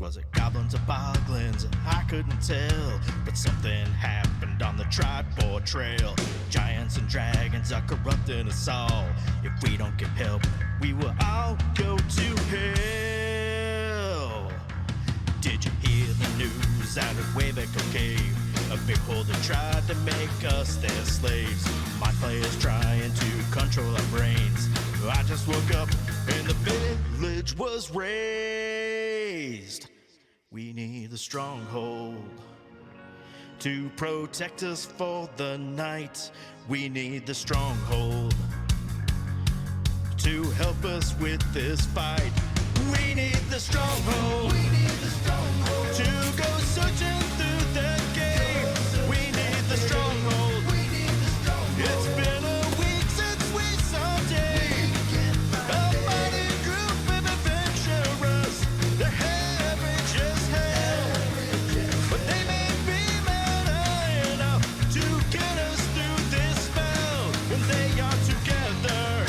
Was it goblins or boglins? I couldn't tell. But something happened on the Tribord Trail. Giants and dragons are corrupting us all. If we don't get help, we will all go to hell. Did you hear the news out of Waybaker Cave? A beholder tried to make us their slaves. My players trying to control our brains. I just woke up and the village was razed. We need the Stronghold to protect us for the night. We need the Stronghold to help us with this fight. We need the Stronghold. We need the Stronghold to go searching through the game. We need the Stronghold. We need the Stronghold. It's been a week since we saw day. A mighty group of adventurers. They're heavy just hell, but they may be mad enough to get us through this spell. When they are together,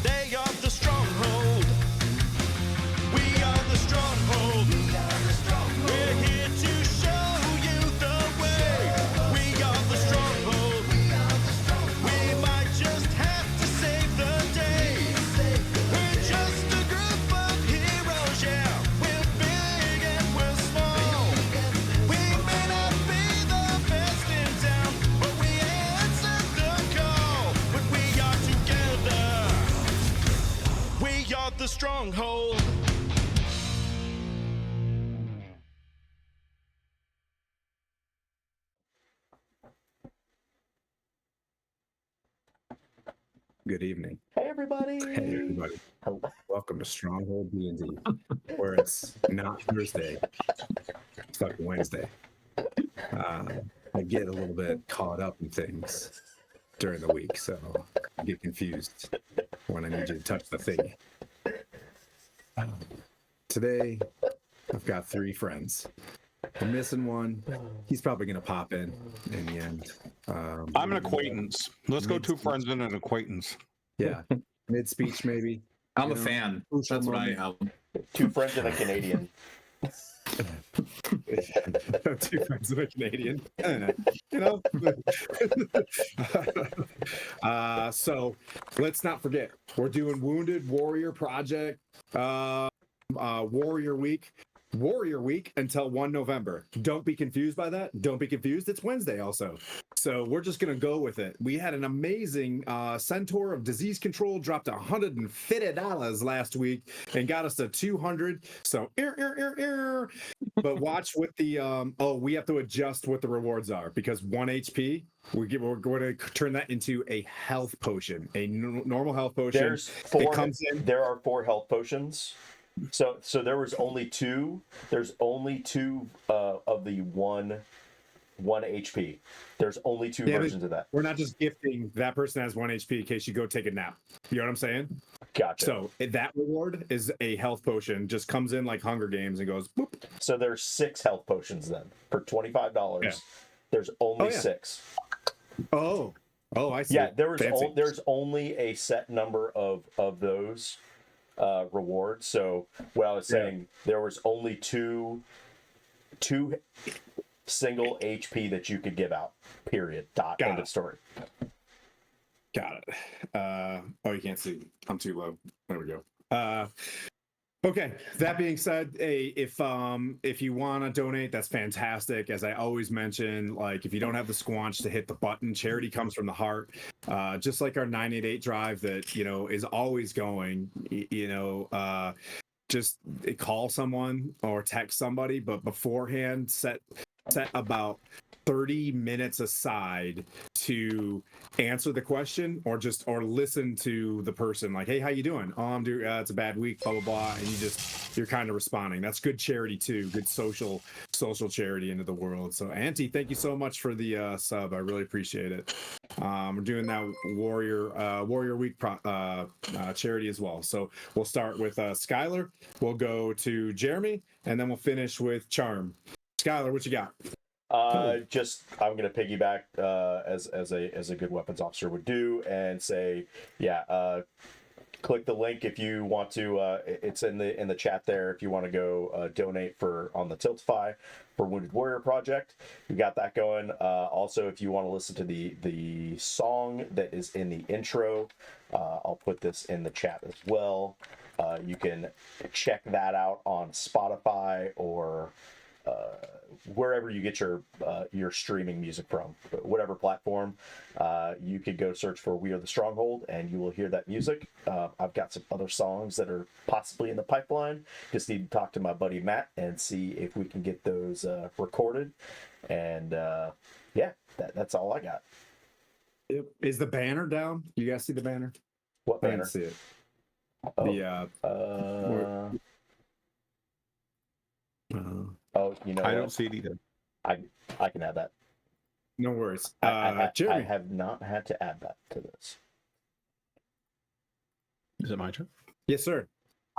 they are the Stronghold. We are the Stronghold. We're here to show you the way. We are the Stronghold. We might just have to save the day. We're just a group of heroes, yeah. We're big and we're small. We may not be the best in town, but we answered the call. When we are together, we are the Stronghold. Good evening. Hey everybody! Hey everybody. Hello. Welcome to Stronghold D&D, where it's not Thursday, it's fucking Wednesday. I get a little bit caught up in things during the week, so I get confused when I need you to touch the thing. Today, I've got 3 friends. I'm missing one. He's probably going to pop in the end. I'm an acquaintance. Let's go 2 friends and an acquaintance. Yeah, mid-speech maybe. I'm You a know, fan. crucial That's what I moment. am. 2 friends and a Canadian. 2 friends of a Canadian. You know. So let's not forget, we're doing Wounded Warrior Project, Warrior Week until 1 November. Don't be confused by that. Don't be confused. It's Wednesday also. So we're just going to go with it. We had an amazing Centaur of Disease Control dropped $150 last week and got us to 200. So, but watch what the, we have to adjust what the rewards are because 1 HP, we're going to turn that into a health potion, a normal health potion. There's 4. It comes in. There are 4 health potions. So there was only 2. There's only 2 of the 1 HP. There's only 2 versions of that. We're not just gifting that person has 1 HP in case you go take a nap. You know what I'm saying? Gotcha. So that reward is a health potion. Just comes in like Hunger Games and goes boop. So there's 6 health potions then for $25. Yeah. There's only Oh, yeah. 6. Oh, I see. Yeah, Fancy. there's only a set number of those rewards. So what I was saying, there was only two single HP that you could give out. Period. Dot. End of story. Got it. You can't see. I'm too low. There we go. Okay. That being said, if you want to donate, that's fantastic. As I always mention, like if you don't have the squanch to hit the button, charity comes from the heart. Just like our 988 drive that is always going. Just call someone or text somebody, but beforehand set about 30 minutes aside to answer the question or listen to the person like, hey, how you doing? Oh, I'm doing, it's a bad week, blah, blah, blah. And you're kind of responding. That's good charity too. Good social charity into the world. So Auntie, thank you so much for the sub. I really appreciate it. We're doing that Warrior Week charity as well. So we'll start with Skylar. We'll go to Jeremy and then we'll finish with Charm. Skylar, what you got? I'm gonna piggyback as a good weapons officer would do and say, click the link if you want to. It's in the chat there if you want to go donate on the Tiltify for Wounded Warrior Project. We got that going. Also, if you want to listen to the song that is in the intro, I'll put this in the chat as well. You can check that out on Spotify or wherever you get your streaming music from, whatever platform. You could go search for "We Are the Stronghold" and you will hear that music. I've got some other songs that are possibly in the pipeline. Just need to talk to my buddy Matt and see if we can get those recorded. And yeah, that's all I got. Is the banner down? You guys see the banner? What I banner? didn't see it. Oh, you know, I don't see it either. I can add that. No worries. I Jeremy. have not had to add that to this. Is it my turn? Yes, sir.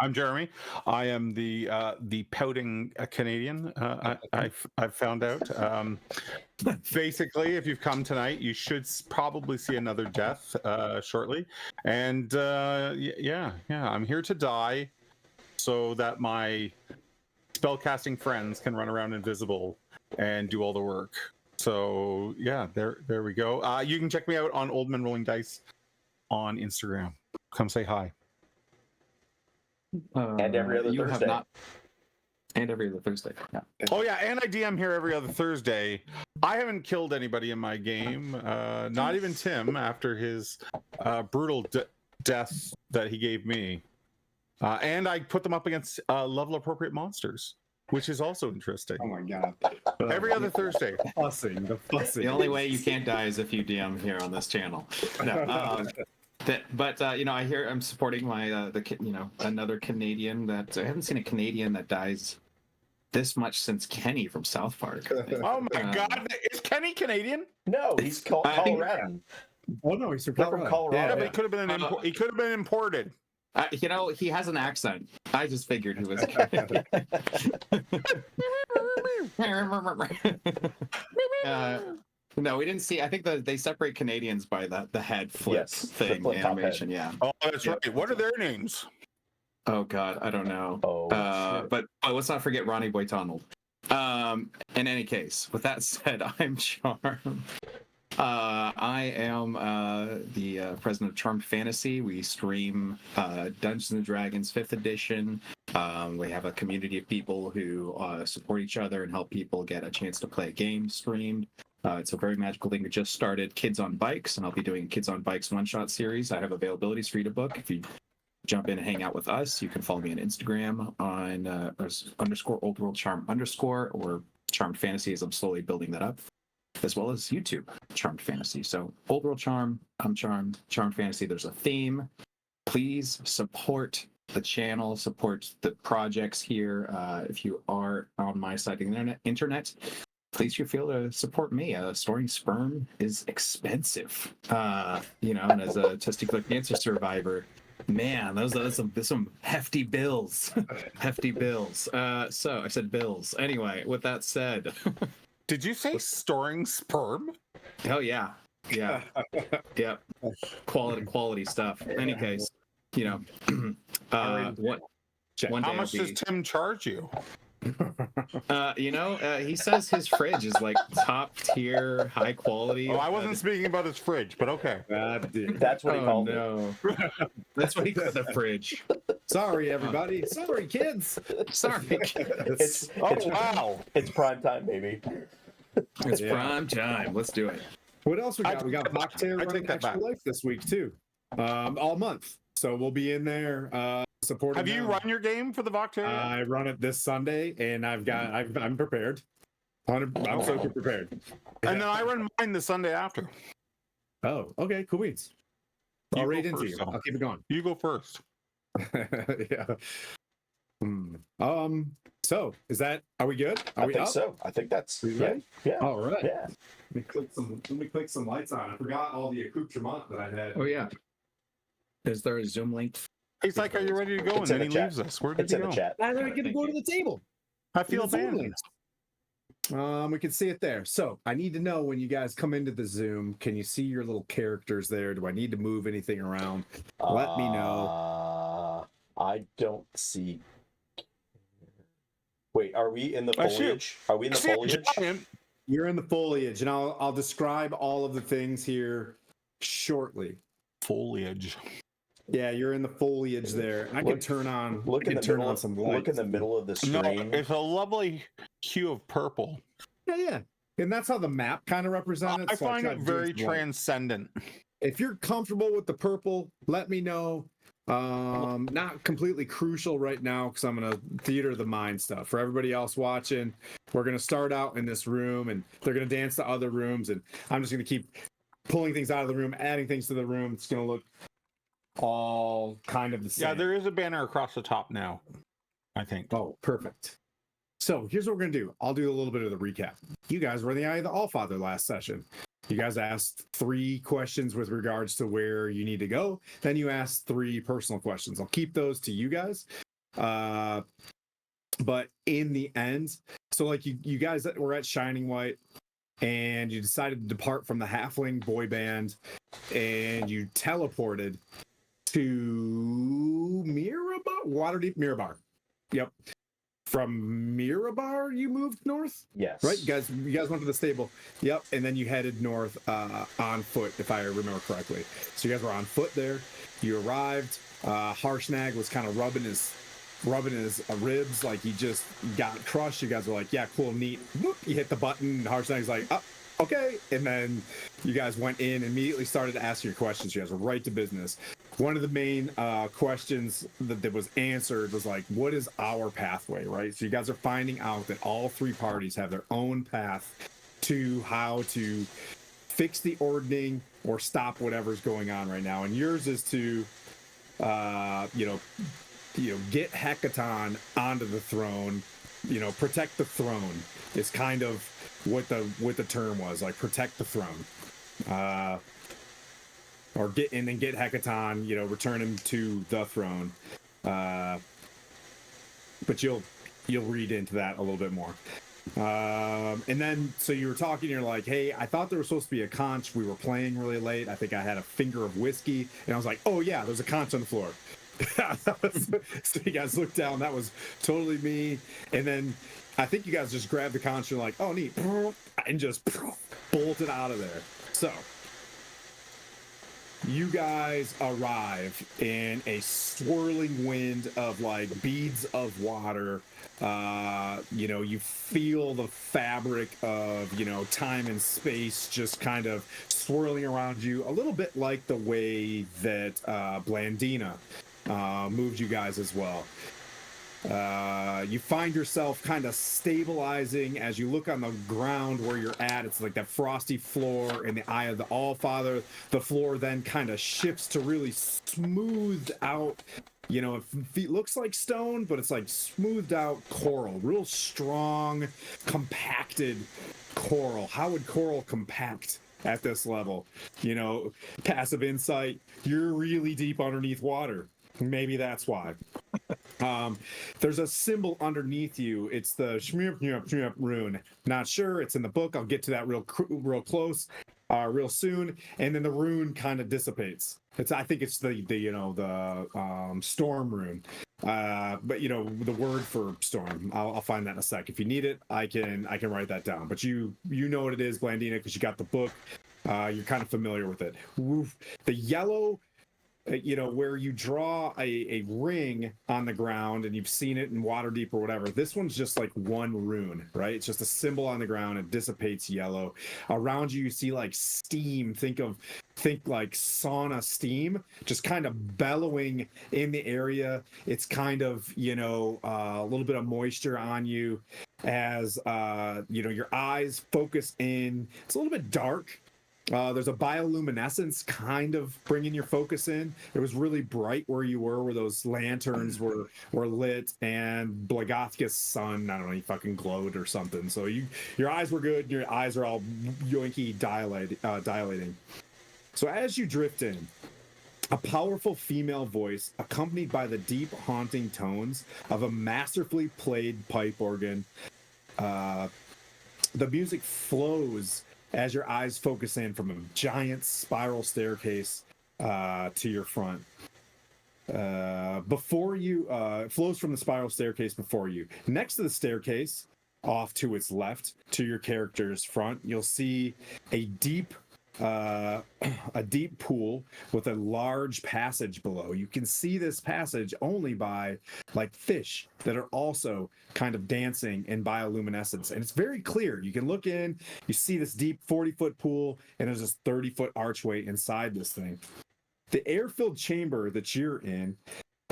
I'm Jeremy. I am the pouting Canadian. I've found out. Basically, if you've come tonight, you should probably see another death shortly. And yeah, I'm here to die so that my spellcasting friends can run around invisible and do all the work. So yeah, there we go. You can check me out on Old Men Rolling Dice on Instagram. Come say hi. And every other you Thursday. have not. And every other Thursday. Yeah. Oh yeah, and I DM here every other Thursday. I haven't killed anybody in my game, not even Tim after his brutal death that he gave me. And I put them up against level appropriate monsters, which is also interesting. Oh my god. Every other Thursday. The fussing. The only way you can't die is if you DM here on this channel. No, but I hear I'm supporting my another Canadian that I haven't seen a Canadian that dies this much since Kenny from South Park. Oh my God, is Kenny Canadian? No, he's Coloradan. Oh no, he's from They're from Colorado. Yeah, Yeah, but he could have been he could have been imported. He has an accent. I just figured he was. No, we didn't see. I think they separate Canadians by the head flip thing flip top animation. Yeah. Oh, that's right. What are their names? Oh God, I don't know. Oh, but let's not forget Ronnie Boytonald. In any case, with that said, I'm Charm. I am the president of Charmed Fantasy. We stream Dungeons and Dragons 5th edition. We have a community of people who support each other and help people get a chance to play a game streamed. It's a very magical thing. We just started Kids on Bikes, and I'll be doing Kids on Bikes one-shot series. I have availabilities for you to book. If you jump in and hang out with us, you can follow me on Instagram on _old world charm _ or Charmed Fantasy, as I'm slowly building that up, as well as YouTube Charmed Fantasy. So Old World Charm, I'm Charmed, Charmed Fantasy. There's a theme. Please support the channel, support the projects here. If you are on my side of the internet, please feel to support me. Storing sperm is expensive. And as a testicular cancer survivor, man, those are some hefty bills. Hefty bills. So I said bills. Anyway, with that said. Did you say storing sperm? Oh yeah. Yeah. Yeah. Quality stuff. In any case, what one day How much does Tim charge you? He says his fridge is like top tier, high quality. Oh, I wasn't speaking about his fridge, but okay. That's what he called it. That's what he called the fridge. Sorry, everybody. Sorry, kids. Sorry. It's wow. It's prime time, baby. It's prime time. Let's do it. What else we got? We got Boktail I running take that Extra back. Life this week too. All month. So we'll be in there supporting. Have you them. run your game for the Voctail? I run it this Sunday, and I'm prepared. I'm so prepared. And then I run mine the Sunday after. Oh, okay, cool beans. I'll You raid go into first, you. Tom. I'll keep it going. You go first. Yeah. So are we good? Are I we think up? so. I think that's We ready? yeah. All right. Yeah. Let me click some lights on. I forgot all the accoutrement that I had. Oh yeah. Is there a Zoom link? He's like, "Are you ready to go?" And It's in then the he chat. leaves us. Where did It's he in go? the chat. I didn't get to Thank go you. to the table. I feel It's Zoom bad. links. We can see it there. So I need to know when you guys come into the Zoom, can you see your little characters there? Do I need to move anything around? Let me know. I don't see. Wait, are we in the I see- foliage? Are we in the I see a foliage? giant You're in the foliage, and I'll describe all of the things here shortly. foliage. Yeah, you're in the foliage there. I can turn on. Look I in can the turn middle. on some lights. Look in the middle of the No, screen. it's a lovely hue of purple. Yeah, and that's how the map kind of represents it. I so find tried it to do very some light. transcendent. If you're comfortable with the purple, let me know. Not completely crucial right now because I'm gonna theater the mind stuff. For everybody else watching, we're gonna start out in this room and they're gonna dance to other rooms, and I'm just gonna keep pulling things out of the room, adding things to the room. It's gonna look all kind of the same. Yeah, there is a banner across the top now, I think. Oh, perfect. So here's what we're gonna do. I'll do a little bit of the recap. You guys were in the Eye of the Allfather last session. You guys asked 3 questions with regards to where you need to go. Then you asked 3 personal questions. I'll keep those to you guys. But in the end, so like you guys were at Shining White and you decided to depart from the Halfling boy band and you teleported to Mirabar, Waterdeep Mirabar. Yep. From Mirabar, you moved north, Yes. right? You guys went to the stable. Yep, and then you headed north on foot, if I remember correctly. So you guys were on foot there. You arrived. Harshnag was kind of rubbing his ribs like he just got crushed. You guys were like, "Yeah, cool, neat." Whoop, you hit the button. And Harshnag's like, "Oh, okay." And then you guys went in and immediately started to ask your questions. You guys were right to business. One of the main questions that was answered was like, what is our pathway, right? So you guys are finding out that all 3 parties have their own path to how to fix the ordning or stop whatever's going on right now. And yours is to, get Hecaton onto the throne, protect the throne is kind of what the term was, like protect the throne. Or get Hecaton, return him to the throne. But you'll read into that a little bit more. And then, so you were talking, you're like, hey, I thought there was supposed to be a conch. We were playing really late. I think I had a finger of whiskey. And I was like, oh yeah, there's a conch on the floor. So you guys looked down. That was totally me. And then I think you guys just grabbed the conch and like, oh neat. And just bolted out of there. So you guys arrive in a swirling wind of like beads of water. You feel the fabric of, time and space just kind of swirling around you, a little bit like the way that Blandina moved you guys as well. You find yourself kind of stabilizing as you look on the ground where you're at. It's like that frosty floor in the Eye of the Allfather. The floor then kind of shifts to really smoothed out. It looks like stone, but it's like smoothed out coral, real strong, compacted coral. How would coral compact at this level? Passive insight, you're really deep underneath water. Maybe that's why. There's a symbol underneath you. It's the Shmurp rune. Not sure. It's in the book. I'll get to that real close, real soon. And then the rune kind of dissipates. I think it's the storm rune. But the word for storm. I'll find that in a sec. If you need it, I can write that down. But you know what it is, Blandina, because you got the book. You're kind of familiar with it. The yellow. Where you draw a ring on the ground and you've seen it in Waterdeep or whatever. This one's just like one rune, right? It's just a symbol on the ground. It dissipates yellow. Around you, you see like steam. Think like sauna steam, just kind of bellowing in the area. It's kind of, a little bit of moisture on you as, your eyes focus in. It's a little bit dark. There's a bioluminescence kind of bringing your focus in. It was really bright where you were, where those lanterns were lit, and Blagathka's sun, I don't know, he fucking glowed or something. So your eyes were good. Your eyes are all yoinky dilating. So as you drift in, a powerful female voice, accompanied by the deep, haunting tones of a masterfully played pipe organ, the music flows as your eyes focus in from a giant spiral staircase to your front. Before you, it flows from the spiral staircase before you. Next to the staircase, off to its left, to your character's front, you'll see a deep pool with a large passage below. You can see this passage only by like fish that are also kind of dancing in bioluminescence, and it's very clear. You can look in, you see this deep 40-foot pool, and there's this 30-foot archway inside this thing. The air-filled chamber that you're in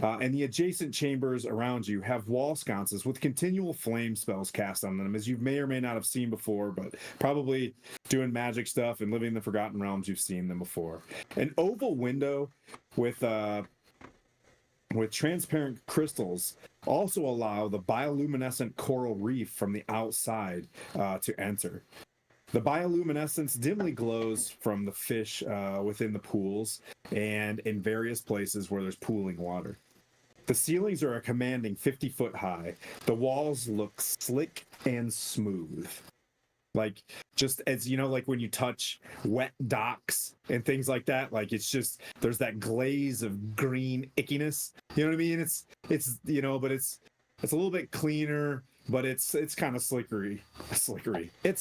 and the adjacent chambers around you have wall sconces with continual flame spells cast on them, as you may or may not have seen before, but probably doing magic stuff and living in the Forgotten Realms, you've seen them before. An oval window with transparent crystals also allow the bioluminescent coral reef from the outside to enter. The bioluminescence dimly glows from the fish within the pools and in various places where there's pooling water. The ceilings are a commanding 50-foot high. The walls look slick and smooth. Like, just as, you know, like when you touch wet docks and things like that, like it's just, there's that glaze of green ickiness. You know what I mean? It's you know, but it's a little bit cleaner, but it's kind of slickery. It's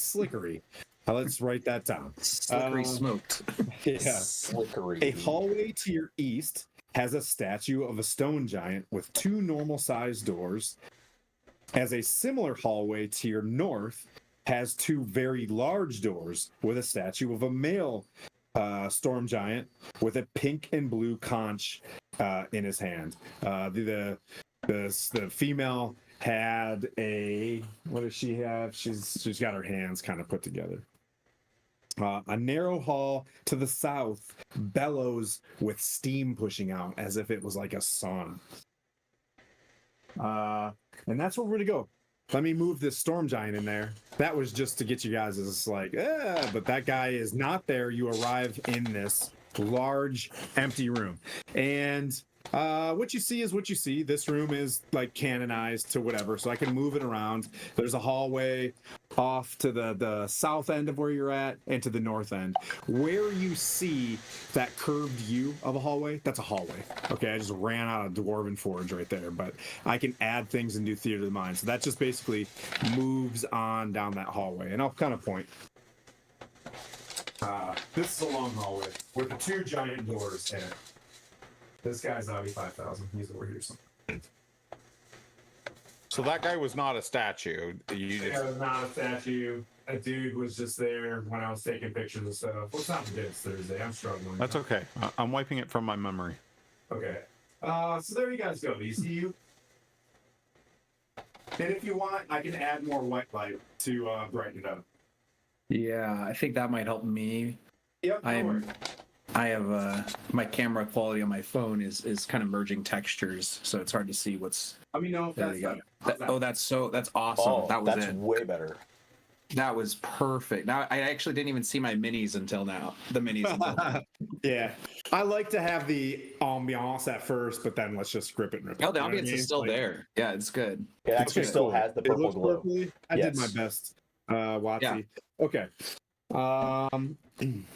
slickery. Let's write that down. Slickery smoked. Yeah. Slickery. A hallway to your east has a statue of a stone giant with 2 normal-sized doors. As a similar hallway to your north has 2 very large doors with a statue of a male storm giant with a pink and blue conch in his hand. The female had a, what does she have? She's got her hands kind of put together. A narrow hall to the south bellows with steam pushing out as if it was like a sauna. And that's where we're gonna go. Let me move this storm giant in there. That was just to get you guys as like, but that guy is not there. You arrive in this large empty room, and what you see is what you see. This room is like canonized to whatever, so I can move it around. There's a hallway off to the south end of where you're at and to the north end. Where you see that curved view of a hallway, that's a hallway. Okay, I just ran out of Dwarven Forge right there, but I can add things and do Theater of the Mind. So that just basically moves on down that hallway, and I'll kind of point. This is a long hallway with the 2 giant doors in it. This guy's Audi 5000. He's over here somewhere. So that guy was not a statue. It was not a statue. A dude was just there when I was taking pictures and stuff. Well, it's not today, it's Thursday. I'm struggling. That's okay. I'm wiping it from my memory. Okay. So there you guys go. Do you see you? And if you want, I can add more white light to brighten it up. Yeah, I think that might help me. Yep. I have my camera quality on my phone is kind of merging textures, so it's hard to see what's. Let me know if There that's you go. better. That's awesome. Oh, that was that's it. way better. That was perfect. Now I actually didn't even see my minis until now. The minis. Until now. Yeah. I like to have the ambiance at first, but then let's just grip it and rip it. Oh, the You know what I ambience mean? is still Like, there. Yeah, it's good. It actually Okay, still cool. has the It purple looks glow. purpley. I did my best, Watsy. Yeah. Okay.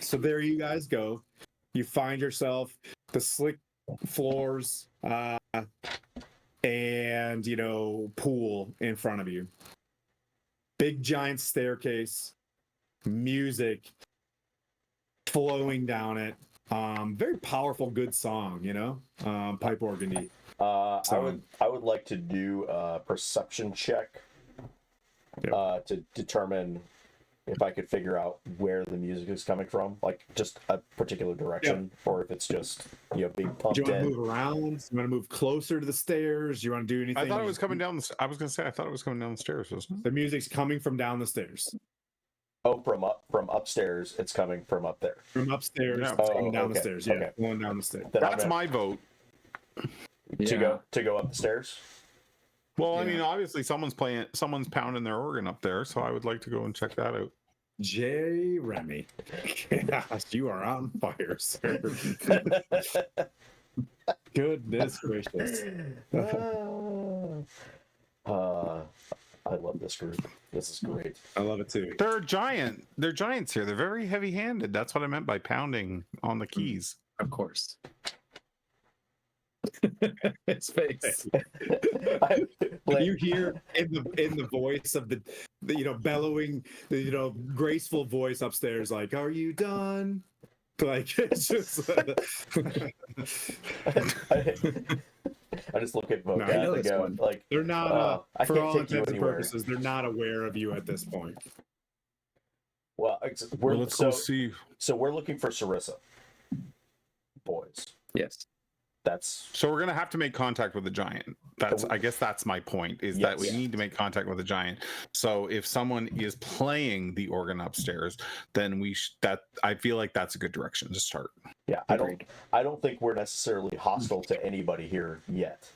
So there you guys go. You find yourself the slick floors and, you know, pool in front of you. Big giant staircase, music flowing down it. Very powerful, good song, you know, pipe organ-y. I would like to do a perception check to determine if I could figure out where the music is coming from, like just a particular direction, or if it's just, you know, being pumped Do you want to in. move around? You want to move closer to the stairs? You want to do anything? I thought it was coming down. I was going to say I thought it was coming down the stairs, wasn't it? The music's coming from down the stairs. Oh, from upstairs, it's coming from up there. From upstairs, Yeah. it's coming down okay, the stairs. Yeah, okay. going down the stairs. Then I'm That's gonna- my vote. to go up the stairs. Well, I Yeah. mean, obviously someone's pounding their organ up there, so I would like to go and check that out. J. Remy. Gosh, you are on fire, sir. Goodness gracious. I love this group. This is great. I love it too. They're giant. They're giants here. They're very heavy-handed. That's what I meant by pounding on the keys. Of course. His face. When you hear in the voice of the bellowing, graceful voice upstairs, like, "Are you done?" Like, it's just. I just look at I know Vocab and this go, one. like, They're not, I for can't all take you intents and anywhere. purposes, they're not aware of you at this point. well, Well, let's go see. So we're looking for Sarissa, boys. Yes. That's So we're gonna have to make contact with the giant. I guess that's my point. Is that we Yes. need to make contact with the giant. So if someone is playing the organ upstairs, then I feel like that's a good direction to start. yeah. Agreed. I don't think we're necessarily hostile to anybody here yet.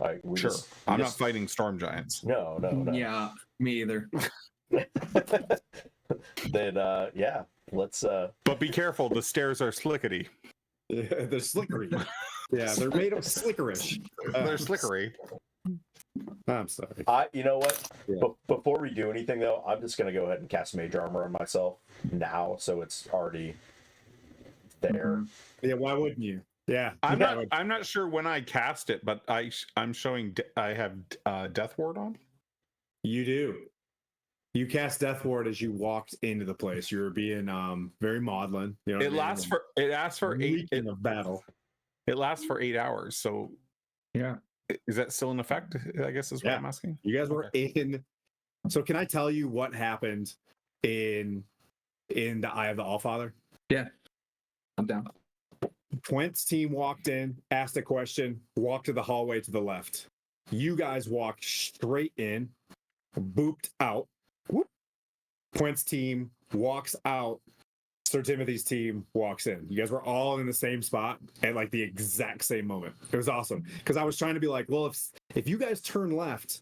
Like, Sure, I'm not fighting storm giants. No. Yeah, me either. Then yeah, let's. But be careful, the stairs are slickety. Yeah, they're slickery. Yeah, they're made of slickerish. They're slickery. I'm sorry. You know what? Yeah. Before we do anything though, I'm just gonna go ahead and cast Mage Armor on myself now, so it's already there. Yeah, why wouldn't you? Yeah, I'm yeah, not. I'm not sure when I cast it, but I'm showing. I have Death Ward on. You do. You cast Death Ward as you walked into the place. You were being very maudlin. You know what It I mean? lasts for. It asks for 8. Reeking of battle. It lasts for 8 hours. So Yeah. is that still in effect? I guess is what Yeah. I'm asking. You guys were in. So can I tell you what happened in the Eye of the Allfather? Yeah. I'm down. Quint's team walked in, asked a question, walked to the hallway to the left. You guys walked straight in, booped out. Whoop. Quint's team walks out. Sir Timothy's team walks in. You guys were all in the same spot at like the exact same moment. It was awesome because I was trying to be like, well, if you guys turn left,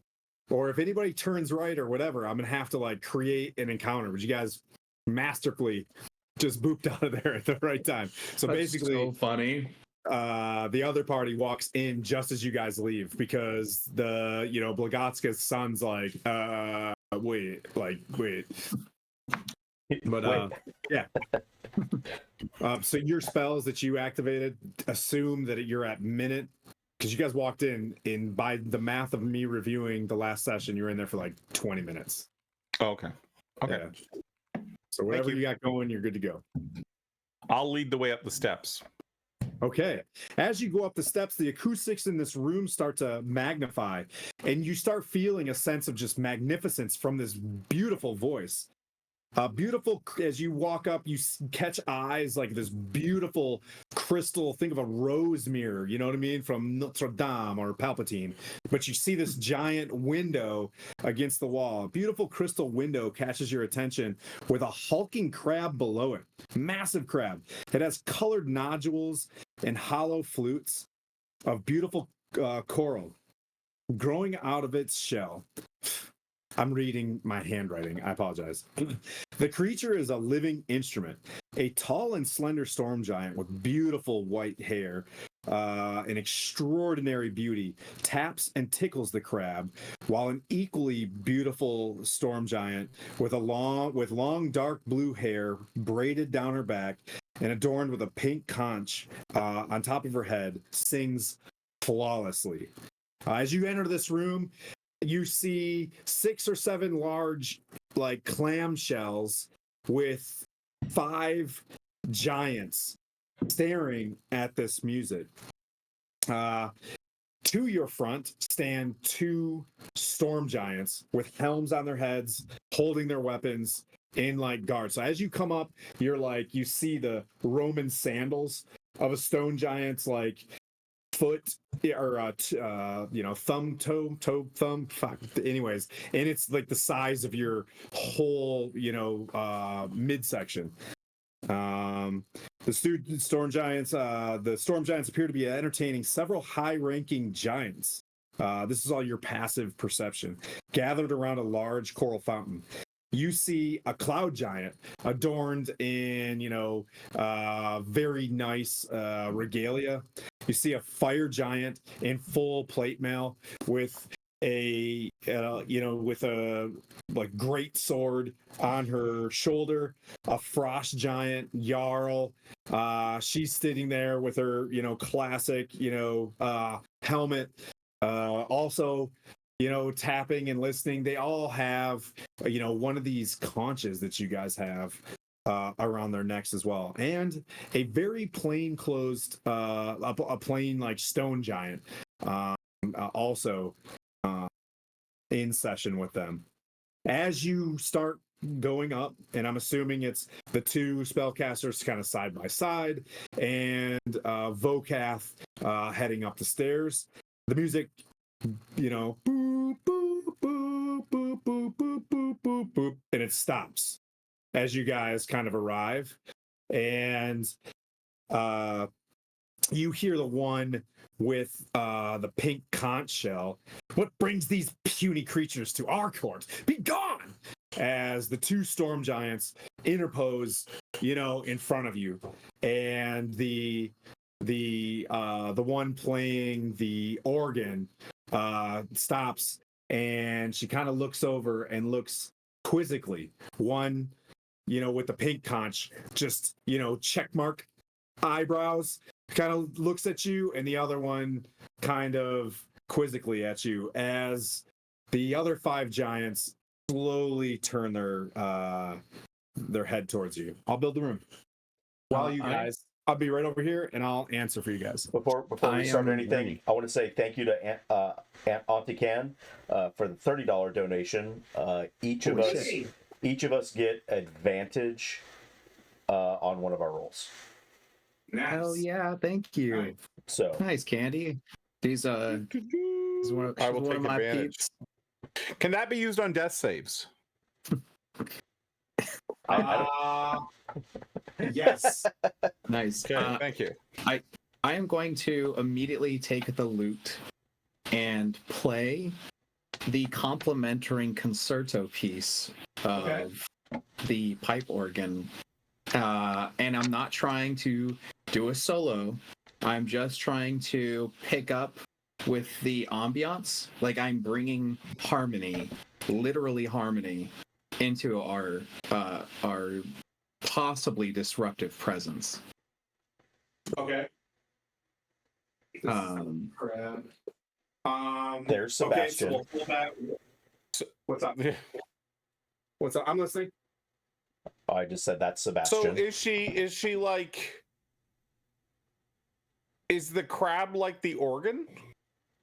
or if anybody turns right or whatever, I'm gonna have to like create an encounter. But you guys masterfully just booped out of there at the right time. So That's basically, so funny. the other party walks in just as you guys leave because the Blagatska's son's like, wait. But yeah. So your spells that you activated assume that you're at minute, because you guys walked in by the math of me reviewing the last session, you're in there for like 20 minutes. Oh, okay. Okay. Yeah. So whatever you. you got going, you're good to go. I'll lead the way up the steps. Okay. As you go up the steps, the acoustics in this room start to magnify, and you start feeling a sense of just magnificence from this beautiful voice. Beautiful, as you walk up, you catch eyes like this beautiful crystal. Think of a rose mirror, you know what I mean, from Notre Dame or Palpatine. But you see this giant window against the wall. A beautiful crystal window catches your attention with a hulking crab below it. Massive crab. It has colored nodules and hollow flutes of beautiful coral growing out of its shell. I'm reading my handwriting. I apologize. The creature is a living instrument, a tall and slender storm giant with beautiful white hair, and extraordinary beauty, taps and tickles the crab, while an equally beautiful storm giant with long dark blue hair braided down her back and adorned with a pink conch on top of her head sings flawlessly. As you enter this room, you see 6 or 7 large, like, clam shells with 5 giants staring at this music. To your front stand 2 storm giants with helms on their heads, holding their weapons in like guard. So as you come up, you see the Roman sandals of a stone giant's like foot or thumb fuck, anyways, and it's like the size of your whole midsection. The storm giants appear to be entertaining several high-ranking giants. This is all your passive perception, gathered around a large coral fountain. You see a cloud giant adorned in, very nice regalia. You see a fire giant in full plate mail with with a like great sword on her shoulder, a frost giant Jarl. She's sitting there with her, classic, helmet. Also, tapping and listening. They all have, one of these conches that you guys have around their necks as well, and a very plain closed, a plain like stone giant, also in session with them. As you start going up, and I'm assuming it's the two spellcasters kind of side by side, and Vokath heading up the stairs. The music, boop, boop, boop, boop, boop, boop, boop, boop, boop, and it stops as you guys kind of arrive. And you hear the one with the pink conch shell. What brings these puny creatures to our court? Be gone! As the two storm giants interpose, in front of you, and the one playing the organ stops, and she kind of looks over and looks quizzically. One, with the pink conch, just check mark eyebrows, kind of looks at you, and the other one kind of quizzically at you as the other five giants slowly turn their head towards you. I'll build the room while you guys. I'll be right over here, and I'll answer for you guys. Before we start anything, I want to say thank you to Aunt Auntie Can for the $30 donation. Each of us get advantage on one of our rolls. Nice. Hell yeah, thank you. Right. So Nice, Candy. These I will take advantage. peeps. Can that be used on death saves? Yes. Nice. Okay, thank you. I am going to immediately take the lute and play the complementary concerto piece of the pipe organ. And I'm not trying to do a solo. I'm just trying to pick up with the ambiance. Like I'm bringing harmony, literally harmony, into our possibly disruptive presence. Okay. There's Sebastian. Okay, so we'll pull back. What's up? What's up? I'm listening. I just said that's Sebastian. So is she like? Is the crab like the organ?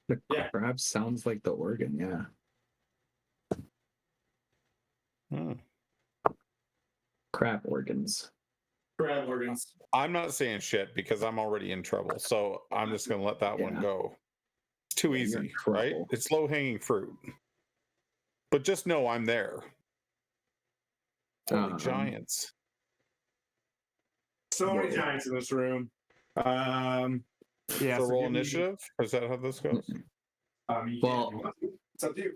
The crab sounds like the organ, yeah. Crab organs. Crab organs. I'm not saying shit because I'm already in trouble, so I'm just gonna let that one go. It's too Yeah, you're easy, in right? trouble. It's low hanging fruit. But just know I'm there. Holy giants! So many giants in this room. Yeah. So roll initiative. Or is that how this goes? Well, it's up to you.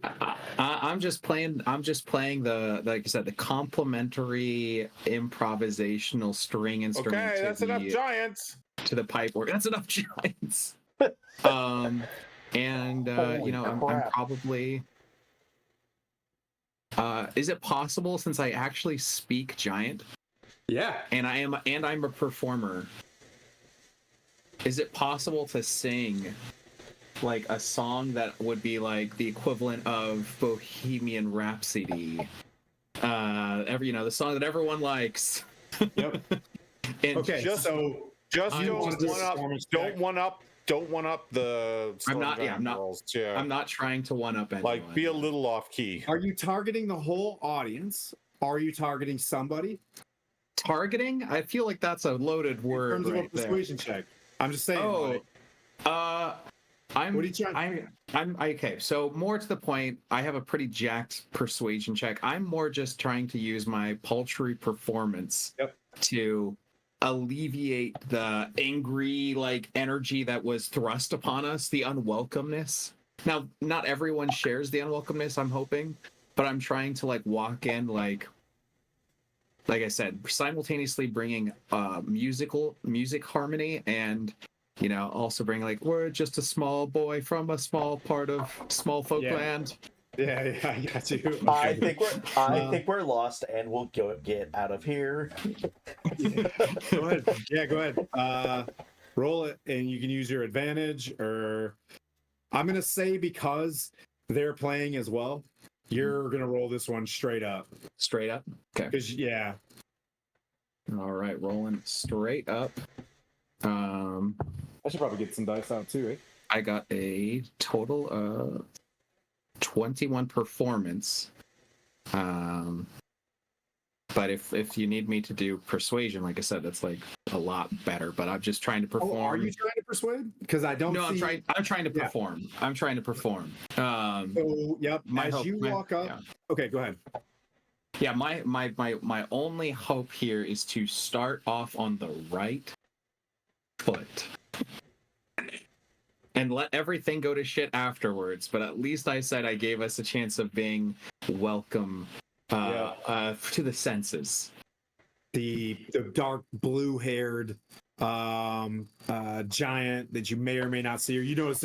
I'm just playing the, like I said, the complementary improvisational string instrument. Okay, that's enough giants. To the pipe organ. That's enough giants. And I'm probably. Is it possible, since I actually speak giant? Yeah. And I'm a performer. Is it possible to sing like a song that would be like the equivalent of Bohemian Rhapsody? The song that everyone likes. Yep. And Okay. Don't one up the. I'm not trying to one up anyone. Like, be a little off key. Are you targeting the whole audience? Are you targeting somebody? Targeting? I feel like that's a loaded word. In terms of a persuasion check. I'm just saying. I'm what are you trying? I'm okay. So more to the point, I have a pretty jacked persuasion check. I'm more just trying to use my paltry performance to alleviate the angry energy that was thrust upon us, the unwelcomeness. Now, not everyone shares the unwelcomeness, I'm hoping, but I'm trying to walk in like I said, simultaneously bringing music harmony and also bring like, we're just a small boy from a small part of small folk Yeah. land. Yeah, I got you. I think we're lost, and we'll get out of here. Go ahead. Yeah, go ahead. Roll it, and you can use your advantage. Or I'm gonna say because they're playing as well, you're gonna roll this one straight up. Straight up. Okay. Because yeah, All right, rolling straight up. I should probably get some dice out too. Eh? I got a total of 21 performance. But if you need me to do persuasion, like I said, that's like a lot better. But I'm just trying to perform. Oh, are you trying to persuade? Because I don't. No, see... I'm trying to perform. I'm trying to perform. So yep. As you walk up. Yeah. Okay, go ahead. Yeah, my only hope here is to start off on the right foot and let everything go to shit afterwards. But at least I said I gave us a chance of being welcome to the senses. The dark blue haired giant that you may or may not see, or you notice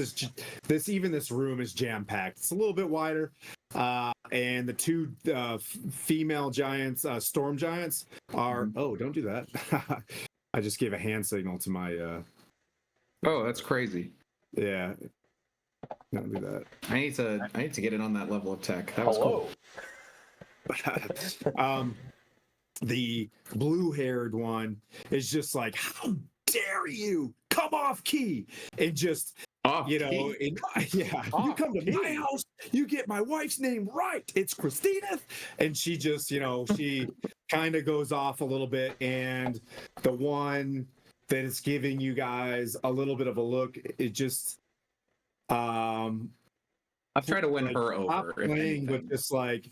this room is jam packed. It's a little bit wider, and the two female giants, storm giants, are. Oh, don't do that! I just gave a hand signal to my. Oh, that's crazy. Yeah, don't do that. I need to get it on that level of tech. That was cool. The blue-haired one is just like, how dare you come off key, and just you come to my house, you get my wife's name right, it's Christina, and she just she kind of goes off a little bit, and the one that is giving you guys a little bit of a look, it just I've tried to win her over. Playing with this, like,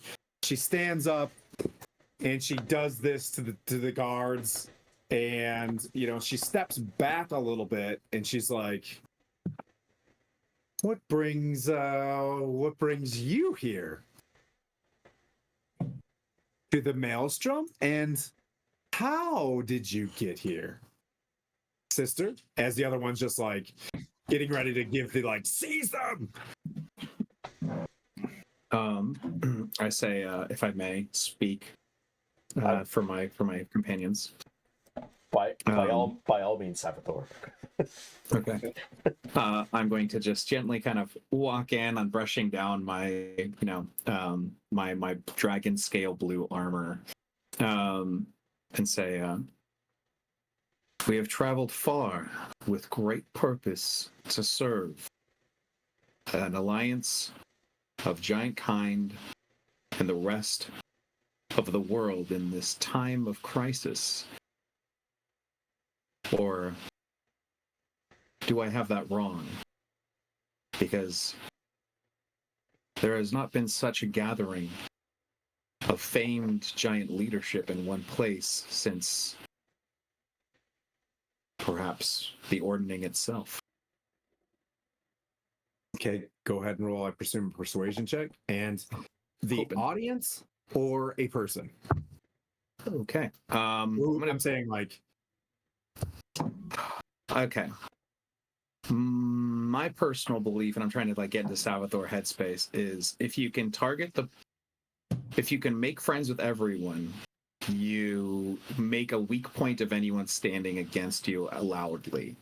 she stands up and she does this to the guards, and she steps back a little bit, and she's like, what brings you here to the Maelstrom, and how did you get here, sister? As the other one's just like getting ready to give the like, seize them. I say, if I may speak for my companions. By all means, Salvatore. Okay. I'm going to just gently kind of walk in on brushing down my my dragon scale blue armor, and say, we have traveled far with great purpose to serve an alliance of giant kind and the rest of the world in this time of crisis. Or do I have that wrong? Because there has not been such a gathering of famed giant leadership in one place since perhaps the ordning itself. Okay, go ahead and roll, I presume, a persuasion check. And the audience or a person? Okay. I'm saying, like... Okay. My personal belief, and I'm trying to like get into Salvatore headspace, is if you can make friends with everyone, you make a weak point of anyone standing against you loudly.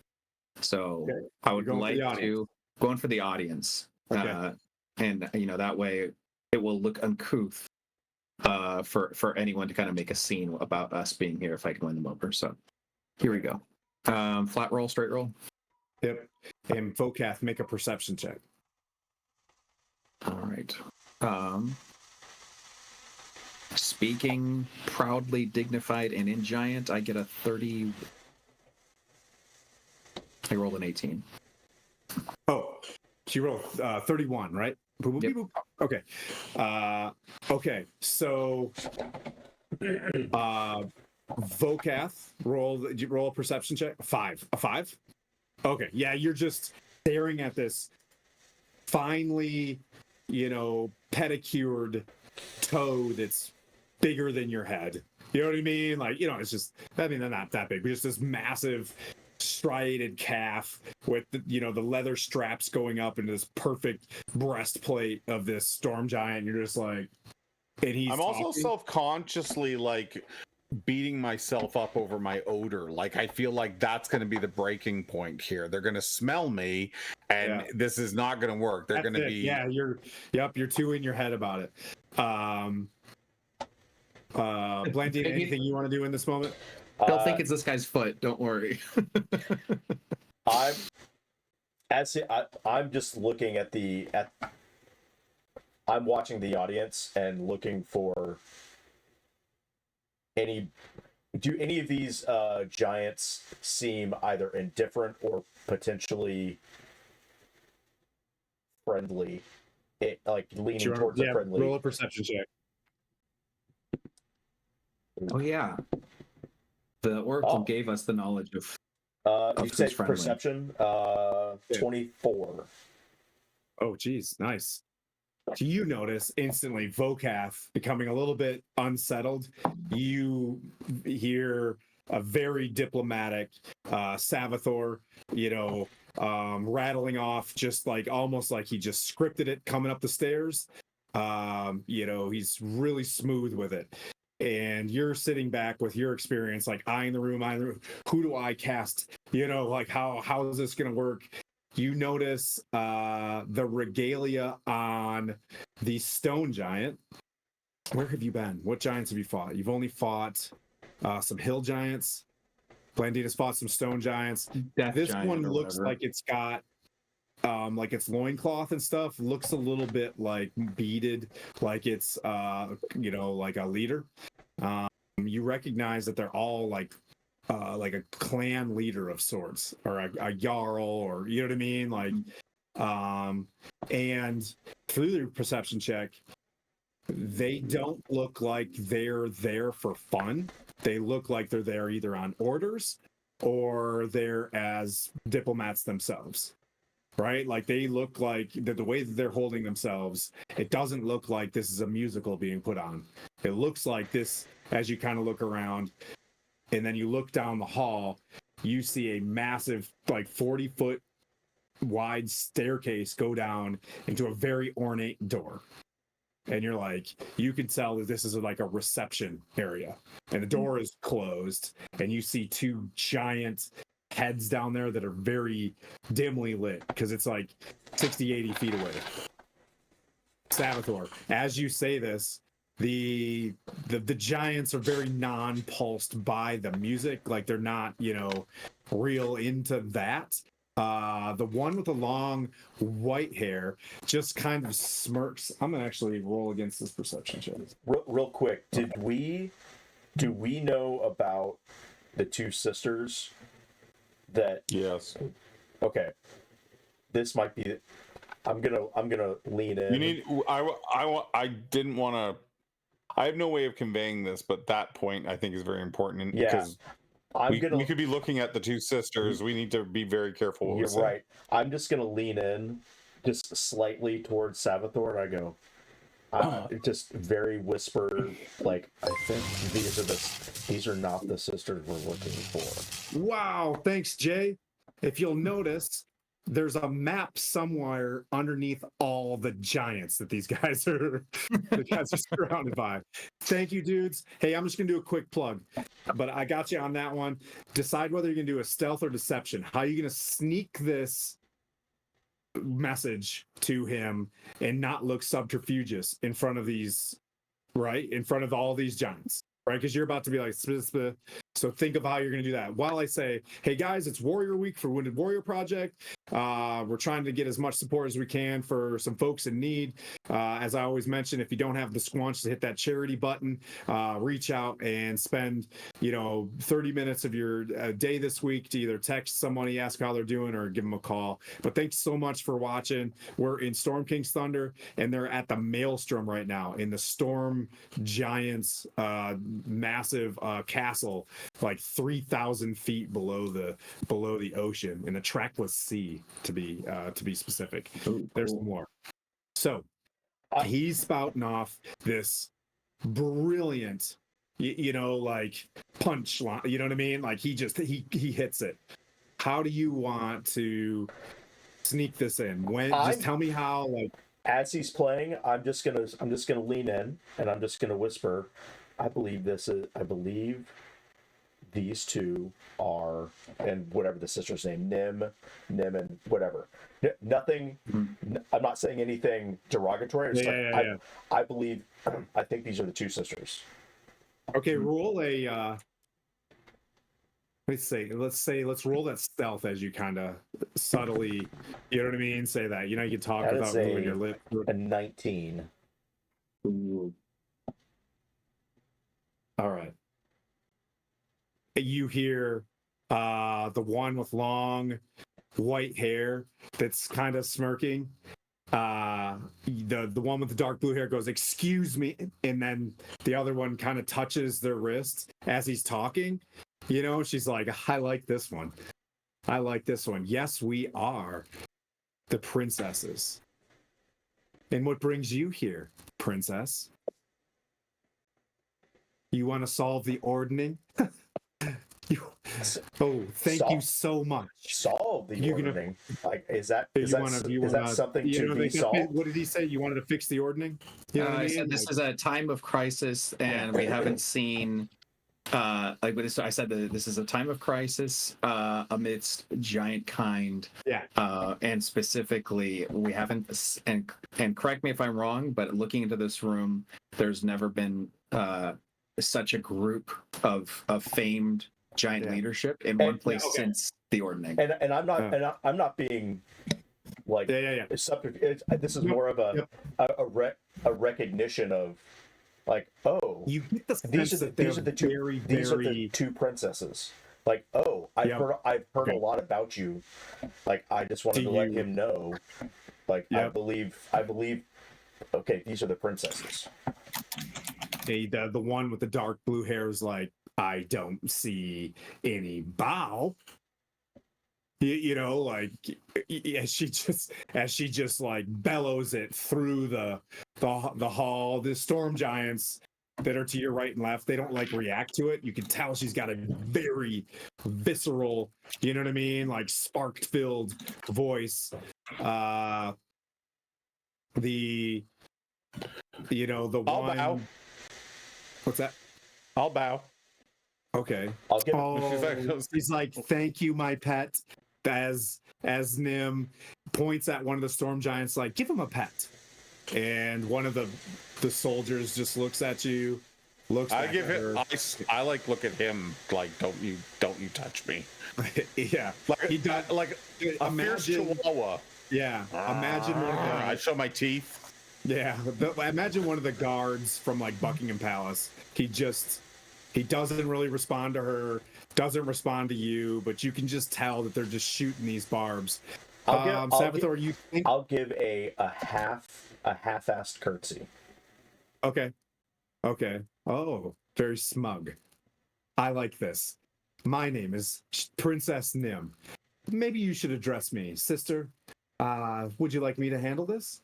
So okay. I would like to go in for the audience. Okay. And that way it will look uncouth for anyone to kind of make a scene about us being here if I can win them over. So here we go. Flat roll, straight roll. Yep. And Vokath, make a perception check. All right. Speaking proudly, dignified, and in giant, I get a 30. I rolled an 18. Oh, she rolled 31, right? Boop, boop, yep. Boop. Okay. Okay. So, Vokath, roll a perception check. A 5. A 5? Okay. Yeah, you're just staring at this finely, pedicured toe that's bigger than your head. You know what I mean? Like, it's just, I mean, they're not that big, but just this massive striated calf with the leather straps going up into this perfect breastplate of this storm giant. You're just like, and he's I'm also talking. self-consciously like beating myself up over my odor. Like I feel like that's going to be the breaking point here. They're going to smell me, and this is not going to work. They're going to be you're too in your head about it. Blandy, anything you want to do in this moment? They'll think it's this guy's foot. Don't worry. I'm just looking at I'm watching the audience and looking for do any of these giants seem either indifferent or potentially friendly? Like leaning towards a friendly. Roll a perception check. Oh yeah, the oracle gave us the knowledge of. You said perception. 24. Oh, geez, nice. So you notice instantly Vokath becoming a little bit unsettled. You hear a very diplomatic Savathor, rattling off just like almost like he just scripted it coming up the stairs. He's really smooth with it. And you're sitting back with your experience, like eye in the room. Who do I cast? Like how is this going to work? You notice the regalia on the stone giant. Where have you been? What giants have you fought? You've only fought some hill giants. Blandina's fought some stone giants. This one looks like it's got like its loincloth and stuff looks a little bit like beaded, like it's like a leader. You recognize that they're all like a clan leader of sorts, or a jarl, or you know what I mean, like and through their perception check, they don't look like they're there for fun. They look like they're there either on orders or they're as diplomats themselves, right? Like they look like the way that they're holding themselves, it doesn't look like this is a musical being put on. It looks like this, as you kind of look around and then you look down the hall, you see a massive, like 40-foot wide staircase go down into a very ornate door. And you're like, you can tell that this is like a reception area. And the door is closed. And you see two giant heads down there that are very dimly lit because it's like 60, 80 feet away. Savathor, as you say this, the giants are very non-pulsed by the music. Like they're not, real into that. The one with the long white hair just kind of smirks. I'm gonna actually roll against this perception check. Real quick, do we know about the two sisters that? Yes. Okay, this might be. I'm gonna lean in. You need. I didn't want to. I have no way of conveying this, but that point I think is very important because we could be looking at the two sisters. We need to be very careful what we say. You're right. I'm just gonna lean in, just slightly towards Savathor, and I go, just very whisper, like, I think these are not the sisters we're looking for. Wow, thanks, Jay. If you'll notice, there's a map somewhere underneath all the giants that these guys are surrounded by. Thank you, dudes. Hey, I'm just gonna do a quick plug, but I got you on that one. Decide whether you're gonna do a stealth or deception. How are you gonna sneak this message to him and not look subterfugious in front of these, right? In front of all these giants, right? Because you're about to be like, so think of how you're going to do that. While I say, hey guys, it's Warrior Week for Wounded Warrior Project. We're trying to get as much support as we can for some folks in need. As I always mention, if you don't have the squanch to hit that charity button, reach out and spend, 30 minutes of your day this week to either text somebody, ask how they're doing, or give them a call. But thanks so much for watching. We're in Storm King's Thunder, and they're at the Maelstrom right now in the Storm Giants massive castle, like 3,000 feet below the ocean in a trackless sea, to be specific. There's more. So he's spouting off this brilliant, like punch line. You know what I mean? Like he hits it. how do you want to sneak this in? Just tell me how. Like, as he's playing, I'm just gonna lean in and I'm just gonna whisper, I believe these two are, and whatever the sister's name, Nim, and whatever. Nothing. I'm not saying anything derogatory. It's I believe. I think these are the two sisters. okay, roll a. Let's roll that stealth as you kind of subtly, you know what I mean? Say that. You know, you can talk That without is moving your lip. a 19. Ooh. All right. You hear the one with long white hair that's kind of smirking. The one with the dark blue hair goes, "Excuse me," and then the other one kind of touches their wrist as he's talking. You know, she's like, "I like this one. I like this one. Yes, we are the princesses. And what brings you here, princess? You want to solve the ordning?" Thank you so much. Solve the ordering. Like, is that something to be solved? What did he say? You wanted to fix the ordning? You know what I mean? said this is a time of crisis, and we haven't seen. I said that this is a time of crisis amidst giant kind. Yeah. And specifically, we haven't. And correct me if I'm wrong, but looking into this room, there's never been such a group of famed giant leadership in one place since the ordning. And I'm not being like this is more of a recognition of like, oh, you get the these are the two princesses. Like, oh, I've heard a lot about you. Like, I just wanted to let him know. Like, I believe. Okay, these are the princesses. The one with the dark blue hair is like, "I don't see any bow." You know, like as she just like bellows it through the hall. The storm giants that are to your right and left, they don't like react to it. You can tell she's got a very visceral, you know what I mean, like spark filled voice. The I'll one. bow. What's that? I'll bow. Okay. I'll give. He's like, "Thank you, my pet." As Nim points at one of the storm giants, like, "Give him a pet." And one of the soldiers just looks at you, looks. I give him. I like look at him like, don't you touch me. Yeah, like he does. Like a fierce chihuahua. Yeah, imagine one of the. I show my teeth. Yeah, imagine one of the guards from like Buckingham Palace. He doesn't really respond to her, doesn't respond to you, but you can just tell that they're just shooting these barbs. Salvatore, you think? I'll give a half-assed curtsy. Okay. Oh, very smug. I like this. My name is Princess Nim. Maybe you should address me, sister. Would you like me to handle this?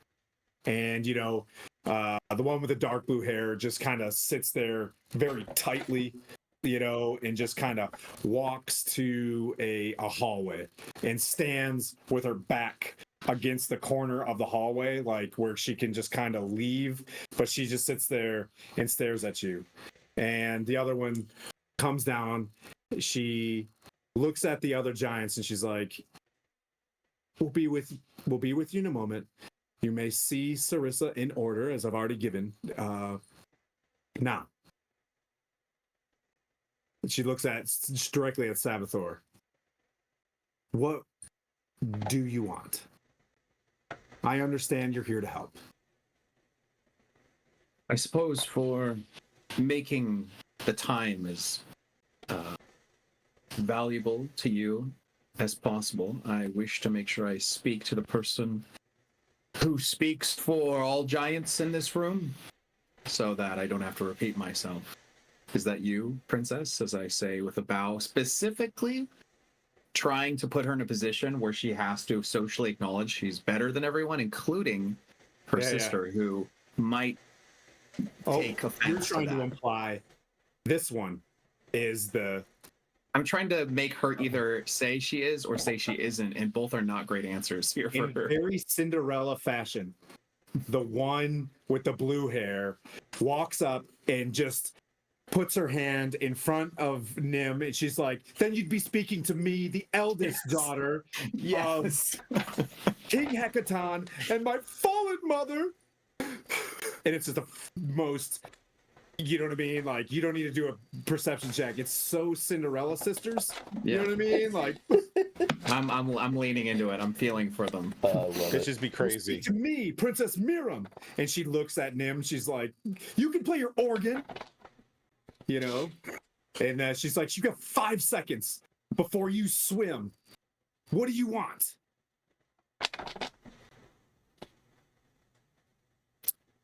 And the one with the dark blue hair just kind of sits there very tightly, and just kind of walks to a hallway and stands with her back against the corner of the hallway, like where she can just kind of leave, but she just sits there and stares at you. And the other one comes down. She looks at the other giants and she's like, we'll be with you in a moment. You may see Sarissa in order, as I've already given. Now. She looks directly at Salvatore. What do you want? I understand you're here to help. I suppose for making the time as valuable to you as possible, I wish to make sure I speak to the person who speaks for all giants in this room, so that I don't have to repeat myself. Is that you, princess? As I say with a bow, specifically trying to put her in a position where she has to socially acknowledge she's better than everyone, including her sister, who might take offense. You're trying to imply this one is the I'm trying to make her either say she is or say she isn't, and both are not great answers here for In her. very Cinderella fashion, the one with the blue hair walks up and just puts her hand in front of Nim, and she's like, "Then you'd be speaking to me, the eldest daughter Yes. of King Hecaton and my fallen mother." And it's just the most, you know what I mean? Like, you don't need to do a perception check. It's so Cinderella sisters. You know what I mean? Like, I'm leaning into it. I'm feeling for them. Love It'd it. just be crazy. to me, Princess Miriam. And she looks at Nim. She's like, "You can play your organ." You know? And she's like, "You got 5 seconds before you swim. What do you want?"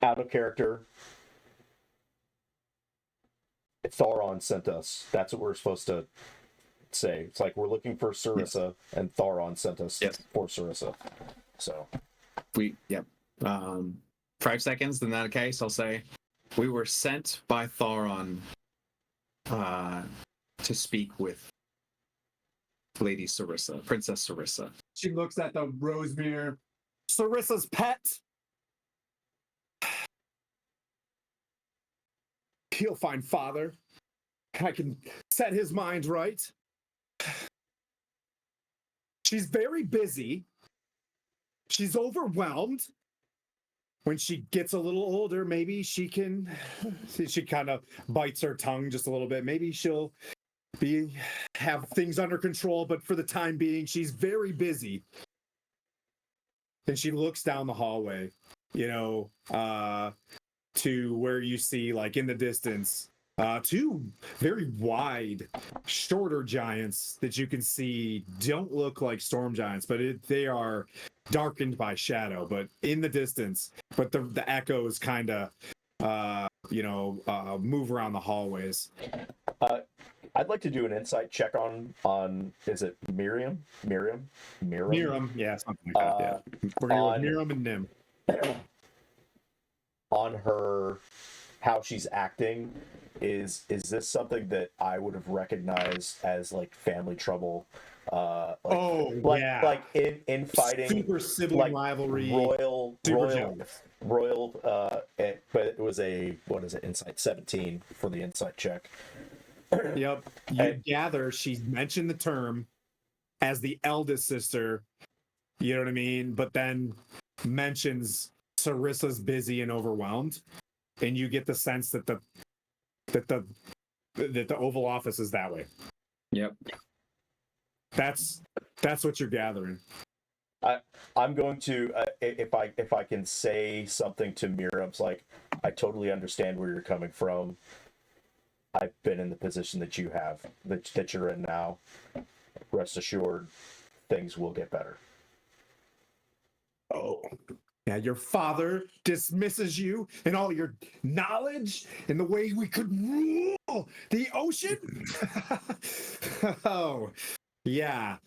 Out of character. Thoron sent us. That's what we're supposed to say. It's like we're looking for Sarissa, and Thoron sent us for Sarissa. So Yep. 5 seconds. In that case, I'll say we were sent by Thoron to speak with Lady Sarissa, Princess Sarissa. She looks at the rose mirror. "Sarissa's pet. He'll find father. I can set his mind right. She's very busy. She's overwhelmed. When she gets a little older, maybe she can." She kind of bites her tongue just a little bit. "Maybe she'll have things under control, but for the time being, she's very busy." Then she looks down the hallway, to where you see, like, in the distance, two very wide, shorter giants that you can see don't look like storm giants, but they are darkened by shadow. But in the distance, but the echoes kind of, move around the hallways. I'd like to do an insight check on is it Miriam? Miriam, yeah, something like that. Yeah, we're gonna go with Miriam and Nim. On her, how she's acting, is this something that I would have recognized as like family trouble? Yeah, like in fighting, super sibling rivalry, royal, jealous. but it was what is it? Insight 17 for the insight check. Yep. You gather she mentioned the term as the eldest sister, you know what I mean? But then mentions Sarissa's busy and overwhelmed. And you get the sense that the Oval Office is that way. Yep. That's what you're gathering. I'm going to if I can say something to Miriam, it's like, I totally understand where you're coming from. I've been in the position that you have, that you're in now. Rest assured, things will get better. Oh, yeah, your father dismisses you and all your knowledge and the way we could rule the ocean? Oh, yeah.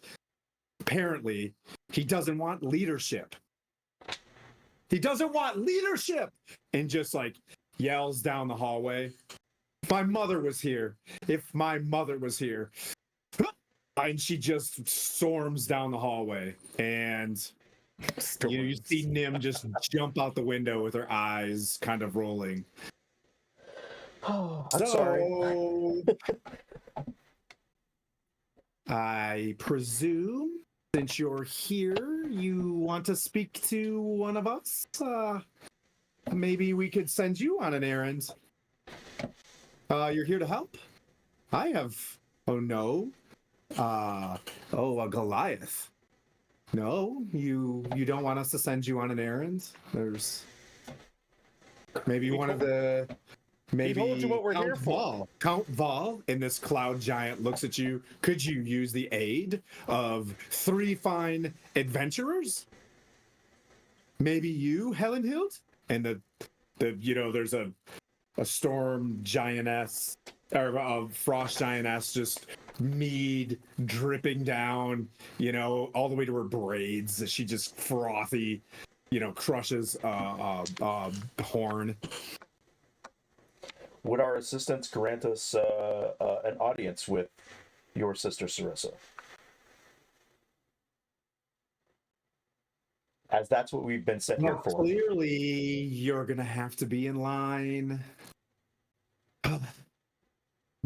Apparently, he doesn't want leadership. He doesn't want leadership! And just like yells down the hallway. If my mother was here. And she just storms down the hallway. And you see Nim just jump out the window with her eyes kind of rolling. Oh, I'm sorry. I presume, since you're here, you want to speak to one of us? Maybe we could send you on an errand. You're here to help? I have... Oh, no. A Goliath. No, you don't want us to send you on an errand? There's... Maybe one of the... Maybe told you what we're here for. Count Val, and this cloud giant looks at you. Could you use the aid of 3 fine adventurers? Maybe you, Helenhild? And there's a storm giantess, or a frost giantess, just mead dripping down, all the way to her braids. She just frothy, crushes horn. Would our assistants grant us an audience with your sister Sarissa. As that's what we've been sent here Well, for. clearly, you're gonna have to be in line.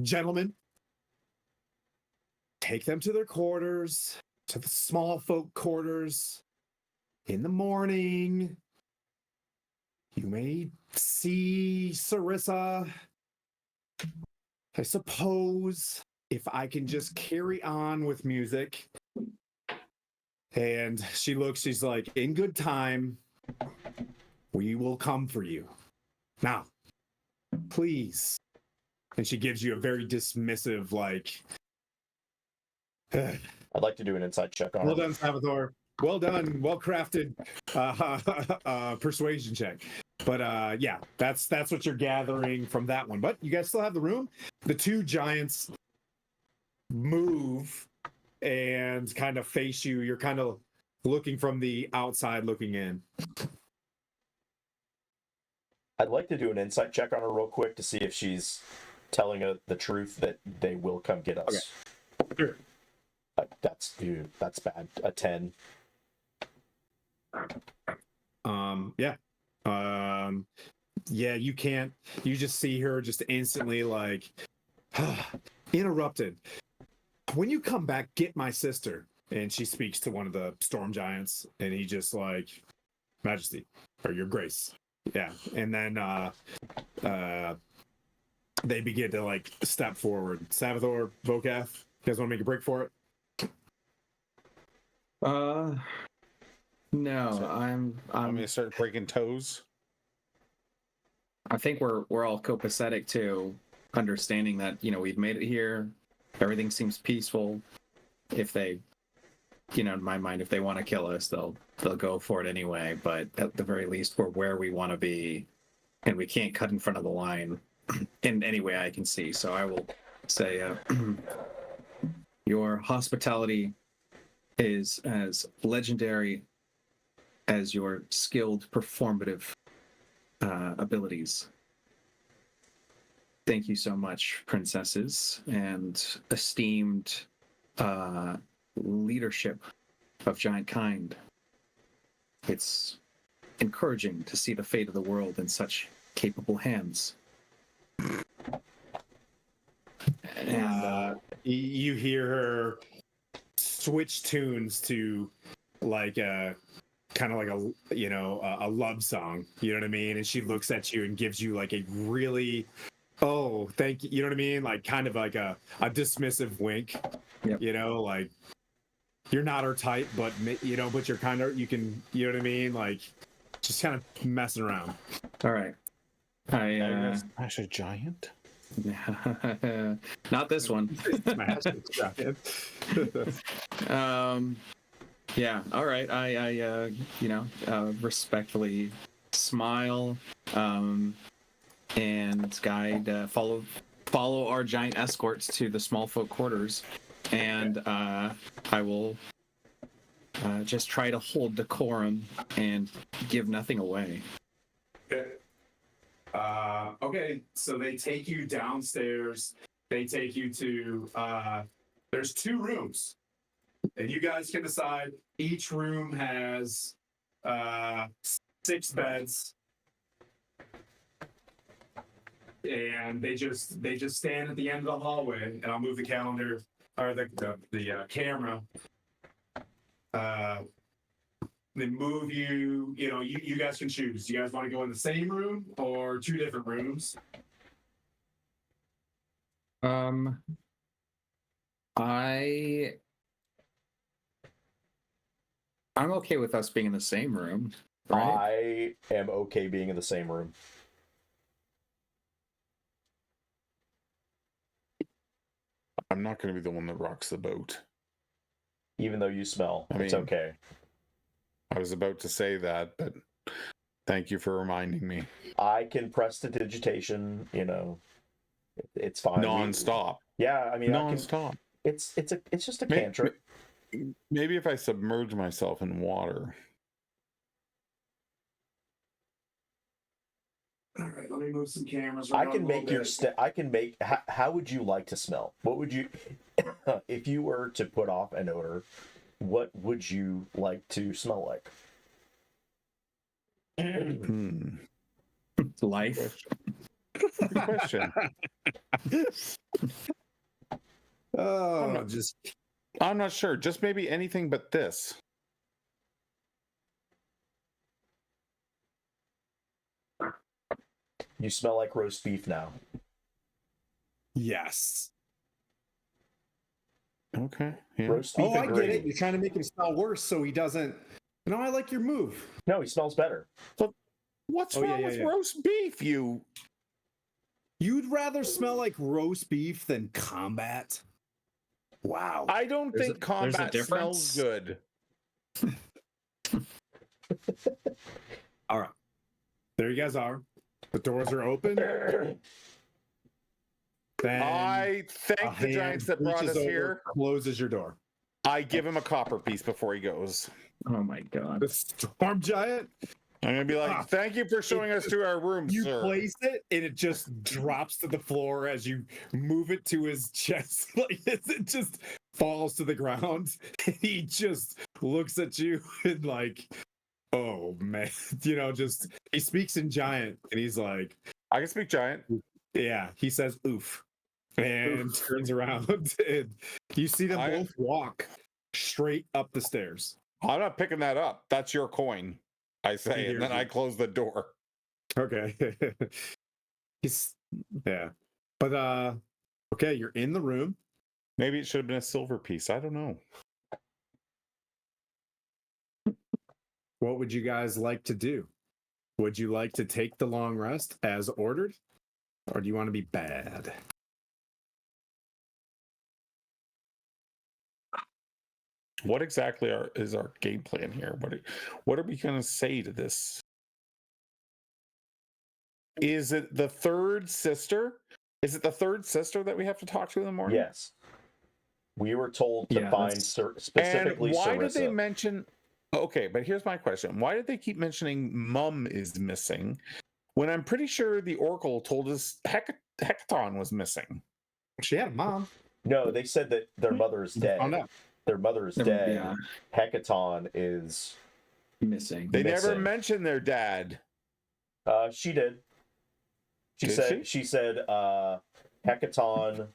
Gentlemen, take them to their quarters, to the small folk quarters. In the morning, you may see Sarissa. I suppose if I can just carry on with music. And she's like, in good time, we will come for you. Now, please. And she gives you a very dismissive, like, I'd like to do an insight check on well her. done, Salvatore. Well done, well crafted persuasion check. But yeah, that's what you're gathering from that one. But you guys still have the room. The two giants move and kind of face you. You're kind of looking from the outside, looking in. I'd like to do an insight check on her real quick to see if she's telling the truth that they will come get us. Okay. Sure. That's bad. A 10. Yeah. Yeah, you can't. You just see her just instantly like interrupted. When you come back, get my sister. And she speaks to one of the storm giants, and he just like, Majesty, or Your Grace. Yeah. And then they begin to like step forward. Salvatore, Vokath, you guys want to make a break for it? No, So, I'm Want me to start breaking toes? I think we're all copacetic to understanding that, we've made it here. Everything seems peaceful. If they, in my mind, if they want to kill us, they'll go for it anyway. But at the very least, we're where we want to be, and we can't cut in front of the line in any way I can see. So I will say, your hospitality is as legendary as your skilled performative abilities. Thank you so much, princesses, and esteemed leadership of giant kind. It's encouraging to see the fate of the world in such capable hands. And you hear her switch tunes to like a kind of like a love song, you know what I mean? And she looks at you and gives you like a really, oh, thank you, you know what I mean? Like kind of like a dismissive wink. Yep. Like you're not her type, but but you're kind of, you can, you know what I mean? Like just kind of messing around. all right, Smash a giant? not this one. Smash the giant. Yeah, all right. I respectfully smile, and guide, follow our giant escorts to the small folk quarters, and I will just try to hold decorum and give nothing away. Okay. Okay, so they take you downstairs. They take you to there's 2 rooms. And you guys can decide. Each room has 6 beds. And they just stand at the end of the hallway, and I'll move the calendar or the camera. They move you, you guys can choose. You guys want to go in the same room or 2 different rooms? I'm okay with us being in the same room, right? I am okay being in the same room. I'm not going to be the one that rocks the boat. Even though you smell, it's mean, okay. I was about to say that, but thank you for reminding me. I can prestidigitation, it's fine. Non-stop. Yeah, I mean, Non-stop. It's just a cantrip. Maybe if I submerge myself in water. All right, let me move some cameras I around. can make your I can make. How would you like to smell? What would you, if you were to put off an odor? What would you like to smell like? Hmm. Life. Good question. Oh, just I'm not sure. Just maybe anything but this. You smell like roast beef now. yes. Okay. Yeah. Roast beef Oh, and I get it. gravy. You're trying to make him smell worse so he doesn't. No, I like your move. No, he smells better. What's Oh, yeah, wrong yeah, with yeah. roast beef? You'd rather smell like roast beef than combat? Wow. I don't There's think a- there's a combat smells difference? good. All right. There you guys are. The doors are open. Then I a thank the hand giants that brought reaches us over, here. closes your door. I give him a copper piece before he goes. Oh my god. The storm giant, I'm gonna be Ah. like, "Thank you for showing us to our room, you sir." place it and it just drops to the floor as you move it to his chest. Like it just falls to the ground. And he just looks at you and like, oh man, just he speaks in giant and he's like, I can speak giant. yeah, he says oof and Oof. turns around and you see them I- both walk straight up the stairs. I'm not picking that up. That's your coin. I say, and then I close the door. Okay. He's yeah. But okay, you're in the room. Maybe it should have been a silver piece. I don't know. What would you guys like to do? Would you like to take the long rest as ordered? Or do you want to be bad? What exactly is our game plan here? What are we going to say to this? Is it the third sister? Is it the third sister that we have to talk to in the morning? Yes. We were told to find specifically and why Sarissa. did they mention? Okay, but here's my question: why did they keep mentioning Mum is missing when I'm pretty sure the Oracle told us Hecaton was missing? She had a mom. No, they said that their mother is dead. Found out. Their mother is dead. Yeah, Hecaton is. missing. They never Missing. mentioned their dad. She did. She Did said. She said. Hecaton.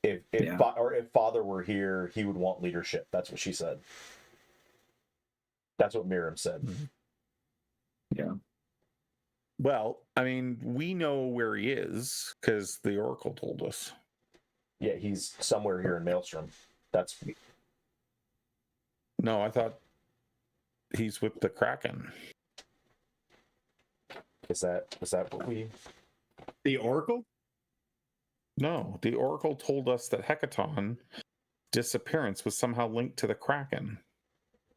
If Yeah. if father were here, he would want leadership. That's what she said. That's what Miriam said. Yeah. Well, I mean, we know where he is because the Oracle told us. Yeah, he's somewhere here in Maelstrom. That's No, I thought he's with the Kraken. is that what we? The Oracle? No, the Oracle told us that Hecaton disappearance was somehow linked to the Kraken.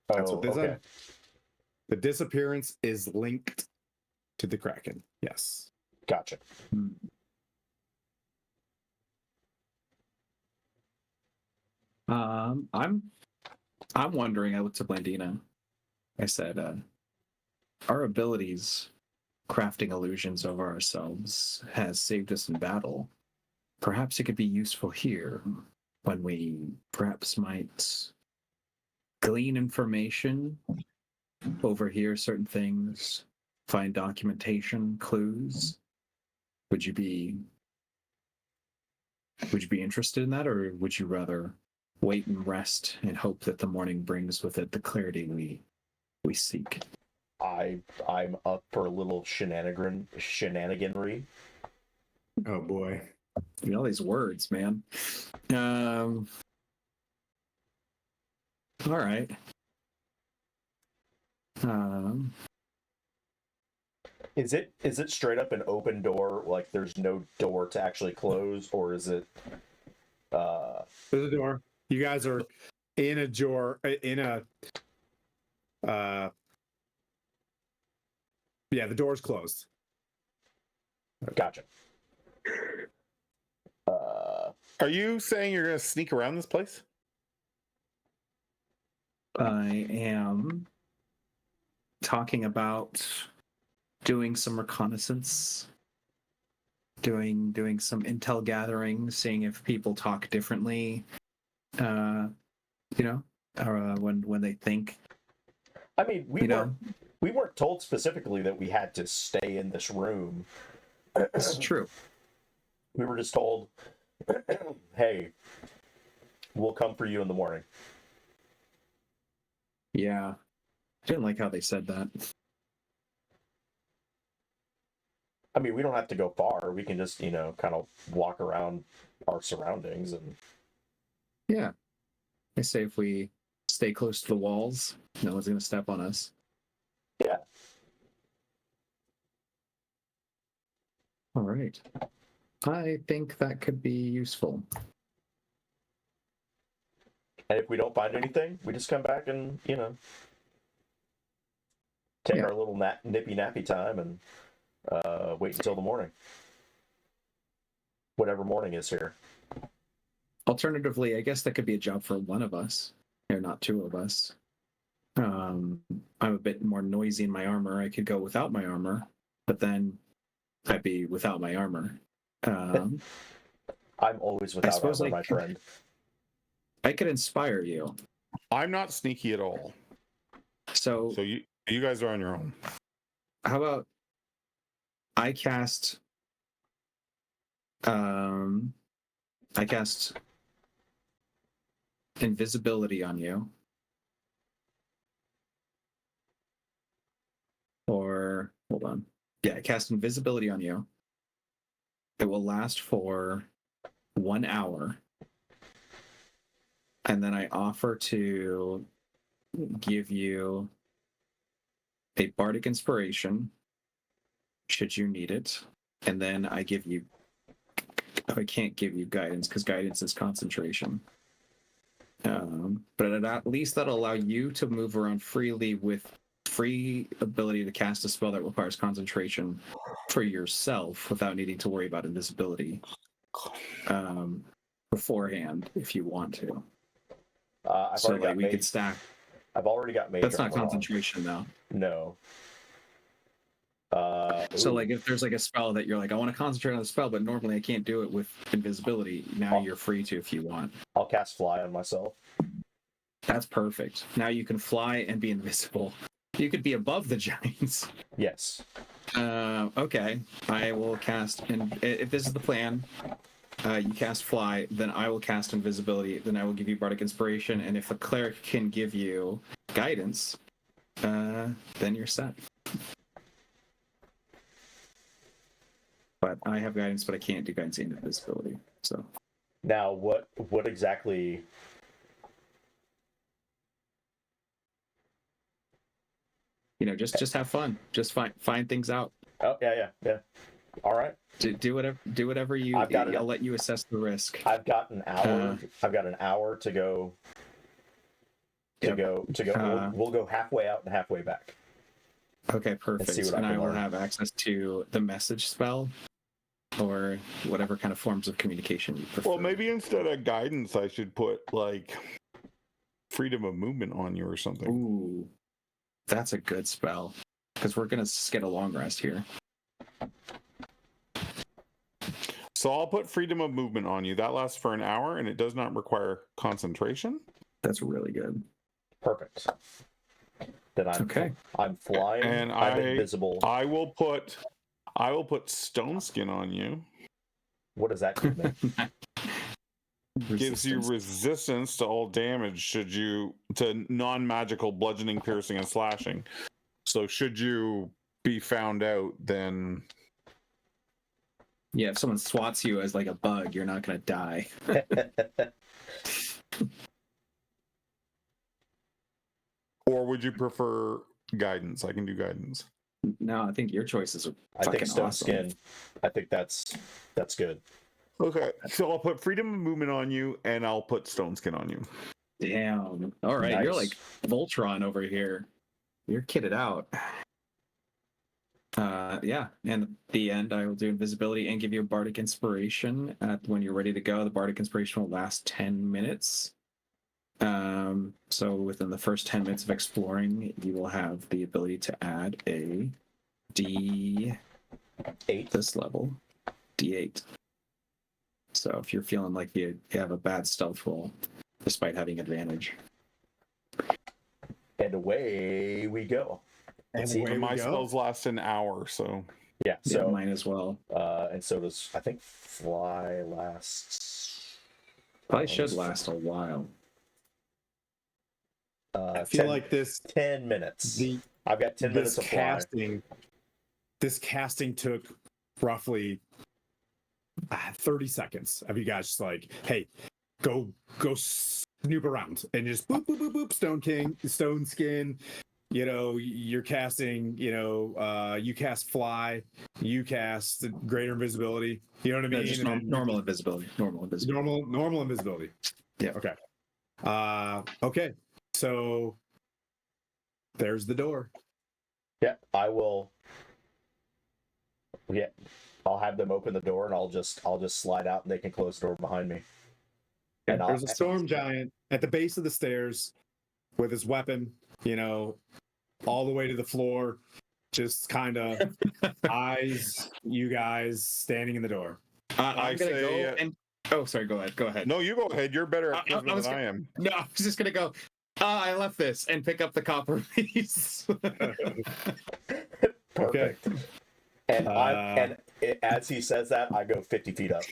That's what they okay. said. The disappearance is linked to the Kraken. Yes. Gotcha. I'm wondering. I looked to Blandina. I said, our abilities crafting illusions over ourselves has saved us in battle. Perhaps it could be useful here when we perhaps might glean information, overhear certain things, find documentation, clues. Would you be interested in that, or would you rather wait and rest and hope that the morning brings with it the clarity we seek? I'm up for a little shenaniganry. Oh boy. You know these words, man. All right. Is it straight up an open door, like there's no door to actually close, or is it There's a door. You guys are in a door yeah, the door's closed. gotcha. Are you saying you're going to sneak around this place? I am talking about doing some reconnaissance, doing some intel gathering, seeing if people talk differently. You know, or when they think. I mean, You know, we weren't told specifically that we had to stay in this room. this is true. We were just told, "Hey, we'll come for you in the morning." Yeah, I didn't like how they said that. I mean, we don't have to go far. We can just, kind of walk around our surroundings and. Yeah, they say if we stay close to the walls, no one's gonna step on us. Yeah. All right. I think that could be useful. And if we don't find anything, we just come back and, take our little nippy nappy time and wait until the morning. Whatever morning is here. Alternatively, I guess that could be a job for one of us, or not two of us. I'm a bit more noisy in my armor. I could go without my armor, but then I'd be without my armor. I'm always without suppose armor, my friend. I could inspire you. I'm not sneaky at all. So you guys are on your own. how about I cast invisibility on you. Or hold on. Yeah, I cast invisibility on you. It will last for 1 hour. And then I offer to give you a bardic inspiration should you need it. And then I can't give you guidance because guidance is concentration. But at least that'll allow you to move around freely with free ability to cast a spell that requires concentration for yourself without needing to worry about invisibility beforehand if you want to. I've So already got we mage. could stack. I've already got mage. That's not armor on. concentration though. No. So if there's a spell that you're like, I want to concentrate on the spell, but normally I can't do it with invisibility. Now you're free to if you want. I'll cast fly on myself. That's perfect. Now you can fly and be invisible. You could be above the giants. Yes. Okay. I will cast, and if this is the plan, you cast fly, then I will cast invisibility, then I will give you bardic inspiration, and if a cleric can give you guidance, then you're set. But I have guidance, but I can't do guidance and invisibility. So now, what exactly? Just have fun. Just find things out. Oh yeah. All right. Do whatever you. I'll let you assess the risk. I've got an hour. I've got an hour to go. Go. We'll go halfway out and halfway back. Okay, perfect. And I will have access to the message spell or whatever kind of forms of communication you prefer. Well, maybe instead of guidance, I should put freedom of movement on you or something. Ooh, that's a good spell because we're gonna get a long rest here. So I'll put freedom of movement on you. That lasts for an hour and it does not require concentration. That's really good. Perfect. Then I'm flying and I'm invisible. I will put stone skin on you. What does that give me? Gives you resistance to all damage to non-magical bludgeoning, piercing, and slashing. So should you be found out, then yeah, if someone swats you as a bug, you're not gonna die. Or would you prefer guidance? I can do guidance. No, I think your choices are fucking I think stone awesome. skin. I think that's good. Okay, so I'll put freedom of movement on you, and I'll put stone skin on you. Damn. All right, Nice. You're like Voltron over here. You're kitted out. Yeah, and at the end, I will do invisibility and give you a bardic inspiration. When you're ready to go, the bardic inspiration will last 10 minutes. So within the first 10 minutes of exploring, you will have the ability to add a D8 8. this level. D8. So if you're feeling like you have a bad stealth roll, despite having advantage. And away we go. And see, away we My go. spells last an hour, so Yeah, Yeah, so mine as well. and so does I think fly lasts Probably should last a while. I feel like this 10 minutes. the I've got 10 minutes this of fly. casting took roughly 30 seconds of you guys just like, hey, go snoop around and just boop boop boop boop stone skin. You know, you're casting, you cast fly, you cast greater invisibility. You know what I mean? No, just normal invisibility. Normal invisibility. Normal invisibility. Yeah. Okay. Okay. So there's the door. Yeah, I will. Yeah, I'll have them open the door, and I'll just slide out, and they can close the door behind me. And There's a storm giant at the base of the stairs with his weapon, all the way to the floor, just kind of eyes you guys standing in the door. I'm gonna say, go and. Oh, sorry. Go ahead. no, you go ahead. You're better at I charisma was than I gonna- am. No, I was just gonna go. I left this and pick up the copper piece. perfect. And as he says that, I go 50 feet up.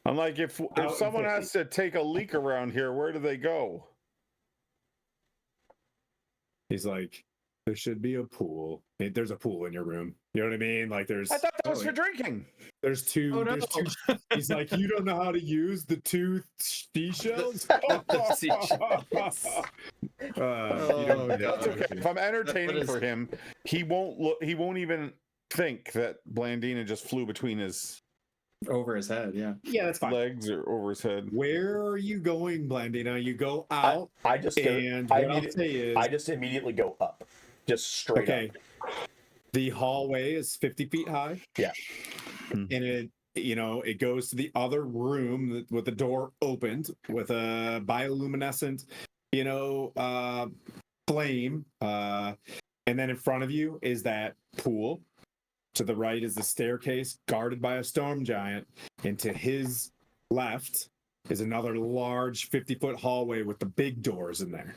I'm like, if Out someone 50. has to take a leak around here, where do they go? He's like, there should be a pool. There's a pool in your room. You know what I mean? Like there's I thought that was for drinking. there's two. Oh, no. There's two. He's like, you don't know how to use the two seashells. You don't- That's okay. If I'm entertaining is- for him, he won't look. He won't even think that Blandina just flew between his Over his head. Yeah. Yeah, that's fine. legs or over his head. Where are you going, Blandina? You go out, I just go, and I, what I'll immedi- say is, I just immediately go up, just straight okay. up. The hallway is 50 feet high. Yeah. And it goes to the other room with the door opened with a bioluminescent, flame. And then in front of you is that pool. To the right is the staircase guarded by a storm giant. And to his left is another large 50-foot hallway with the big doors in there.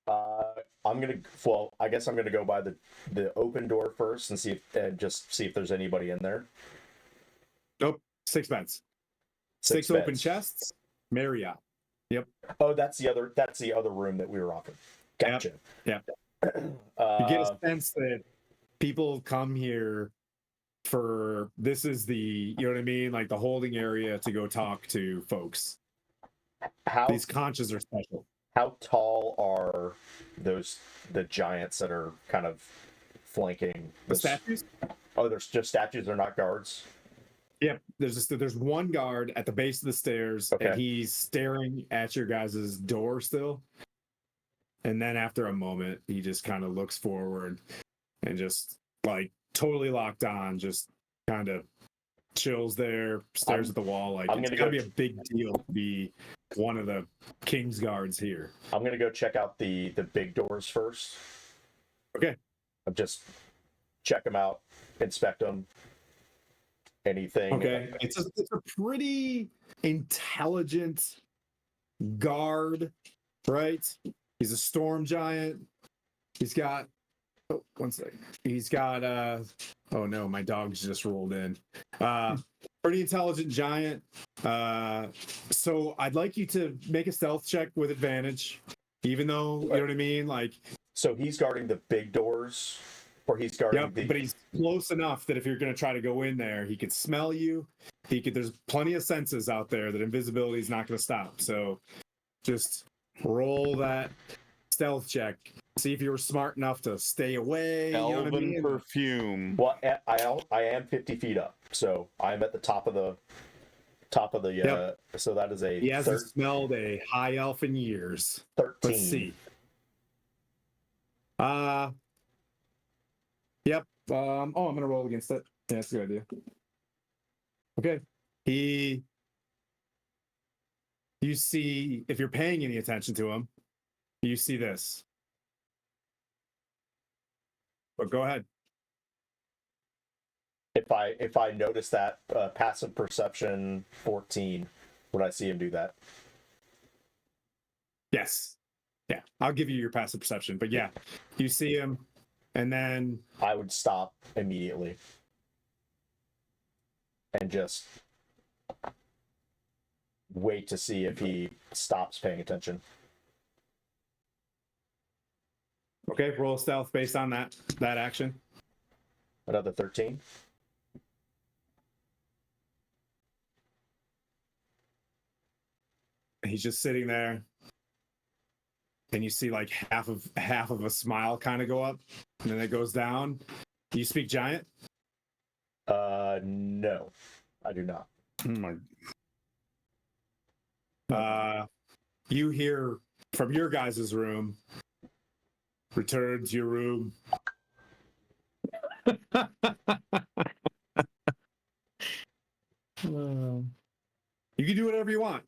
I guess I'm gonna go by the open door first and see if there's anybody in there. Nope. 6 beds. Six open beds. chests. Marriott. Oh, that's the other room that we were offered. Gotcha. Yep. You get a sense that people come here for this is the like the holding area to go talk to folks. These conches are special. How tall are the giants that are kind of flanking The statues? Oh, there's just statues, they're not guards. Yep. There's one guard at the base of the stairs, Okay. and he's staring at your guys' door still. And then after a moment, he just kind of looks forward and just like totally locked on, just kind of chills there, stares at the wall. Like I'm it's gonna gotta go be a big deal to be one of the king's guards here. I'm gonna go check out the big doors first. Okay. I'm just check them out, inspect them. Anything. Okay. It's a pretty intelligent guard, right? He's a storm giant. He's got one second. He's got oh no, my dog's just rolled in. Pretty intelligent giant. So I'd like you to make a stealth check with advantage, even though you know what I mean? Like So he's guarding the big doors, or he's guarding yep, but he's close enough that if you're gonna try to go in there, he could smell you. There's plenty of senses out there that invisibility is not gonna stop. So just roll that stealth check. See if you were smart enough to stay away. Elven you know what I mean? perfume. Well, I am 50 feet up, so I'm at the top of the Yep. so that is a He hasn't smelled a high elf in years. 13. Let's see. Yep. I'm gonna roll against it. Yeah, that's a good idea. Okay. You see, if you're paying any attention to him, you see this. But go ahead. If I notice that passive perception 14, would I see him do that? Yes. Yeah. I'll give you your passive perception. But yeah, you see him, and then I would stop immediately and just wait to see if he stops paying attention. okay, roll stealth based on that action. Another 13. He's just sitting there, and you see like half of a smile kind of go up, and then it goes down. Do you speak giant? No, I do not. Oh my. You hear from your guys' room, return to your room. You can do whatever you want.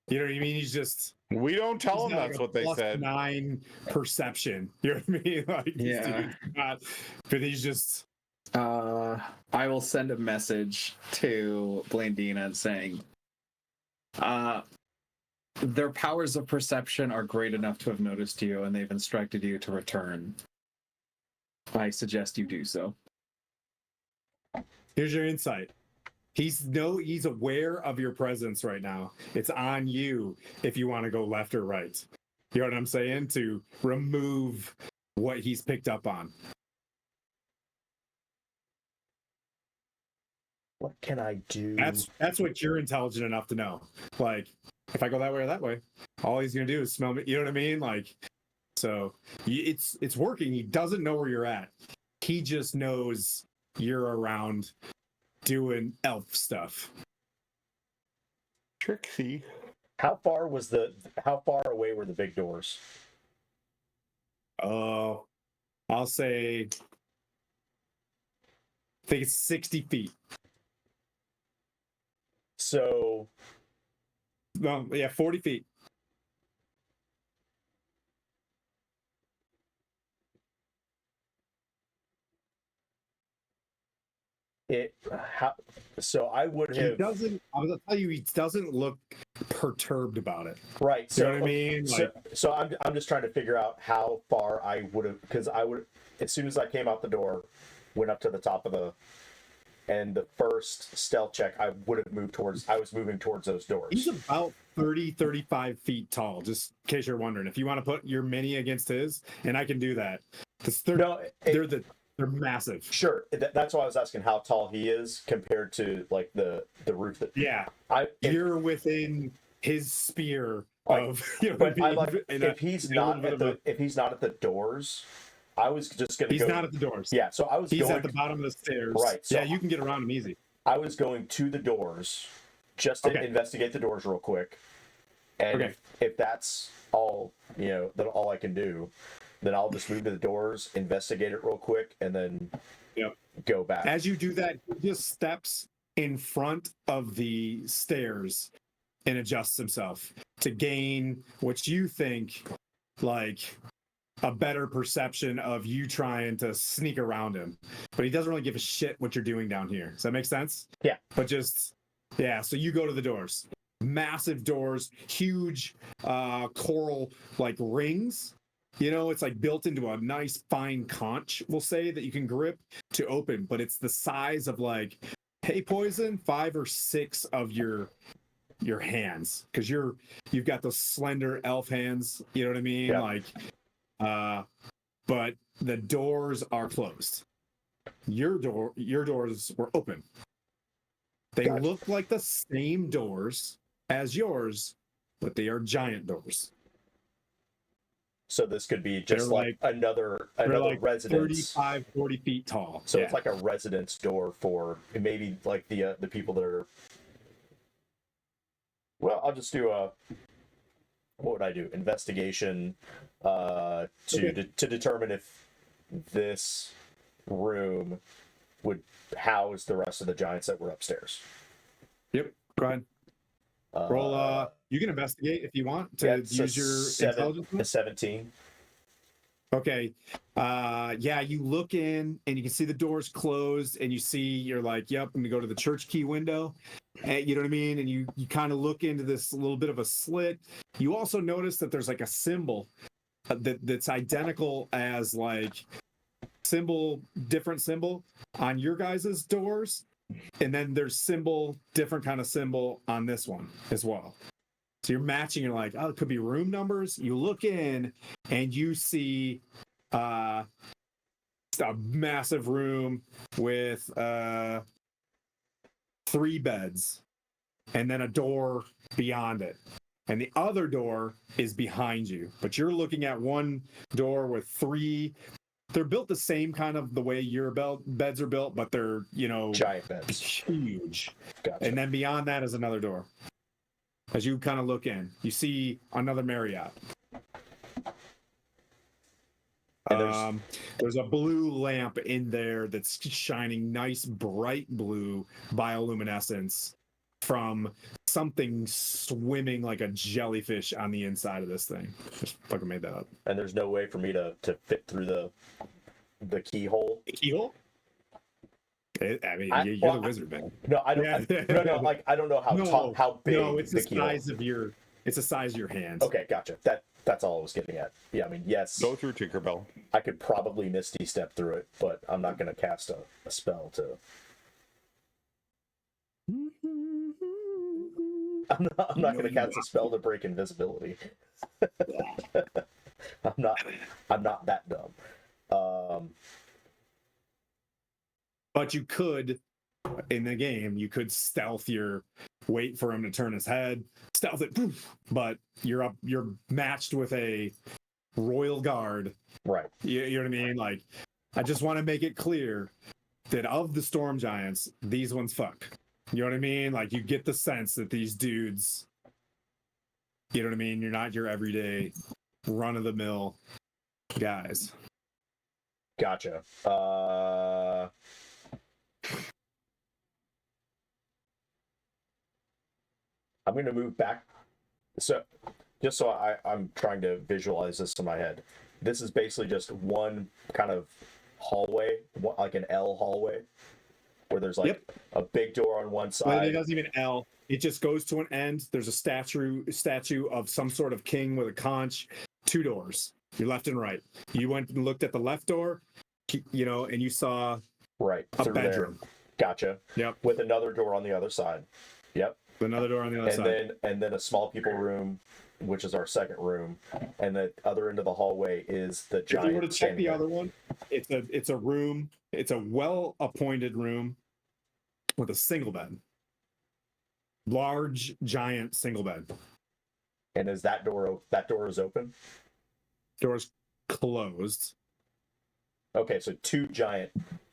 You know what I mean? He's just We don't tell he's them got, that's like, what they a said. +9 perception. You know what I mean? Like, this Yeah. dude's not, but he's just I will send a message to Blandina saying, their powers of perception are great enough to have noticed you, and they've instructed you to return. I suggest you do so. here's your insight. He's aware of your presence right now. It's on you if you want to go left or right. You know what I'm saying? To remove what he's picked up on. What can I do? That's what you're intelligent enough to know. Like, if I go that way or that way, all he's gonna do is smell me. You know what I mean? Like, so it's working. He doesn't know where you're at. He just knows you're around doing elf stuff. Trixie. How far away were the big doors? Oh, I'll say, I think it's 60 feet. So No, yeah, 40 feet. I would He have doesn't. I was gonna tell you, he doesn't look perturbed about it. right. You So know what I mean? Like, so I'm just trying to figure out how far I would have, because I would, as soon as I came out the door, went up to the top of the first stealth check, I would have moved towards. I was moving towards those doors. he's about 35 feet tall, just in case you're wondering. If you want to put your mini against his, and I can do that. Because they're massive. Sure, that's why I was asking how tall he is compared to like the roof that. Yeah. You're within his spear of, you know what But I I mean? like if he's not at the doors, I was just gonna He's go. not at the doors. Yeah, so He's at the bottom of the stairs. Right, so yeah, you can get around him easy. I was going to the doors just to investigate the doors real quick. And if that's all, then all I can do, then I'll just move to the doors, investigate it real quick, and then go back. As you do that, he just steps in front of the stairs and adjusts himself to gain what you think like a better perception of you trying to sneak around him. But he doesn't really give a shit what you're doing down here. Does that make sense? Yeah. But so you go to the doors. Massive doors, huge coral like rings. It's like built into a nice fine conch, we'll say, that you can grip to open, but it's the size of like, hey, Poison, 5 or 6 of your hands, because you've got those slender elf hands. You know what I mean? Yeah. Like, but the doors are closed. Your doors were open. They look like the same doors as yours, but they are giant doors. So this could be just like another like residence. 35, 40 feet tall. So it's like a residence door for maybe like the people that are. Well, I'll just do what would I do? Investigation to determine if this room would house the rest of the giants that were upstairs. Yep. Go ahead. Roll. You can investigate if you want to use your intelligence. A 17. Okay. Yeah, you look in and you can see the doors closed, and you're like, yep, I'm gonna go to the church key window. And you know what I mean? And you kind of look into this little bit of a slit. You also notice that there's like a symbol that's identical as like different symbol on your guys' doors. And then there's different kind of symbol on this one as well. So you're matching, you're like, oh, it could be room numbers. You look in and you see a massive room with 3 beds and then a door beyond it. And the other door is behind you. But you're looking at one door with 3. They're built the same kind of the way your beds are built, but they're, Giant beds. huge. Gotcha. And then beyond that is another door. As you kind of look in, you see another Marriott. And there's a blue lamp in there that's shining nice, bright blue bioluminescence from something swimming like a jellyfish on the inside of this thing. Just fucking made that up. And there's no way for me to fit through the keyhole. The keyhole? You're the wizard, man. No, I don't. Yeah. No. Like I don't know how big. No, it's the keyhole. size of your. It's the size of your hands. Okay, gotcha. That's all I was getting at. Yeah, I mean, yes. Go through Tinkerbell. I could probably Misty Step through it, but I'm not going to cast a spell to. I'm not going to cast a spell to break invisibility. I'm not that dumb. But you could, in the game, you could stealth wait for him to turn his head, stealth it, poof, but you're matched with a royal guard. Right. You know what I mean? Like, I just want to make it clear that of the storm giants, these ones fuck. You know what I mean? Like, you get the sense that these dudes, you know what I mean? You're not your everyday run-of-the-mill guys. Gotcha. I'm going to move back. So, just so I'm trying to visualize this in my head. This is basically just one kind of hallway, like an L hallway, where there's like a big door on one side. Well, it doesn't even L. It just goes to an end. There's a statue of some sort of king with a conch. 2 doors. Your left and right. You went and looked at the left door, and you saw a bedroom. There. Gotcha. Yep. With another door on the other side. Yep. Another door on the other side. And then a small people room, which is our second room, and the other end of the hallway is the giant. If you were to check the other one, it's a room. It's a well-appointed room with a single bed, large, giant single bed. And is that door is open? Door's closed. Okay, so 2 giant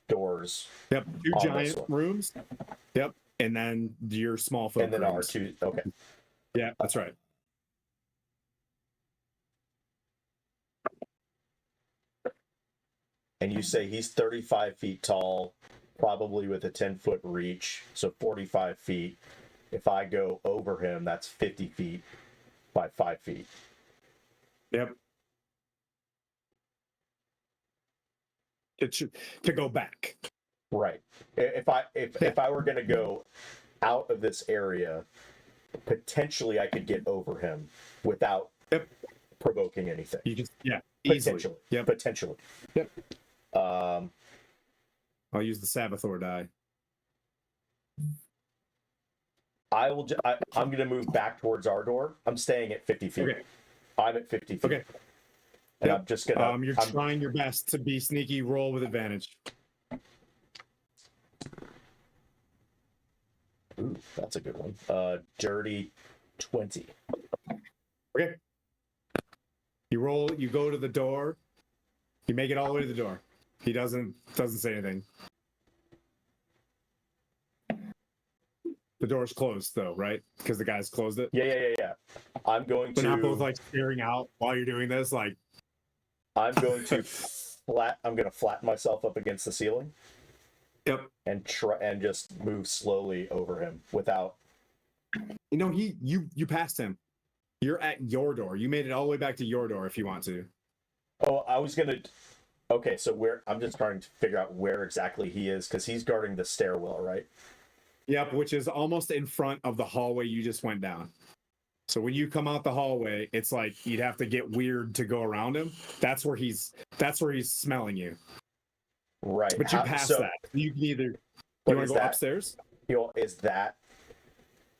doors. Yep, 2 giant rooms. Yep. And then your small folk. And then rooms. our 2. Okay. Yeah, that's right. And you say he's 35 feet tall, probably with a 10-foot reach, so 45 feet. If I go over him, that's 50 feet by 5 feet. Yep. To go back. Right. If I were going to go out of this area, potentially I could get over him without provoking anything. You just potentially. Easily. Yep. Potentially. Yep. I'll use the Sabathor die. I'm going to move back towards our door. I'm staying at 50 feet. Okay. I'm at 50 feet. Okay. And I'm just gonna. You're trying your best to be sneaky. Roll with advantage. Ooh, that's a good one. Dirty 20. Okay. You roll. You go to the door. You make it all the way to the door. He doesn't say anything. The door's closed though, right? Because the guys closed it. Yeah. I'm going But to. not both like staring out while you're doing this, like. I'm going to flatten myself up against the ceiling. Yep. And just move slowly over him without. You passed him. You're at your door. You made it all the way back to your door if you want to. Oh, I was gonna. Okay, so where I'm just trying to figure out where exactly he is because he's guarding the stairwell, right? Yep, which is almost in front of the hallway you just went down. So when you come out the hallway, it's like you'd have to get weird to go around him. That's where he's smelling you. Right. But you pass So, that. You can either you but want is to go that upstairs?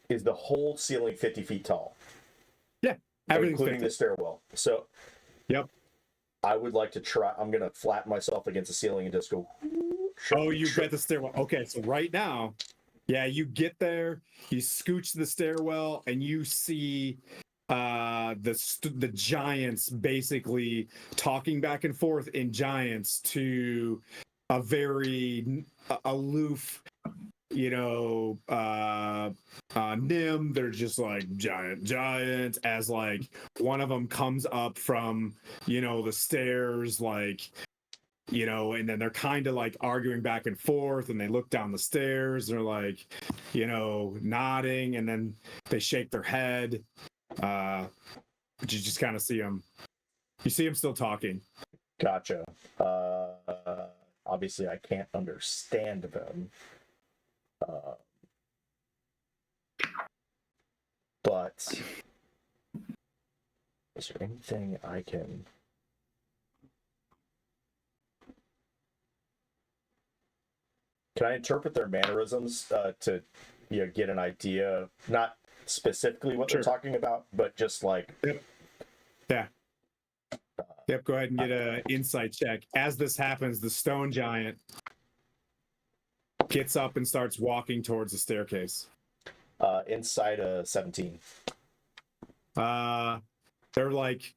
is the whole ceiling 50 feet tall, Yeah. Everything's including 50. the stairwell? So Yep. I would like to try. I'm gonna flatten myself against the ceiling and just go. Oh, you got the stairwell. Okay, so right now, yeah, you get there, you scooch the stairwell, and you see the giants basically talking back and forth in giants to a very aloof, Nim. They're just like giant as like one of them comes up from the stairs, like, and then they're kind of like arguing back and forth, and they look down the stairs, they're like, nodding, and then they shake their head. But you just kind of see them. You see them still talking. Gotcha. Obviously, I can't understand them. But is there anything I can? Can I interpret their mannerisms to get an idea, not specifically what Sure. they're talking about, but just like Yep. Yeah. Yep. Go ahead and get an insight check. As this happens, the stone giant gets up and starts walking towards the staircase. inside a 17. They're like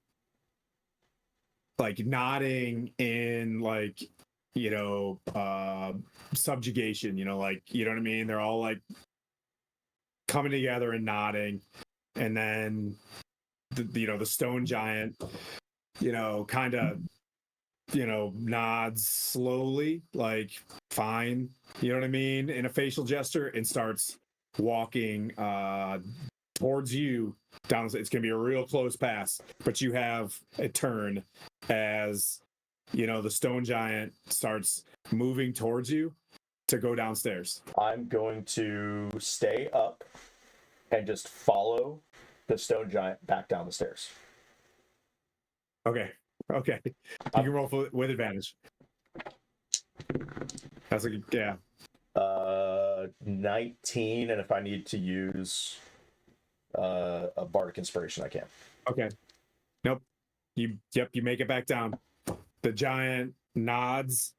nodding in like subjugation, like, you know what I mean? They're all like coming together and nodding, and then the stone giant kind of nods slowly, like fine, you know what I mean, in a facial gesture, and starts walking towards you down. It's gonna be a real close pass, but you have a turn as the stone giant starts moving towards you to go downstairs. I'm going to stay up and just follow the stone giant back down the stairs. Okay. You can roll with advantage. That's like, yeah. 19, and if I need to use a bardic inspiration, I can. Okay. Nope. You make it back down. The giant nods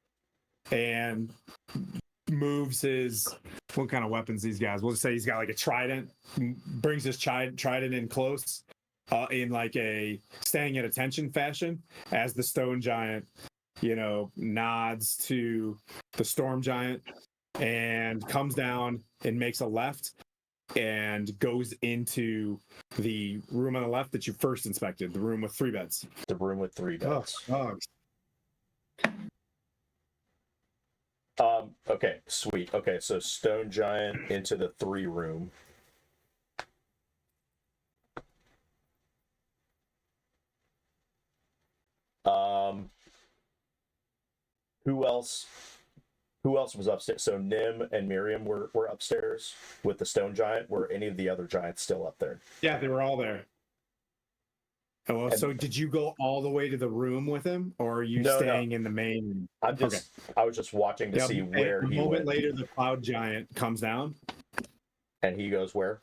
and moves his, what kind of weapons these guys? We'll just say he's got like a trident. Brings his trident in close, in like a staying at attention fashion, as the stone giant, nods to the storm giant and comes down and makes a left and goes into the room on the left that you first inspected, the room with 3 beds. The room with 3 beds. Oh. Okay, sweet. Okay, so stone giant into the 3 room. Who else was upstairs? So Nim and Miriam were upstairs with the stone giant. Were any of the other giants still up there? Yeah, they were all there. Oh, well, so did you go all the way to the room with him, or are you staying in the main? I was just watching to see where he went. A moment later, the cloud giant comes down. And he goes where?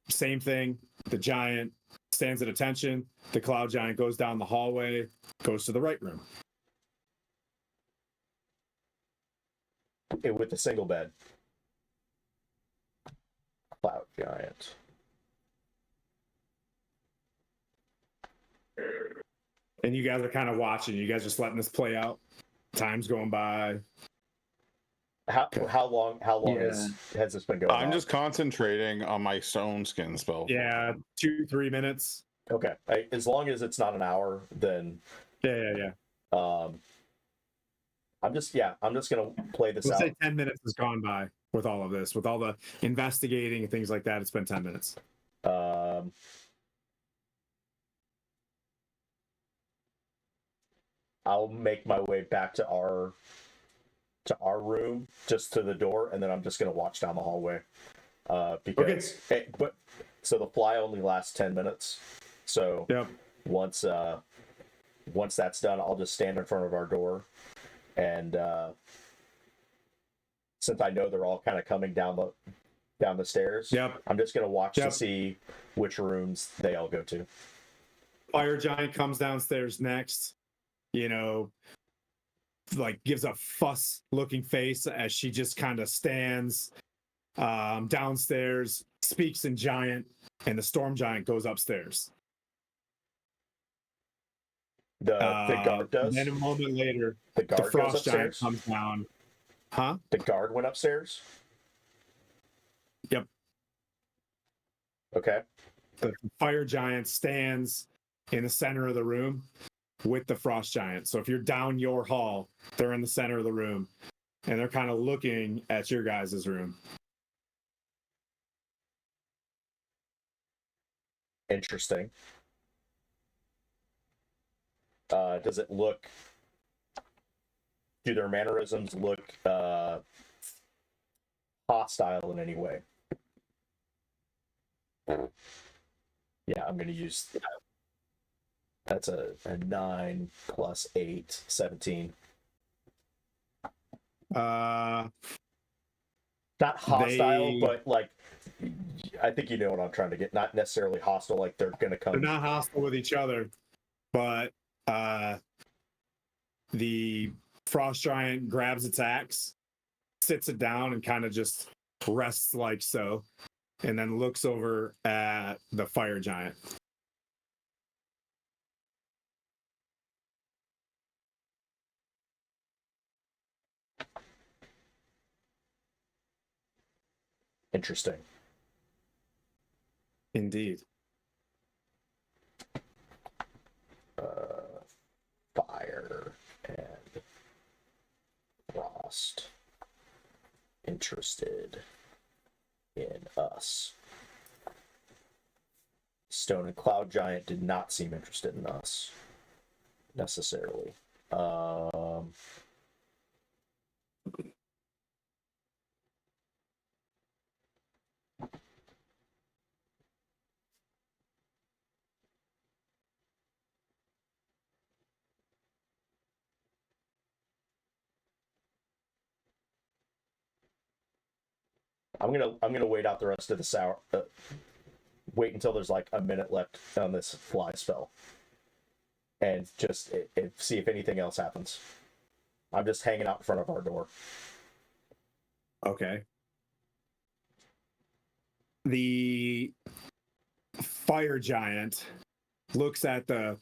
Same thing. The giant stands at attention. The cloud giant goes down the hallway, goes to the right room. With the single bed. Cloud giant. And you guys are kind of watching. You guys just letting this play out. Time's going by. How long has this been going on? I'm just concentrating on my stone skin spell. Yeah, 2-3 minutes. Okay. As long as it's not an hour, then Yeah. I'm just gonna play this out. Let's say 10 minutes has gone by with all of this, with all the investigating and things like that. It's been 10 minutes. I'll make my way back to our room, just to the door, and then I'm just gonna watch down the hallway. Because but so the fly only lasts 10 minutes. So Yep. once that's done, I'll just stand in front of our door, and since I know they're all kind of coming down the stairs, Yep. I'm just gonna watch to Yep. see which rooms they all go to. Fire giant comes downstairs next, you know, like gives a fuss looking face as she just kind of stands downstairs, speaks in giant, and the storm giant goes upstairs. The guard does. Then a moment later, The the guard goes frost giant upstairs. comes down. Huh? The guard went upstairs. Yep. Okay. The fire giant stands in the center of the room with the frost giant. So if you're down your hall, they're in the center of the room, and they're kind of looking at your guys' room. Interesting. Does it look? Do their mannerisms look hostile in any way? Yeah, I'm gonna use. That's a 9 plus 8, 17. Uh, Not hostile, They- but like, I think you know what I'm trying to get. Not necessarily hostile, like they're gonna come. they're not hostile with each other, but the frost giant grabs its axe, sits it down, and kind of just rests like so, and then looks over at the fire giant. Interesting. Indeed. Fire and frost interested in us. Stone and Cloud Giant did not seem interested in us necessarily. I'm gonna wait out the rest of this hour. Wait until there's like a minute left on this fly spell, and just see if anything else happens. I'm just hanging out in front of our door. Okay. The fire giant looks at the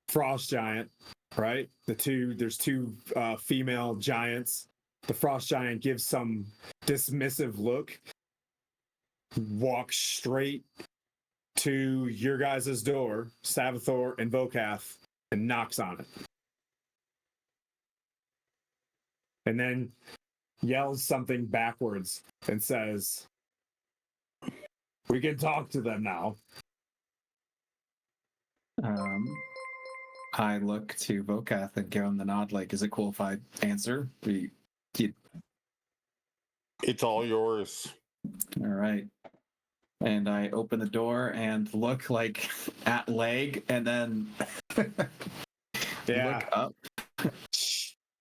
frost giant, right? There's two female giants. The frost giant gives some dismissive look, walks straight to your guys' door, Savathor and Vokath, and knocks on it. And then yells something backwards and says, "We can talk to them now." I look to Vokath and give him the nod, like, is it cool if I answer? It's all yours. All right. And I open the door and look like at leg and then Yeah. look up.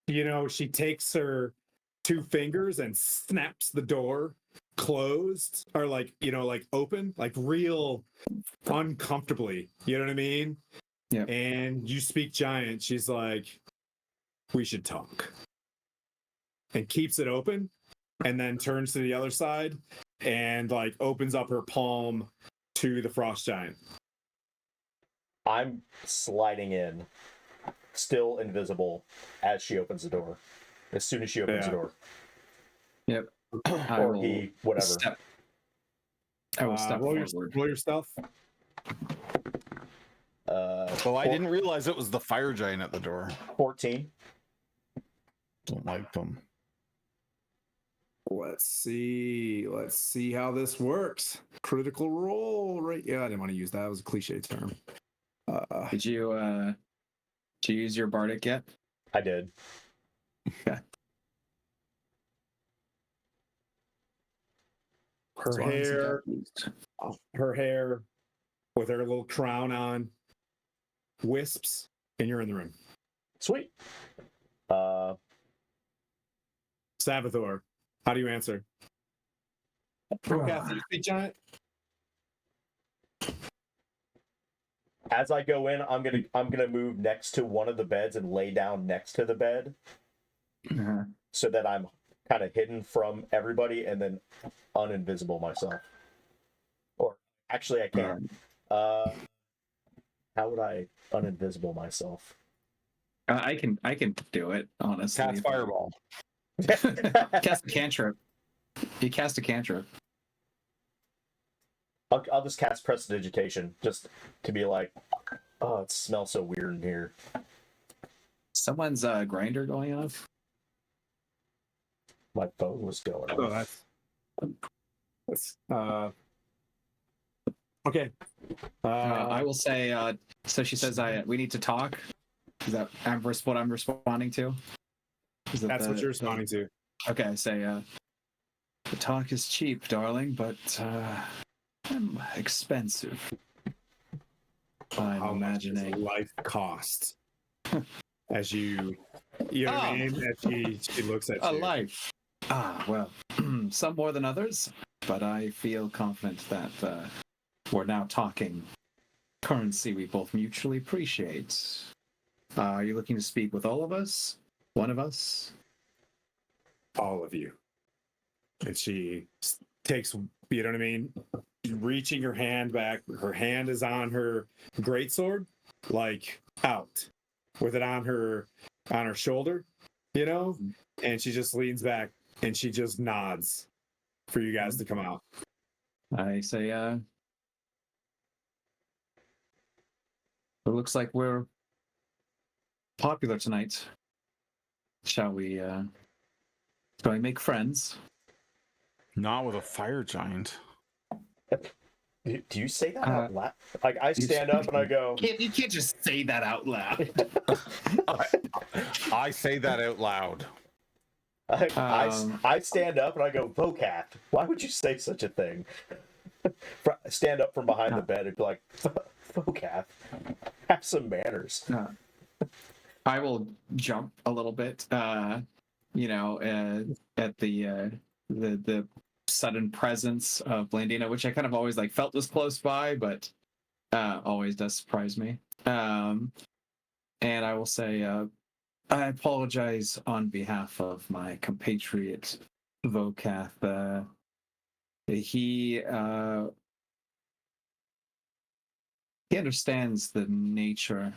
You know, she takes her two fingers and snaps the door closed, or like, you know, like open, like real uncomfortably. You know what I mean? Yeah. And you speak giant. She's like, "We should talk." And keeps it open, and then turns to the other side and like opens up her palm to the frost giant. I'm sliding in, still invisible, as she opens the door. As soon as she opens the door, Yep. I or will he, whatever. I will step roll forward. your stuff. Well, I didn't realize it was the fire giant at the door. 14. Don't like them. Let's see how this works. Critical roll, right? Yeah, I didn't want to use that. It was a cliche term. Did you Did you use your bardic yet? I did. Her As long as it hair, got used. her hair, with her little crown on, wisps, and you're in the room. Sweet. Savathor, how do you answer? Procath, do you speak giant? As I go in, I'm gonna move next to one of the beds and lay down next to the bed so that I'm kind of hidden from everybody and then uninvisible myself. Or actually, I can't. How would I uninvisible myself? I can do it, honestly. Cast fireball. Cast a cantrip. You cast a cantrip. I'll just cast prestidigitation just to be like, oh, it smells so weird in here. Someone's grinder going off. My phone was going Oh, off. that's okay. I will say. So she says, we need to talk." Is that what I'm responding to? Is that That's what you're responding to. Okay, I say, "The talk is cheap, darling, but expensive." I'm How much does imagining life cost? As you know what I mean? As she looks at a you. life. Well, some more than others, but I feel confident that we're now talking currency we both mutually appreciate. Are you looking to speak with all of us? One of us? All of you. And she takes, you know what I mean? Reaching her hand back. Her hand is on her greatsword, like out, with it on her shoulder, you know? And she just leans back and she just nods for you guys to come out. I say, it looks like we're popular tonight. Shall we make friends? Not with a fire giant. Do you say that out loud? Like I stand up and I go. You can't just say that out loud. I say that out loud. I stand up and I go, Vocat, why would you say such a thing? Stand up from behind the bed and be like, Vocat, have some manners. I will jump a little bit, at the sudden presence of Blandina, which I kind of always like felt was close by, but always does surprise me. And I will say, I apologize on behalf of my compatriot Vocath. He understands the nature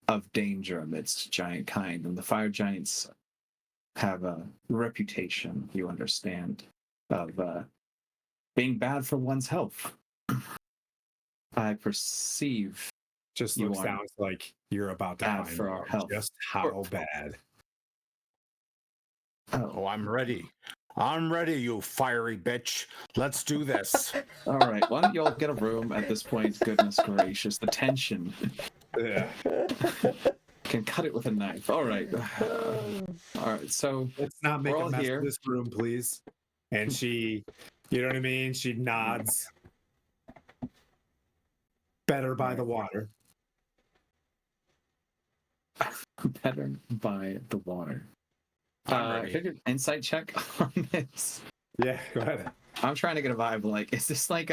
of danger amidst giant kind, and the fire giants have a reputation, you understand, of being bad for one's health. I perceive Just You looks are down like you're about to bad find for our out health. just how bad. Oh, I'm ready. I'm ready, you fiery bitch. Let's do this. All right, why don't you all get a room at this point? Goodness gracious, the tension. Yeah. Can cut it with a knife. All right. All right, so Let's not make We're a all mess here. of this room, please. And she, you know what I mean? She nods. Better by the water. better by the water. I'm I ready. figured insight check on this. Yeah, go ahead. I'm trying to get a vibe. Like, is this like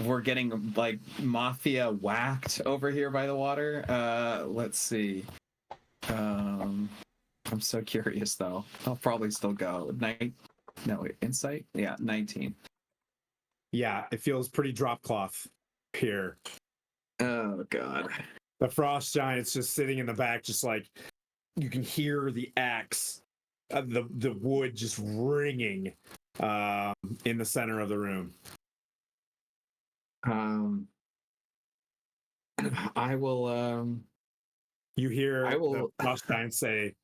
we're getting like mafia whacked over here by the water? Let's see. I'm so curious though. I'll probably still go. Insight? Yeah, 19. Yeah, it feels pretty drop cloth here. Oh god. The frost giant's just sitting in the back, just like you can hear the axe, the wood just ringing in the center of the room. I will You hear I will- the frost giant say,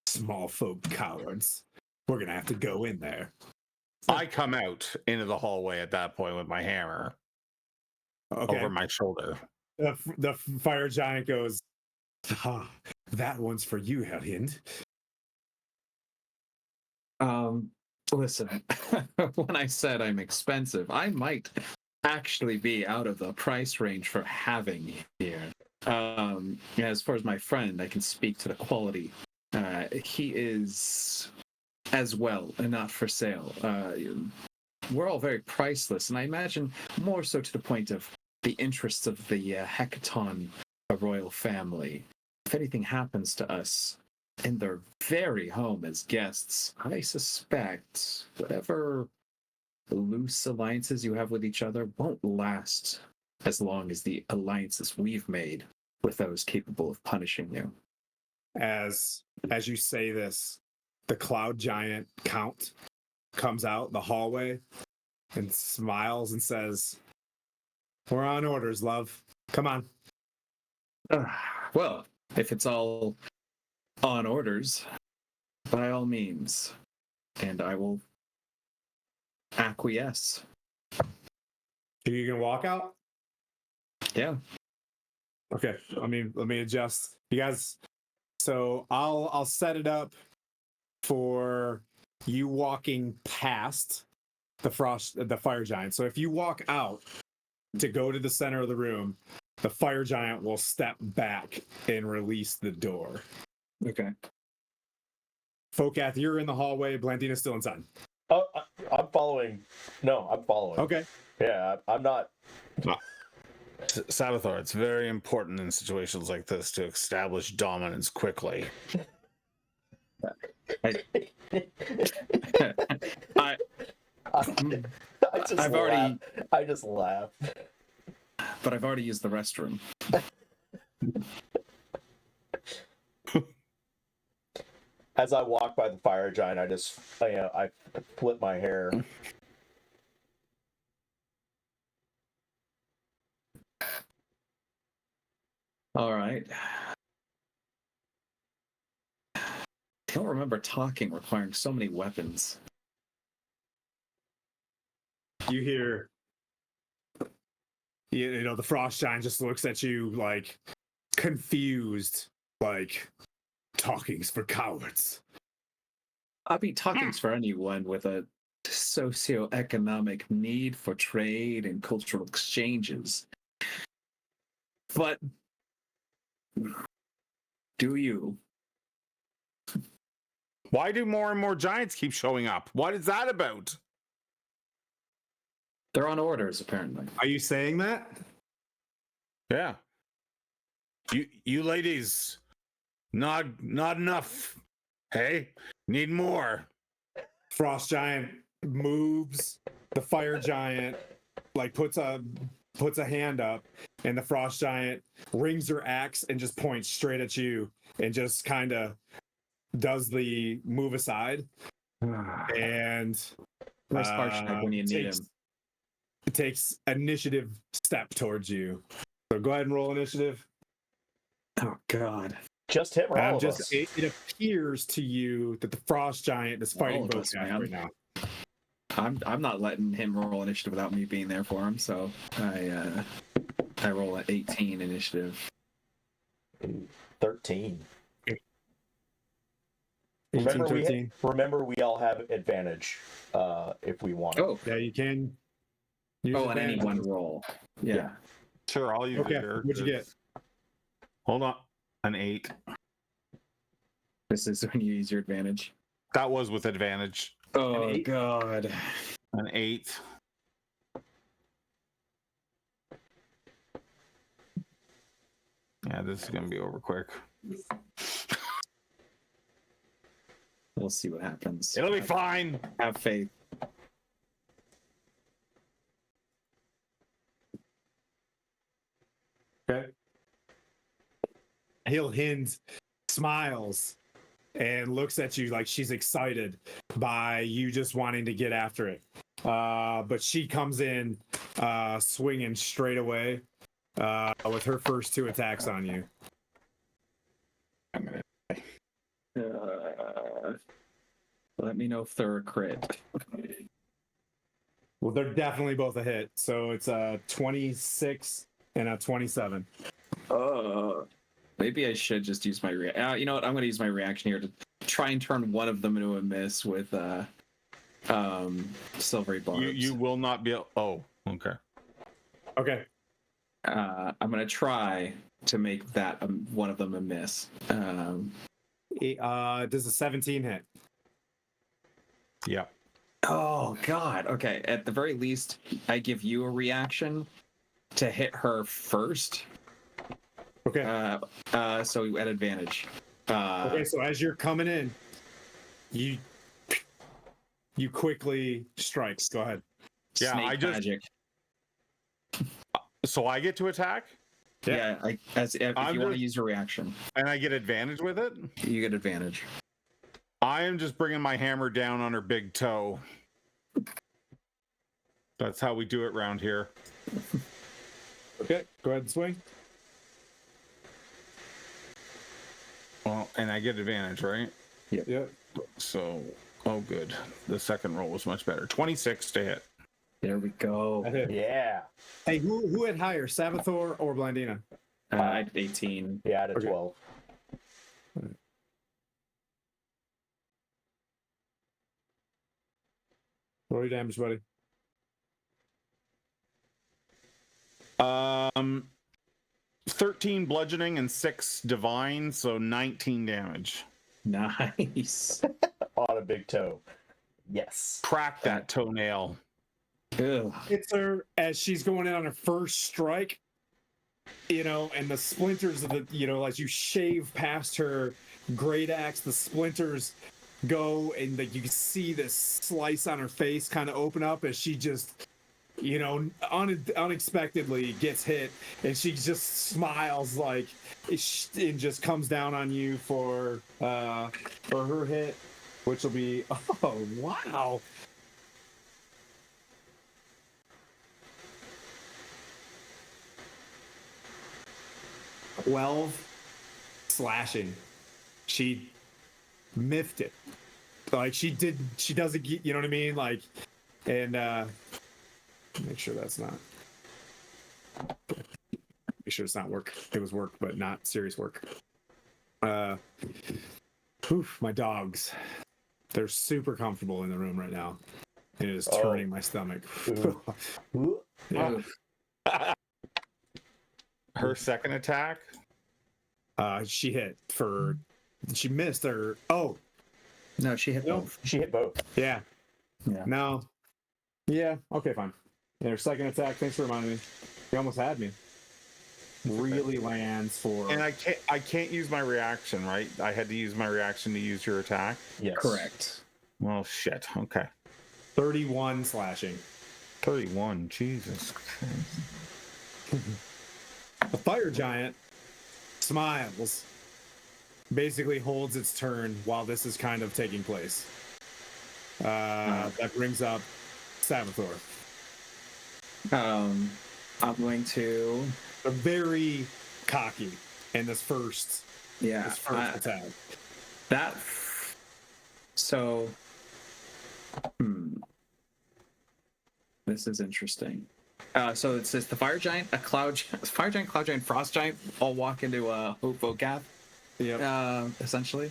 "Small folk cowards. We're gonna have to go in there." I come out into the hallway at that point with my hammer Okay. over my shoulder. The fire giant goes, Ah, that one's for you, Herr Hind. Listen, when I said I'm expensive, I might actually be out of the price range for having you here. As far as my friend, I can speak to the quality. He is as well and not for sale. We're all very priceless, and I imagine more so to the point of the interests of the Hecaton royal family. If anything happens to us in their very home as guests, I suspect whatever loose alliances you have with each other won't last as long as the alliances we've made with those capable of punishing you. As you say this, the cloud giant Count comes out the hallway and smiles and says, "We're on orders, love. Come on." Well, if it's all on orders, by all means, and I will acquiesce. You can walk out? Yeah. Okay. Let me adjust. You guys, so I'll set it up for you walking past the fire giant. So if you walk out to go to the center of the room, the fire giant will step back and release the door. Okay. Focath, you're in the hallway. Blantina's still inside. Oh, I'm following. No, I'm following. Okay. Yeah, I'm not. Sabathar, it's very important in situations like this to establish dominance quickly. I I just laugh. But I've already used the restroom. As I walk by the fire giant, I flip my hair. All right. I don't remember talking requiring so many weapons. You hear, the frost giant just looks at you like confused, like, talking's for cowards. I mean, talking's for anyone with a socioeconomic need for trade and cultural exchanges. But do you? Why do more and more giants keep showing up? What is that about? They're on orders, apparently. Are you saying that? Yeah. You ladies, not enough. Hey, need more. Frost giant moves. The fire giant like puts a hand up, and the frost giant rings her axe and just points straight at you and just kind of does the move aside. And Where's Harshnag when you need him? It takes initiative step towards you. So go ahead and roll initiative. Oh God! Just hit all of us. It appears to you that the frost giant is fighting both guys right now. I'm not letting him roll initiative without me being there for him. So I roll at 18 initiative. 13. 18, 13. Remember, we all have advantage if we want. Oh, Yeah, you can. Use on any advantage. one roll. Yeah. Sure, I'll use Okay, your what'd you get? Hold on. An 8. This is when you use your advantage. That was with advantage. Oh An 8? God! An 8. Yeah, this is gonna be over quick. We'll see what happens. It'll be fine. Have faith. Okay. Hind smiles and looks at you like she's excited by you just wanting to get after it. But she comes in swinging straight away with her first 2 attacks on you. Let me know if they're a crit. Well, they're definitely both a hit. So it's a 26 and a 27. Maybe I should just use my you know what? I'm going to use my reaction here to try and turn one of them into a miss with silvery barbs. You will not be. Oh, okay. Okay. I'm going to try to make that one of them a miss. Does a 17 hit? Yeah. Oh God. Okay. At the very least, I give you a reaction to hit her first. Okay. So at advantage. Okay, so as you're coming in, you quickly strike. Go ahead. Yeah, Snake I just- magic. So I get to attack, Yeah. If you want to just- use your reaction, and I get advantage with it. you get advantage. I am just bringing my hammer down on her big toe. That's how we do it around here. Okay, go ahead and swing. Well, and I get advantage, right? Yep. So, oh, good. The second roll was much better. 26 to hit. There we go. That hit. Yeah. Hey, who had higher, Sabathor or Blandina? I did 18. Yeah, I did Okay. 12. Roll your damage, buddy. 13 bludgeoning and 6 divine, so 19 damage. Nice. On a big toe. Yes. Crack that toenail. Ugh. Hits her as she's going in on her first strike, and the splinters of as you shave past her great axe, the splinters go, and you can see this slice on her face kind of open up as she just, unexpectedly gets hit, and she just smiles and just comes down on you for her hit, which will be, oh wow. 12 slashing. She miffed it. She doesn't get, you know what I mean? And make sure that's not. Make sure it's not work. It was work, but not serious work. My dogs. They're super comfortable in the room right now. It is turning my stomach. Ooh. Yeah. Her second attack? She missed her. Oh, No, she hit both. She hit both. yeah. Yeah. No. Yeah. Okay, fine. And her second attack, thanks for reminding me. You almost had me. Really lands for. And I can't use my reaction, right? I had to use my reaction to use your attack. Yes. Correct. Well, shit. Okay. 31 slashing. 31. Jesus Christ. The fire giant smiles, basically holds its turn while this is kind of taking place. That brings up Sabathor. I'm going to. They're very cocky in this first attack. That. So. This is interesting. So it says the fire giant, cloud giant, frost giant all walk into Vocath, Yep. essentially.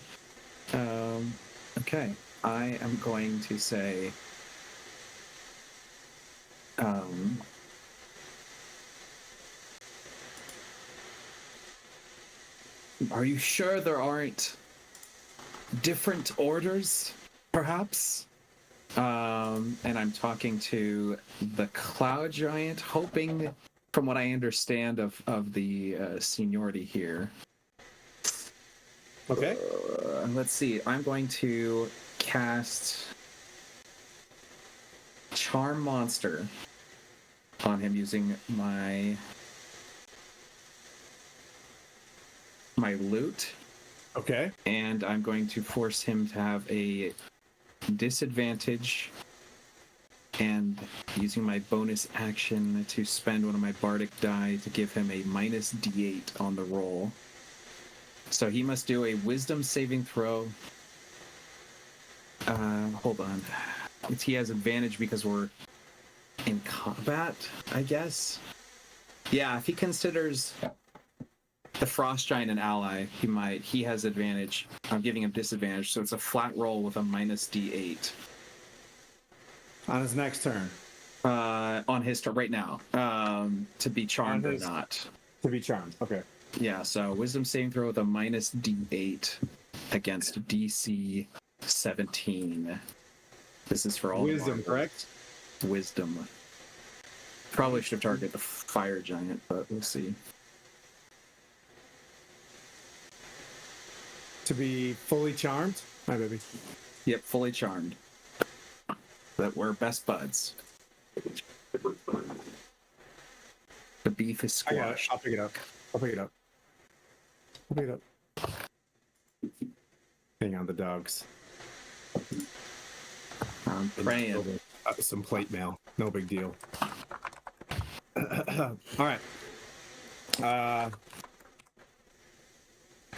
Okay, I am going to say. Are you sure there aren't different orders, perhaps? And I'm talking to the cloud giant, hoping, from what I understand of the seniority here. Okay. Let's see. I'm going to cast Charm Monster on him using my loot, Okay. and I'm going to force him to have a disadvantage, and using my bonus action to spend one of my bardic die to give him a minus d8 on the roll. So he must do a wisdom saving throw. Hold on. He has advantage because we're in combat, I guess. Yeah, if he considers the frost giant an ally, he has advantage. I'm giving him disadvantage, so it's a flat roll with a minus D8 On his next turn. on his turn right now. To be charmed or not. To be charmed. Okay. Yeah, so wisdom saving throw with a minus D8 against DC 17. This is for all Wisdom, correct? Wisdom. Probably should have targeted the fire giant, but we'll see. To be fully charmed? Hi, baby. Yep, fully charmed. That we're best buds. The beef is I got it. squashed. I'll pick it up. I'll pick it up. I'll pick it up. Hang on, the dogs. I'm praying. Some plate mail. No big deal. All right.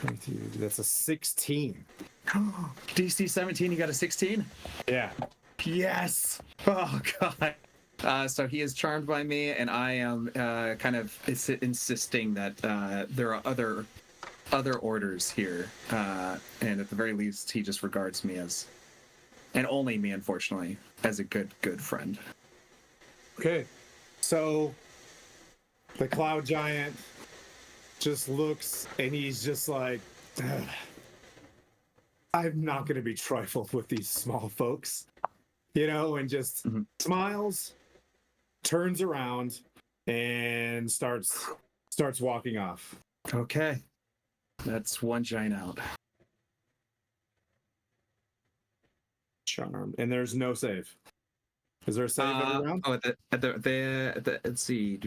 22, that's a 16. DC 17, you got a 16? Yeah. Yes. Oh god. So he is charmed by me, and I am kind of insisting that there are other orders here, and at the very least, he just regards me as, and only me, unfortunately, as a good friend. Okay. So the cloud giant just looks and he's just like, "Ugh, I'm not going to be trifled with these small folks, and just smiles, turns around, and starts walking off. Okay, that's one giant out. Charm, and there's no save. Is there a save every round? Oh, let's see.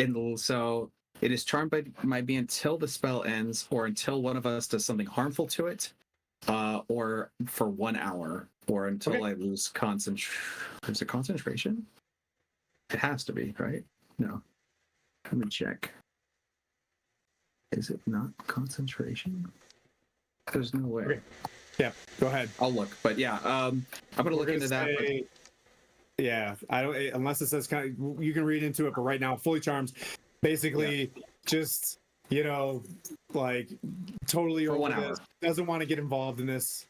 And so it is charmed by me until the spell ends, or until one of us does something harmful to it, or for 1 hour, or until I lose concentration. Is it concentration? It has to be, right? No. Let me check. Is it not concentration? There's no way. Okay. Yeah, go ahead. I'll look, but yeah, I'm gonna look into that. Yeah, I don't unless it says kind of, you can read into it, but right now, fully charmed, basically just like totally For over 1 hour. this, doesn't want to get involved in this.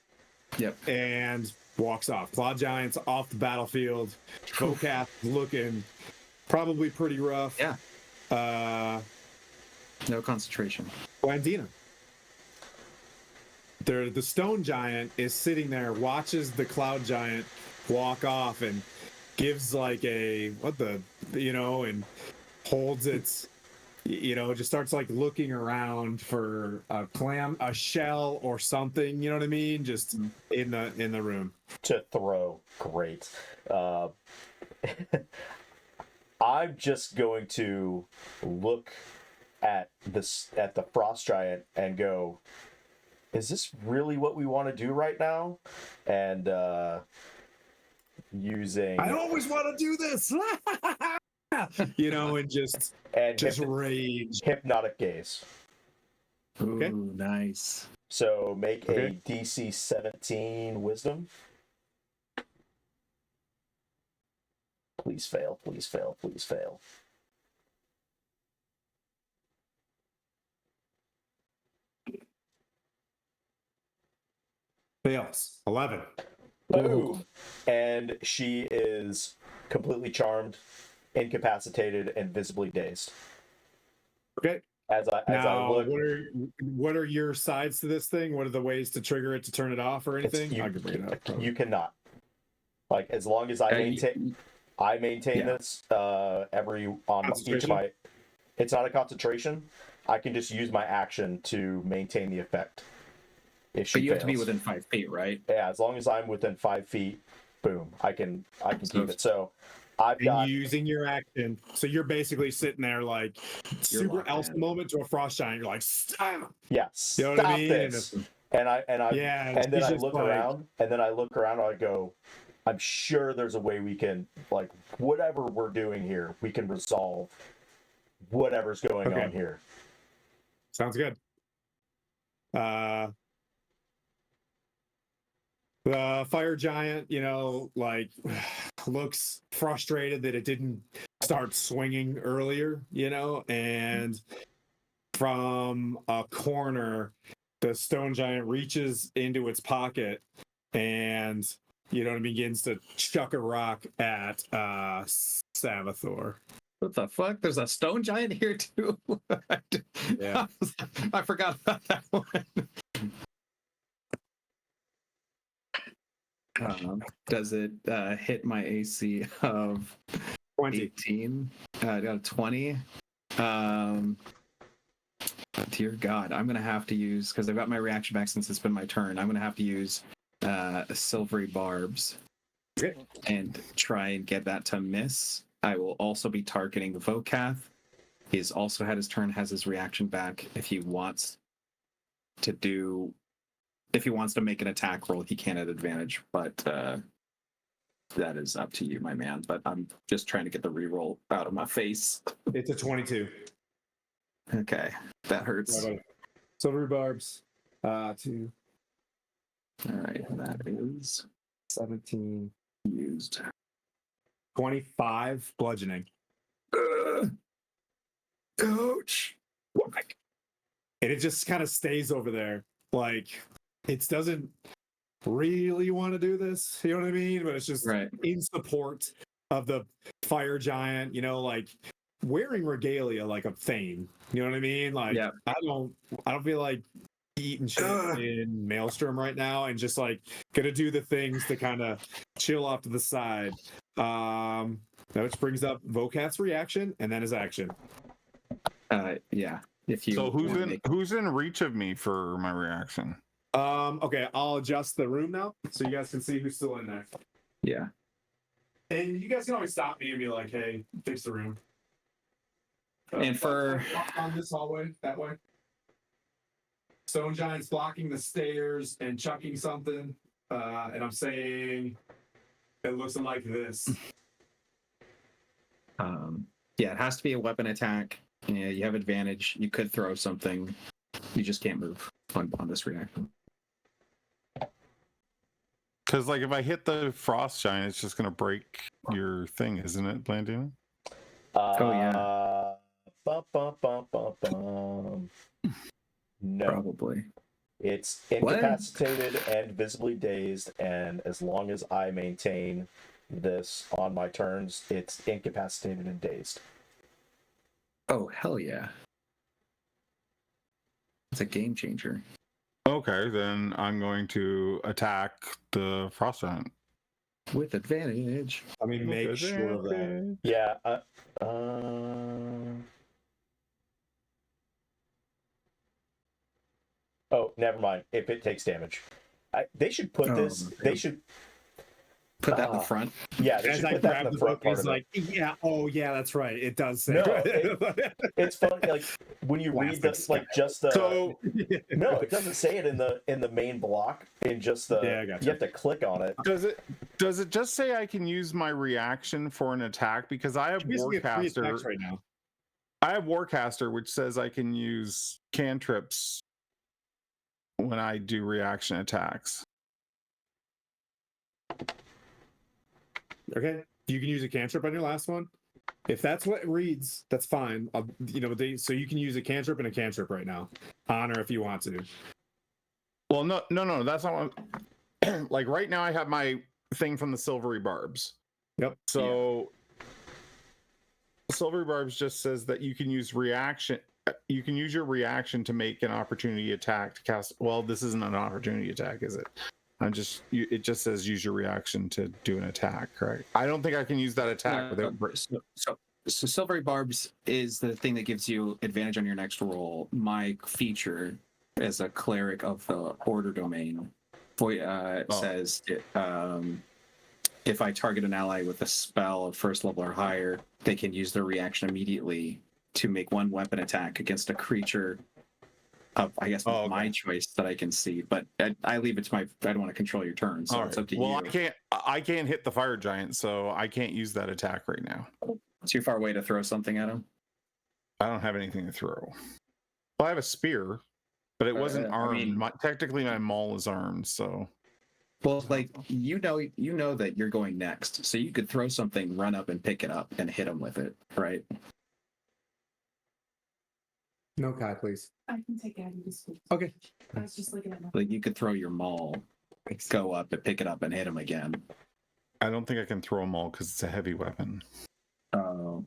Yep. And walks off. Cloud Giant's off the battlefield. Vocap looking probably pretty rough. Yeah. No concentration. Blandina. The stone giant is sitting there, watches the cloud giant walk off, and gives like and holds its, just starts like looking around for a shell or something, you know what I mean? Just in the room. To throw. Great. I'm just going to look at the frost giant and go, is this really what we want to do right now? And using, I always want to do this. And just rage. hypnotic gaze. Ooh, Okay. nice. So make a Okay. DC 17 wisdom. Please fail, please fail, please fail. Fails. 11. Boom! And she is completely charmed, incapacitated, and visibly dazed. Okay. As I Now, look, what are your sides to this thing? What are the ways to trigger it, to turn it off, or anything? I can bring it up. Probably. you cannot. Like, as long as I maintain this every on each of my. It's not a concentration. I can just use my action to maintain the effect. If she But you have to be fails. within 5 feet, right? Yeah, as long as I'm within 5 feet, boom, I can keep it. So I've And got using your action, so you're basically sitting there like super locked elf in. moment to a frost giant. You're like, stop. yes, You know what stop I mean? this. And I Yeah, and then she's I just look like- around and then I look around and I go, I'm sure there's a way we can, like, whatever we're doing here, we can resolve whatever's going Okay. on here. Sounds good. The fire giant, like looks frustrated that it didn't start swinging earlier, and from a corner, the stone giant reaches into its pocket and it begins to chuck a rock at Savathor. What the fuck? There's a stone giant here too. Yeah. I forgot about that one. Does it hit my AC of 20. 18? I got a 20. Dear God, I'm gonna have to use, because I've got my reaction back since it's been my turn. I'm gonna have to use silvery barbs and try and get that to miss. I will also be targeting the Vocath. He's also had his turn, has his reaction back. If he wants to make an attack roll, he can at advantage, but that is up to you, my man. But I'm just trying to get the reroll out of my face. It's a 22. Okay, that hurts. Silvery barbs. 2. All right, that is 17. used. 25 bludgeoning. Ouch. And it just kind of stays over there. Like, it doesn't really want to do this. You know what I mean? But it's just in support of the fire giant, like wearing regalia like a Thane. You know what I mean? Like, I don't feel like eating shit in Maelstrom right now, and just like gonna do the things to kind of chill off to the side. Which brings up Vocath's reaction and then his action. Yeah. If you So who's in reach of me for my reaction? Okay, I'll adjust the room now so you guys can see who's still in there. Yeah. And you guys can always stop me and be like, "Hey, fix the room." And for on this hallway that way, stone giant's blocking the stairs and chucking something, and I'm saying it looks like this. Yeah, it has to be a weapon attack. Yeah, you have advantage. You could throw something. You just can't move on this reaction. Because like if I hit the frost giant, it's just gonna break your thing, isn't it, Blandina? Oh yeah. No. Probably. It's incapacitated and visibly dazed, and as long as I maintain this on my turns, it's incapacitated and dazed. Oh, hell yeah. It's a game changer. Okay, then I'm going to attack the frost giant. With advantage. I mean, make sure of that. Yeah. Oh, never mind. If it takes damage, they should put this. They should put that in the front. Yeah, they should put that in the front part of like, yeah. Oh, yeah, that's right. It does say. No, it's funny. Like when you read this, like just the. So no, it doesn't say it in the main block. In just the. Yeah, I gotcha. You have to click on it. Does it just say I can use my reaction for an attack? Because I have Warcaster right now. I have Warcaster, which says I can use cantrips when I do reaction attacks. Okay, you can use a cantrip on your last one. If that's what it reads, that's fine. So you can use a cantrip and a cantrip right now. Honor if you want to. Well, no, that's not what. Like right now, I have my thing from the silvery barbs. Yep. So silvery barbs just says that you can use reaction. You can use your reaction to make an opportunity attack to cast. Well, this isn't an opportunity attack, is it? It just says use your reaction to do an attack, correct? I don't think I can use that attack without. So silvery barbs is the thing that gives you advantage on your next roll. My feature as a cleric of the order domain says if I target an ally with a spell of first level or higher, they can use their reaction immediately to make one weapon attack against a creature of, I guess, my choice that I can see. But I leave it to I don't want to control your turn, so it's up to you. Well, I can't hit the fire giant, so I can't use that attack right now. Too far away to throw something at him? I don't have anything to throw. Well, I have a spear, but it wasn't armed. Technically, my maul is armed, so. Well, like you know that you're going next, so you could throw something, run up and pick it up, and hit him with it, right? No, Kai, please. I can take Abby to school. Okay. I was just looking at my. Like you could throw your maul, go up and pick it up and hit him again. I don't think I can throw them all because it's a heavy weapon. Oh,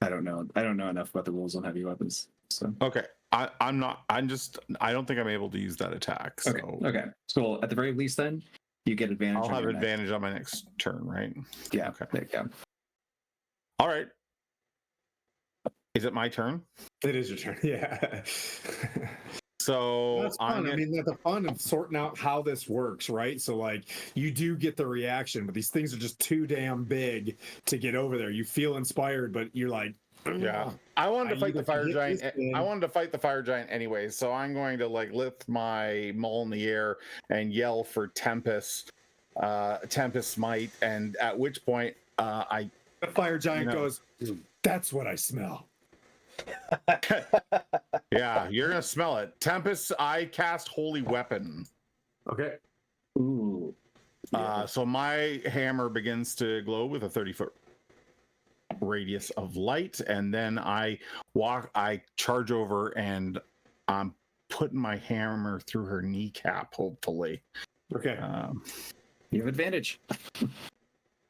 I don't know. I don't know enough about the rules on heavy weapons. So Okay. I'm not. I don't think I'm able to use that attack. So okay. So at the very least, then you get advantage. I'll on have your next- advantage on my next turn, right? Yeah. Okay. There you go. All right. Is it my turn? It is your turn. Yeah. So That's fun. I mean, the fun of sorting out how this works, right? So, like, you do get the reaction, but these things are just too damn big to get over there. You feel inspired, but you're like, yeah. "Ugh." I wanted to I fight the either fire hit giant. this thing- I wanted to fight the fire giant anyway, so I'm going to like lift my maul in the air and yell for Tempest, Tempest Smite, and at which point I The fire giant You know. goes, "That's what I smell." yeah, you're gonna smell it. Tempest, I cast Holy Weapon. Okay. Ooh. So my hammer begins to glow with a 30-foot radius of light, and then I charge over, and I'm putting my hammer through her kneecap, hopefully. Okay. You have advantage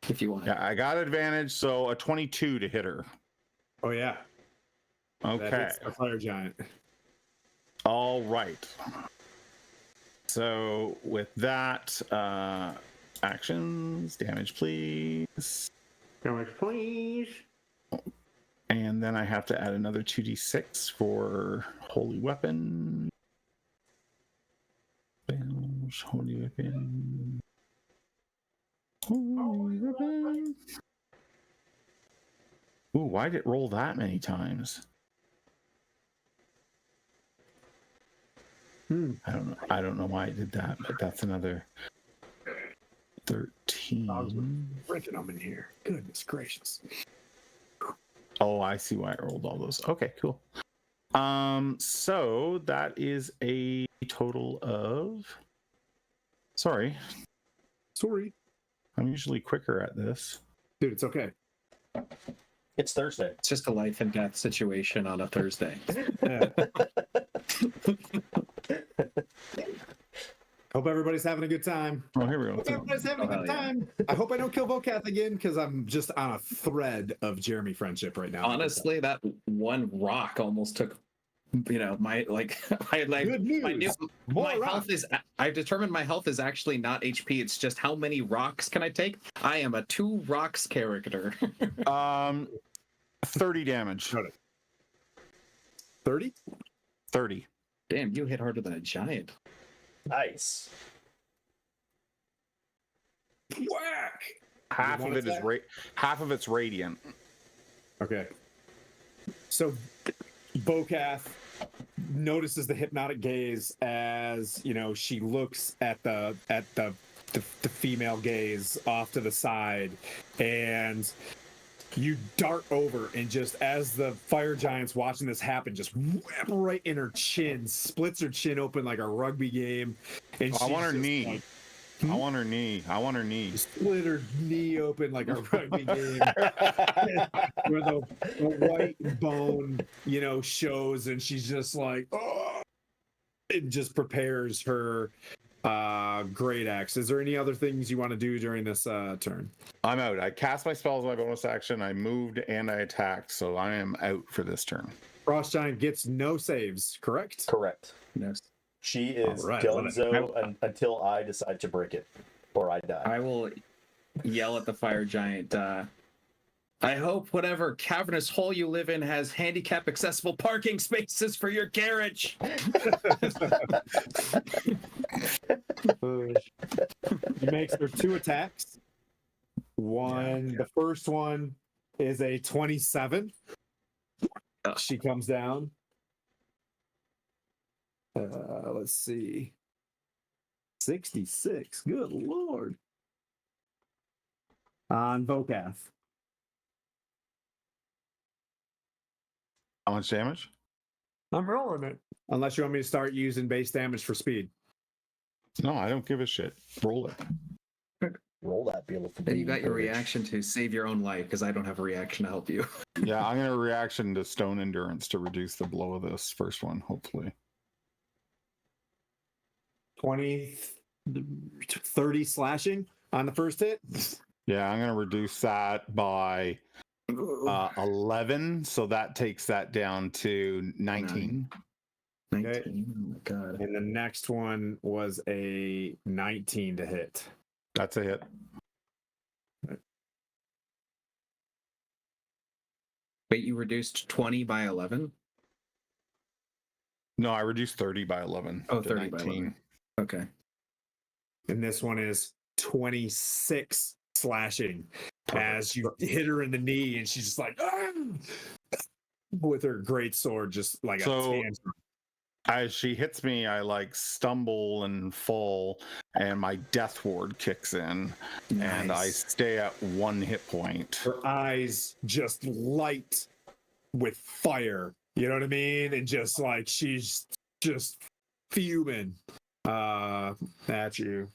if you want. Yeah, I got advantage, so a 22 to hit her. Oh yeah. That Okay. hits the fire giant. All right. So with that, actions, damage, please. Damage, please. And then I have to add another 2d6 for Holy Weapon. Holy Weapon. Holy Weapon. Ooh, why did it roll that many times? I don't know why I did that, but that's another 13. Freaking them in here. Goodness gracious. Oh, I see why I rolled all those. Okay, cool. So that is a total of. Sorry, Sorry. I'm usually quicker at this. Dude, it's okay. It's Thursday. It's just a life and death situation on a Thursday. Yeah. Hope everybody's having a good time. Oh, here we go. Hope everybody's having a Oh, good hell yeah. time. I hope I don't kill Vokath again because I'm just on a thread of Jeremy friendship right now. Honestly, that one rock almost took, my I like Good news. More my rock. health is. I've determined my health is actually not HP. It's just how many rocks can I take. I am a 2 rocks character. 30 damage. 30? 30. Damn, you hit harder than a giant. Nice. Whack! Half One of it is attack? half of it's radiant. Okay. So Vokath notices the hypnotic gaze as she looks at the female gaze off to the side, and you dart over, and just as the fire giant's watching this happen, just whap right in her chin, splits her chin open like a rugby game. And I want her she's just knee. like, I want her knee. I want her knee. split her knee open like a rugby game. Where the white bone, shows, and she's just like, oh, it just prepares her great axe. Is there any other things you want to do during this turn? I'm out. I cast my spells as my bonus action. I moved and I attacked, so I am out for this turn. Frost Giant gets no saves, correct? Correct. Yes. She is All right, love it. donezo until I decide to break it or I die. I will yell at the fire giant. I hope whatever cavernous hole you live in has handicap accessible parking spaces for your carriage. He makes her 2 attacks. The first one is a 27. Ugh. She comes down. Let's see. 66. Good lord. On Vokath. How much damage? I'm rolling it. Unless you want me to start using base damage for speed. No, I don't give a shit. Roll it. Roll that, be able to. You got your reaction to save your own life because I don't have a reaction to help you. Yeah, I'm gonna reaction to stone endurance to reduce the blow of this first one, hopefully. 20, 30 slashing on the first hit. Yeah, I'm gonna reduce that by 11, so that takes that down to 19. 19. Okay. Oh my god. And the next one was a 19 to hit. That's a hit. Wait, you reduced 20 by 11? No, I reduced 30 by 11. Oh, to 30 by 11. Okay. And this one is 26 slashing as you hit her in the knee, and she's just like, "Ah!" with her great sword, just like So- a tantrum. As she hits me, I like stumble and fall, and my death ward kicks in, and I Nice. stay at 1 hit point. Her eyes just light with fire. You know what I mean? And just like she's just fuming at you.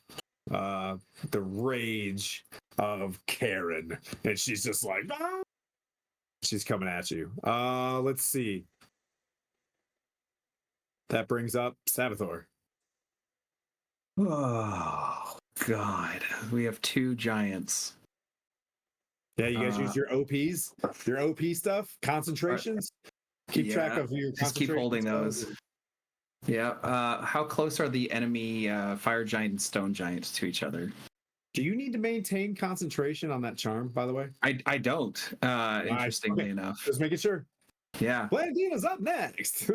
The rage of Karen. And she's just like, "Ah!" She's coming at you. Let's see. That brings up Sabathor. Oh, God. We have 2 giants. Yeah, you guys use your OPs, your OP stuff, concentrations. Keep track Yeah, of your just keep holding concentration those. Yeah. How close are the enemy fire giant and stone giants to each other? Do you need to maintain concentration on that charm, by the way? I don't. Interestingly Okay. enough. Just making sure. Yeah. Blandina's up next.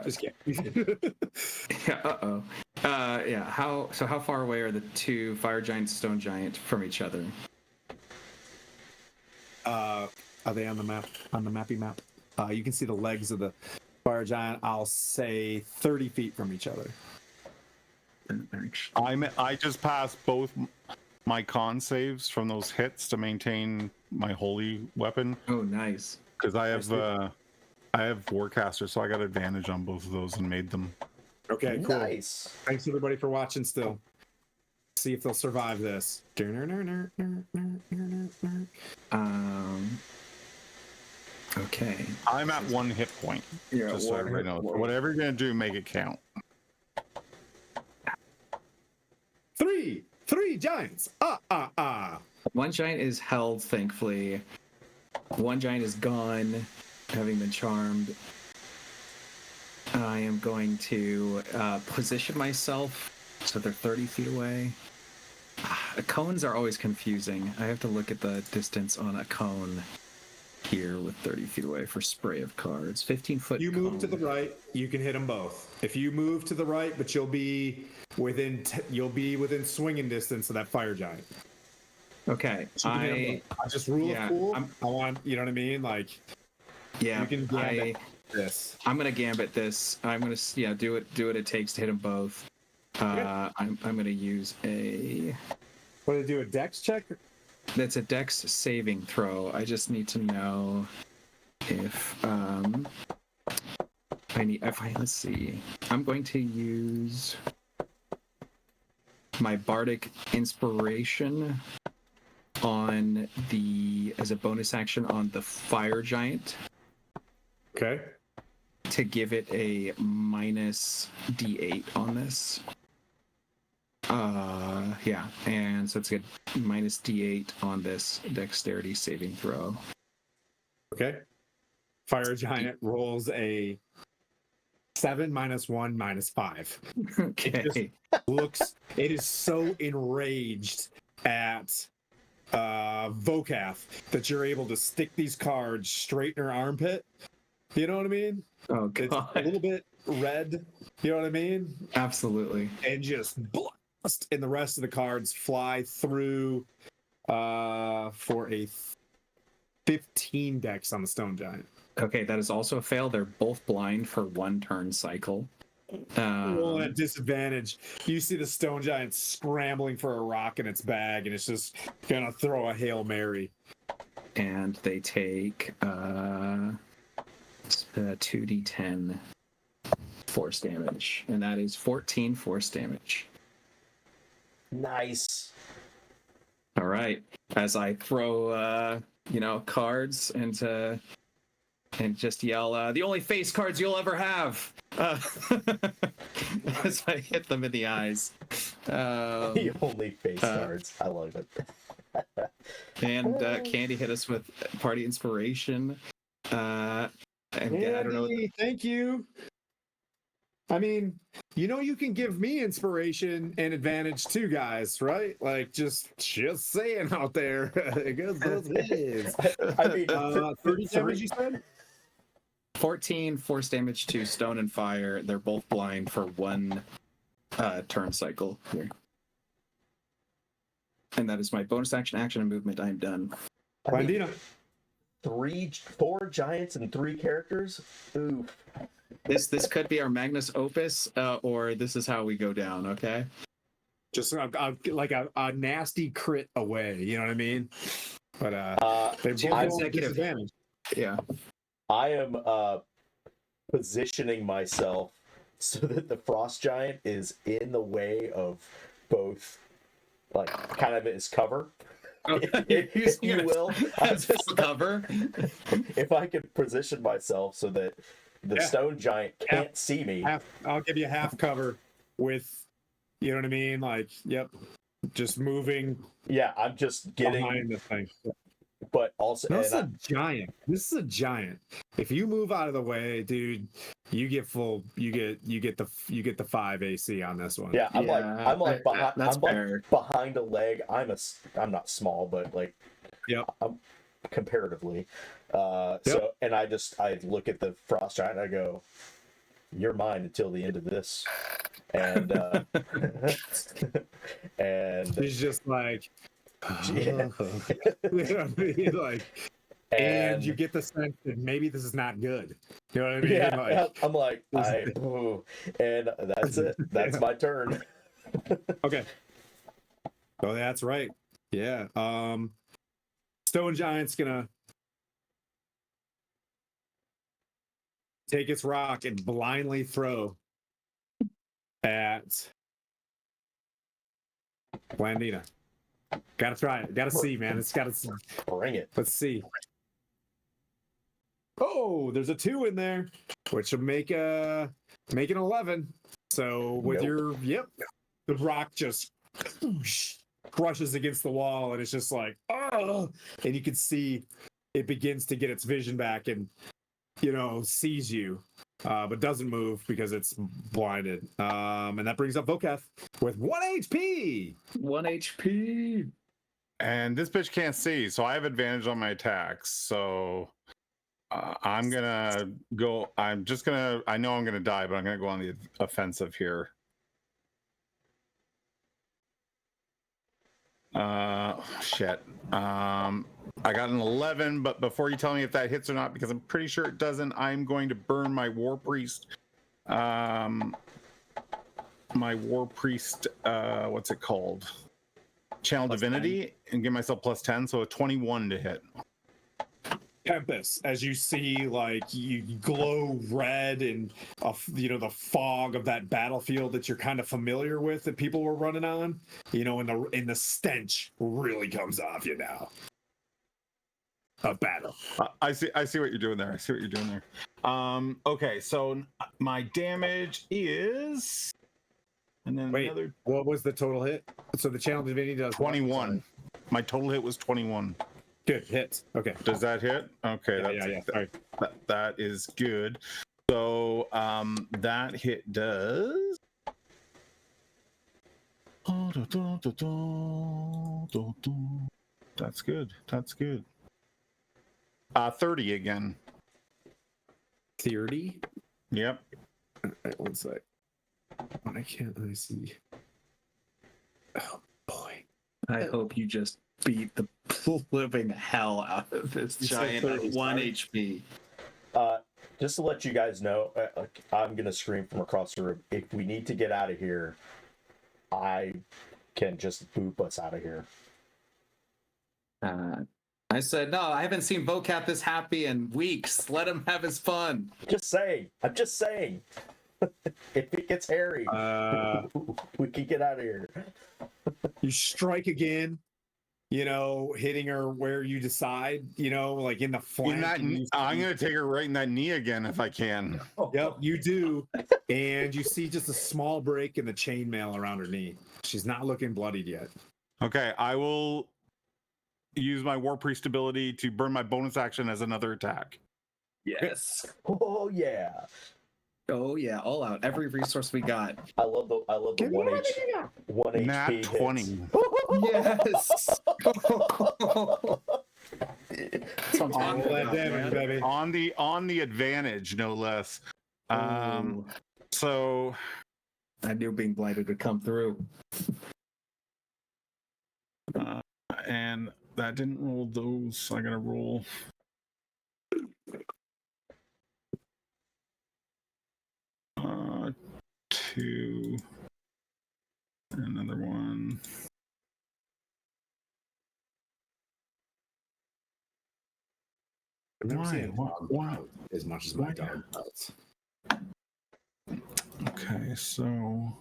Just kidding. Yeah. Uh-oh. Yeah. How far away are the 2 fire giant, stone giant from each other? Are they on the map? On the mappy map? You can see the legs of the fire giant. I'll say 30 feet from each other. I just passed both my con saves from those hits to maintain my holy weapon Oh, nice. because I have Warcaster, so I got advantage on both of those and made them. Okay, cool. Nice. Thanks everybody for watching still. See if they'll survive this. Okay. I'm at 1 hit point. Yeah. Just so everybody knows. So whatever you're gonna do, make it count. Three giants. One giant is held, thankfully. One giant is gone, having been charmed. I am going to position myself so they're 30 feet away. Cones are always confusing. I have to look at the distance on a cone here with 30 feet away for spray of cards. 15-foot. You move to the right, you can hit them both. If you move to the right, but you'll be within swinging distance of that fire giant. Okay. So you can hit 'em both. Just rule of cool. I want, you know what I mean? Like, Yeah. you can gambit this. I'm gonna gambit this. I'm gonna do what it takes to hit them both. I'm gonna use a. What do they do? A dex check? That's a dex saving throw. I just need to know if let's see. I'm going to use my bardic inspiration as a bonus action on the fire giant. Okay. To give it a minus D8 on this. Yeah, and so it's a minus D8 on this dexterity saving throw. Okay. Fire giant rolls a 7 minus 1 minus 5. Okay. It is so enraged at Vokath that you're able to stick these cards straight in her armpit. You know what I mean? Oh, It's God. a little bit red. You know what I mean? Absolutely. And just blast, and the rest of the cards fly through for a 15 dex on the stone giant. Okay, that is also a fail. They're both blind for 1 turn cycle. Roll at disadvantage. You see the stone giant scrambling for a rock in its bag, and it's just gonna throw a Hail Mary. And they take 2d10 force damage, and that is 14 force damage. Nice. All right. As I throw, cards into and just yell, "The only face cards you'll ever have!" As I hit them in the eyes. The only face cards. I love it. And Candy hit us with party inspiration. And I don't know. Andy, thank you. I mean, you can give me inspiration and advantage too, guys, right? Like, just saying out there. Because those is. I mean, 30 damage, you said? 14 force damage to stone and fire. They're both blind for one turn cycle here. And that is my bonus action, and movement. I am done. I mean, Bandina. 4 giants and 3 characters. Ooh. This could be our magnus opus, or this is how we go down. Okay. Just like a nasty crit away. You know what I mean? But they both have consecutive. disadvantage. Yeah. I am positioning myself so that the frost giant is in the way of both, like, kind of his cover. If you will. I'm just cover. If I could position myself so that the stone giant can't see me. I'll give you half cover with, you know what I mean? Like, yep, just moving. Yeah, I'm just getting behind the thing. But also, This is a giant. This is a giant. If you move out of the way, dude, you get full. You get the 5 AC on this one. Yeah, I'm like behind. That's I'm fair. like behind a leg. I'm not small, but like, I'm comparatively. So, and I look at the frost giant and I go, "You're mine until the end of this," and and he's just like. Yeah. You know what I mean? Like, and you get the sense that maybe this is not good. You know what I mean? Yeah, like, I'm like, and that's it. That's my turn. Okay. Oh, that's right. Yeah. Stone Giant's gonna take its rock and blindly throw at Blandina. Gotta try it. Gotta see, man. It's gotta see. Bring it. Let's see. Oh, there's a 2 in there, which will make an 11. So with the rock just crushes against the wall, and it's just like, oh, and you can see it begins to get its vision back and sees you, but doesn't move because it's blinded. And that brings up Voketh with 1 HP. 1 HP. And this bitch can't see, so I have advantage on my attacks. So I'm gonna go. I know I'm gonna die, but I'm gonna go on the offensive here. Shit. I got an 11, but before you tell me if that hits or not, because I'm pretty sure it doesn't, I'm going to burn my War Priest. My War Priest, what's it called? Channel Divinity, and give myself +10, so a 21 to hit. Tempest, as you see, like, you glow red, and the fog of that battlefield that you're kind of familiar with that people were running on, and the stench really comes off you now. A battle. I see what you're doing there. Okay, so my damage is, and then another. What was the total hit? So the Channel Divinity does 21. My total hit was 21. Good hit. Okay. Does that hit? Okay. Yeah. Sorry. That is good. So that hit does. That's good. 30 again. 30? Yep. All right, one sec. Why can't I see? Oh boy. I hope you just beat the living hell out of this giant at 1 HP. Just to let you guys know, I'm gonna scream from across the room. If we need to get out of here, I can just boop us out of here. I said, no, I haven't seen Vocat this happy in weeks. Let him have his fun. I'm just saying. If it gets hairy, we can get out of here. You strike again, hitting her where you decide, like in the flank. In that, I'm gonna take her right in that knee again if I can. Yep, you do. And you see just a small break in the chainmail around her knee. She's not looking bloodied yet. Okay, I will use my War Priest ability to burn my bonus action as another attack. Yes. Oh yeah. Oh yeah, all out. Every resource we got. I love the Give me one Nat HP 20. hits. Yes. On that damage, baby. On the advantage, no less. Ooh. So I knew being blighted would come through. and that didn't roll those. So I gotta roll. Two. Another one. I've never Why? seen a dog Why? pout as much as my Why? dog pouts. Okay, so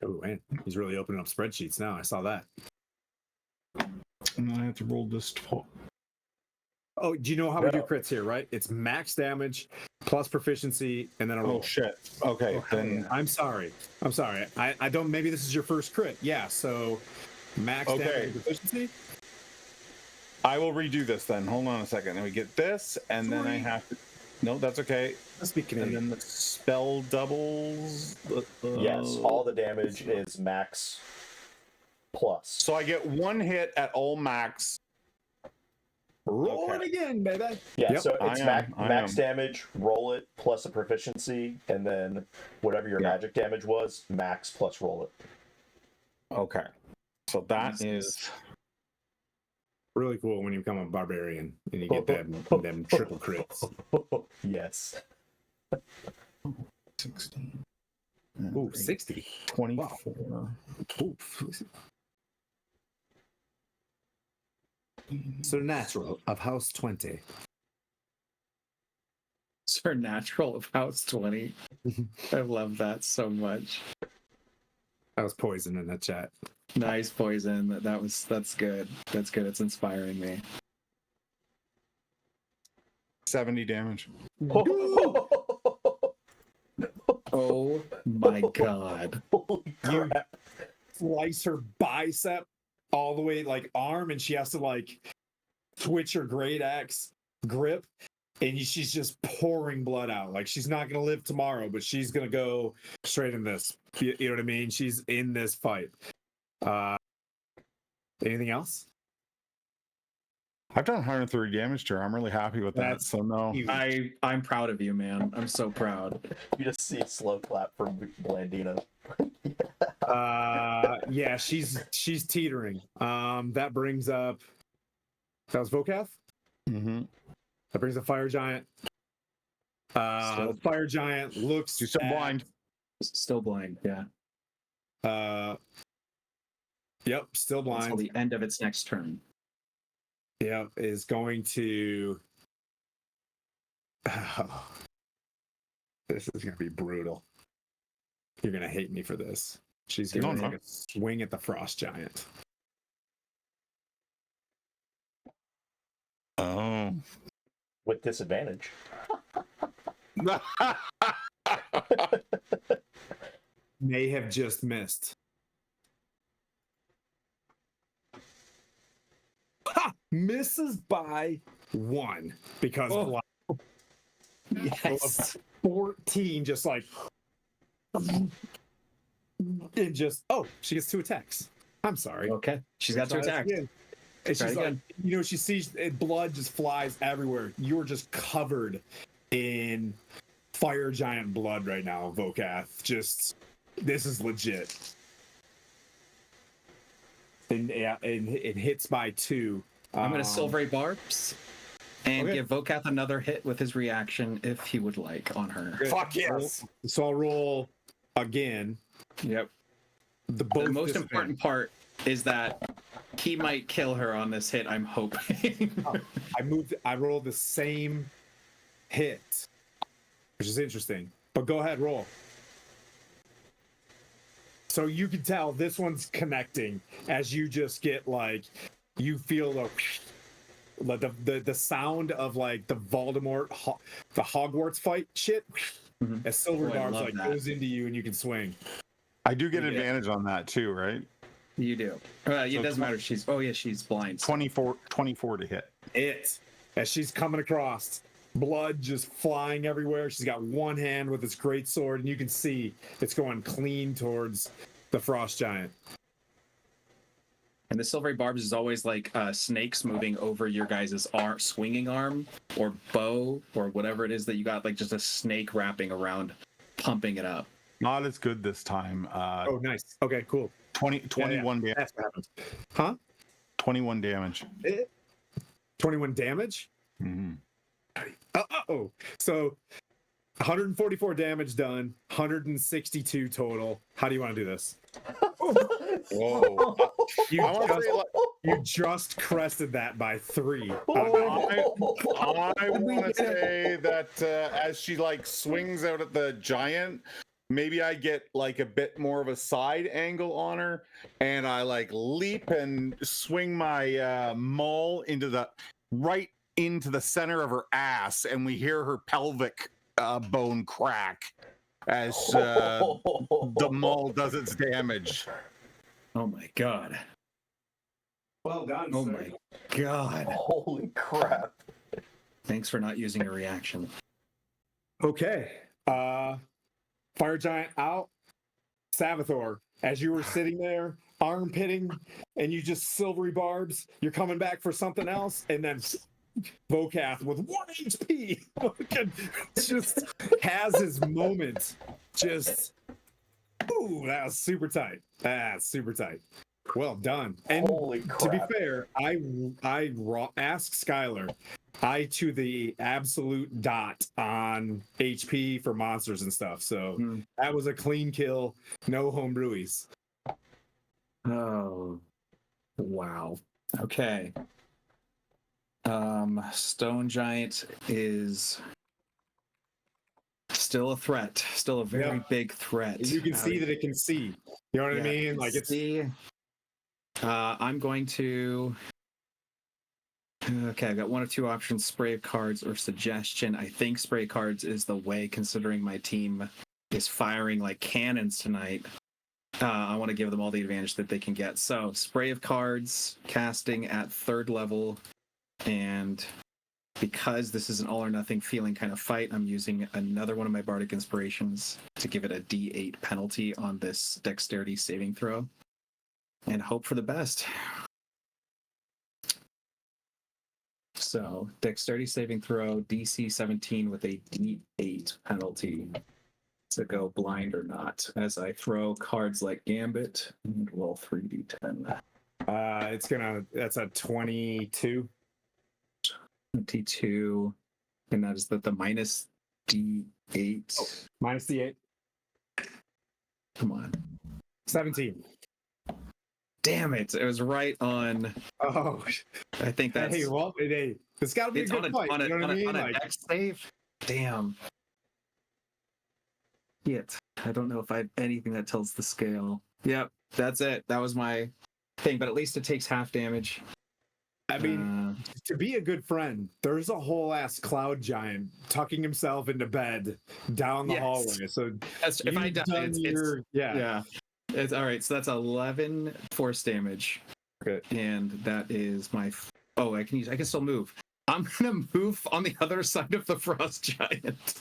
Oh, man. He's really opening up spreadsheets now. I saw that. and then I have to roll this 12. Oh, do you know how we do crits here, right? It's max damage plus proficiency and then a roll. Oh shit. Okay, then I'm sorry. I don't, maybe this is your first crit. Yeah, so max damage Okay. and proficiency. I will redo this then. Hold on a second. Then we get this, and then I have to. No, that's okay. Let's be And Canadian. then the spell doubles. Yes, all the damage is max plus. So I get one hit at all max. Roll okay. it again, baby. Yeah, Yep. so it's I max am. damage, roll it plus a proficiency, and then whatever your magic damage was, max plus roll it. Okay. So that is Really cool when you become a barbarian and you get them triple crits. Yes. 16. Ooh, 60. 24. Oof. So natural of house 20. Supernatural of House 20. I love that so much. That was poison in the chat. Nice poison. That's good. That's good. It's inspiring me. 70 damage. Oh my god. You slice her bicep all the way like arm, and she has to like twitch her great axe grip, and she's just pouring blood out. Like she's not gonna live tomorrow, but she's gonna go straight in this. You know what I mean? She's in this fight. Anything else? I've done 130 damage to her. I'm really happy with that. That's So no. I'm proud of you, man. I'm so proud. You just see a slow clap from Blandina. Yeah, she's teetering. That brings up, that was Vokath. Mm-hmm. That brings up Fire Giant. The Fire Giant looks. She's still at- blind. Still blind, yeah. Yep, still Until blind. the end of its next turn. Yep, is going to. This is gonna be brutal. You're gonna hate me for this. She's gonna take a swing at the Frost Giant. Oh. With disadvantage. May have just missed. Ha! Misses by 1 because Yes. 14 just like and just she gets 2 attacks. I'm sorry. Okay. She's got 2 attacks. And she's Try like, again. she sees blood just flies everywhere. You are just covered in Fire Giant blood right now, Vokath. Just this is legit. And yeah, and it hits by 2. I'm going to Silvery Barbs and Okay. give Vokath another hit with his reaction if he would like on her. Fuck yes. So I'll roll again. Yep. The The most important part is that he might kill her on this hit, I'm hoping. I rolled the same hit, which is interesting. But go ahead, roll. So you can tell this one's connecting as you just get like, you feel the sound of like the Voldemort, the Hogwarts fight shit. As Silver Oh, I Barbs love like that. goes into you and you can swing. I do get Yeah. advantage on that too, right? You do. It doesn't matter. She's blind. 24 to hit. As she's coming across, blood just flying everywhere. She's got one hand with this great sword, and you can see it's going clean towards the Frost Giant. And the silvery barbs is always like snakes moving over your guys' swinging arm or bow or whatever it is that you got, like just a snake wrapping around, pumping it up. Not as good this time. Oh, nice. Okay, cool. 21 damage. That's what happens. Huh? 21 damage. 21 damage? Mhm. Oh. So 144 damage done, 162 total. How do you want to do this? Whoa. You just crested that by 3. I want to say that as she like swings out at the giant, maybe I get like a bit more of a side angle on her, and I like leap and swing my maul into the center of her ass, and we hear her pelvic bone crack as the maul does its damage. Oh my god. Well done, Oh sir. my god. Holy crap. Thanks for not using a reaction. Okay. Fire Giant out. Savathor, as you were sitting there, armpitting, and you just silvery barbs, you're coming back for something else, and then Vokath with 1 HP just has his moment. Just, ooh, that was super tight. That's super tight. Well done. And Holy crap. to be fair, I asked Skylar. I to the absolute dot on HP for monsters and stuff. So that was a clean kill. No homebrewies. Oh. Wow. Okay. Stone Giant is still a threat. Still a very big threat. You can see that it can see. You know what I mean? Like it's I'm going to. Okay, I've got one of two options: spray of cards or suggestion. I think spray cards is the way, considering my team is firing like cannons tonight. I want to give them all the advantage that they can get. So, spray of cards, casting at 3rd level, and because this is an all or nothing feeling kind of fight, I'm using another one of my bardic inspirations to give it a D8 penalty on this dexterity saving throw, and hope for the best. So, dexterity saving throw, DC 17 with a D8 penalty to go blind or not, as I throw cards like Gambit and roll 3d10. that's a 22. 22, and that is the minus D8. Minus the 8. Come on. 17. Damn it. It was right on. Oh. I think that's. Hey, well, it's got to be a good fight. You know what I mean? On a Like, dex save? Damn. Yet. I don't know if I have anything that tells the scale. Yep, that's it. That was my thing, but at least it takes half damage. I mean, to be a good friend, there's a whole ass cloud giant tucking himself into bed down the hallway. So if I die, yeah. It's all right. So that's 11 force damage. Okay. And that is my. I can still move. I'm gonna move on the other side of the frost giant.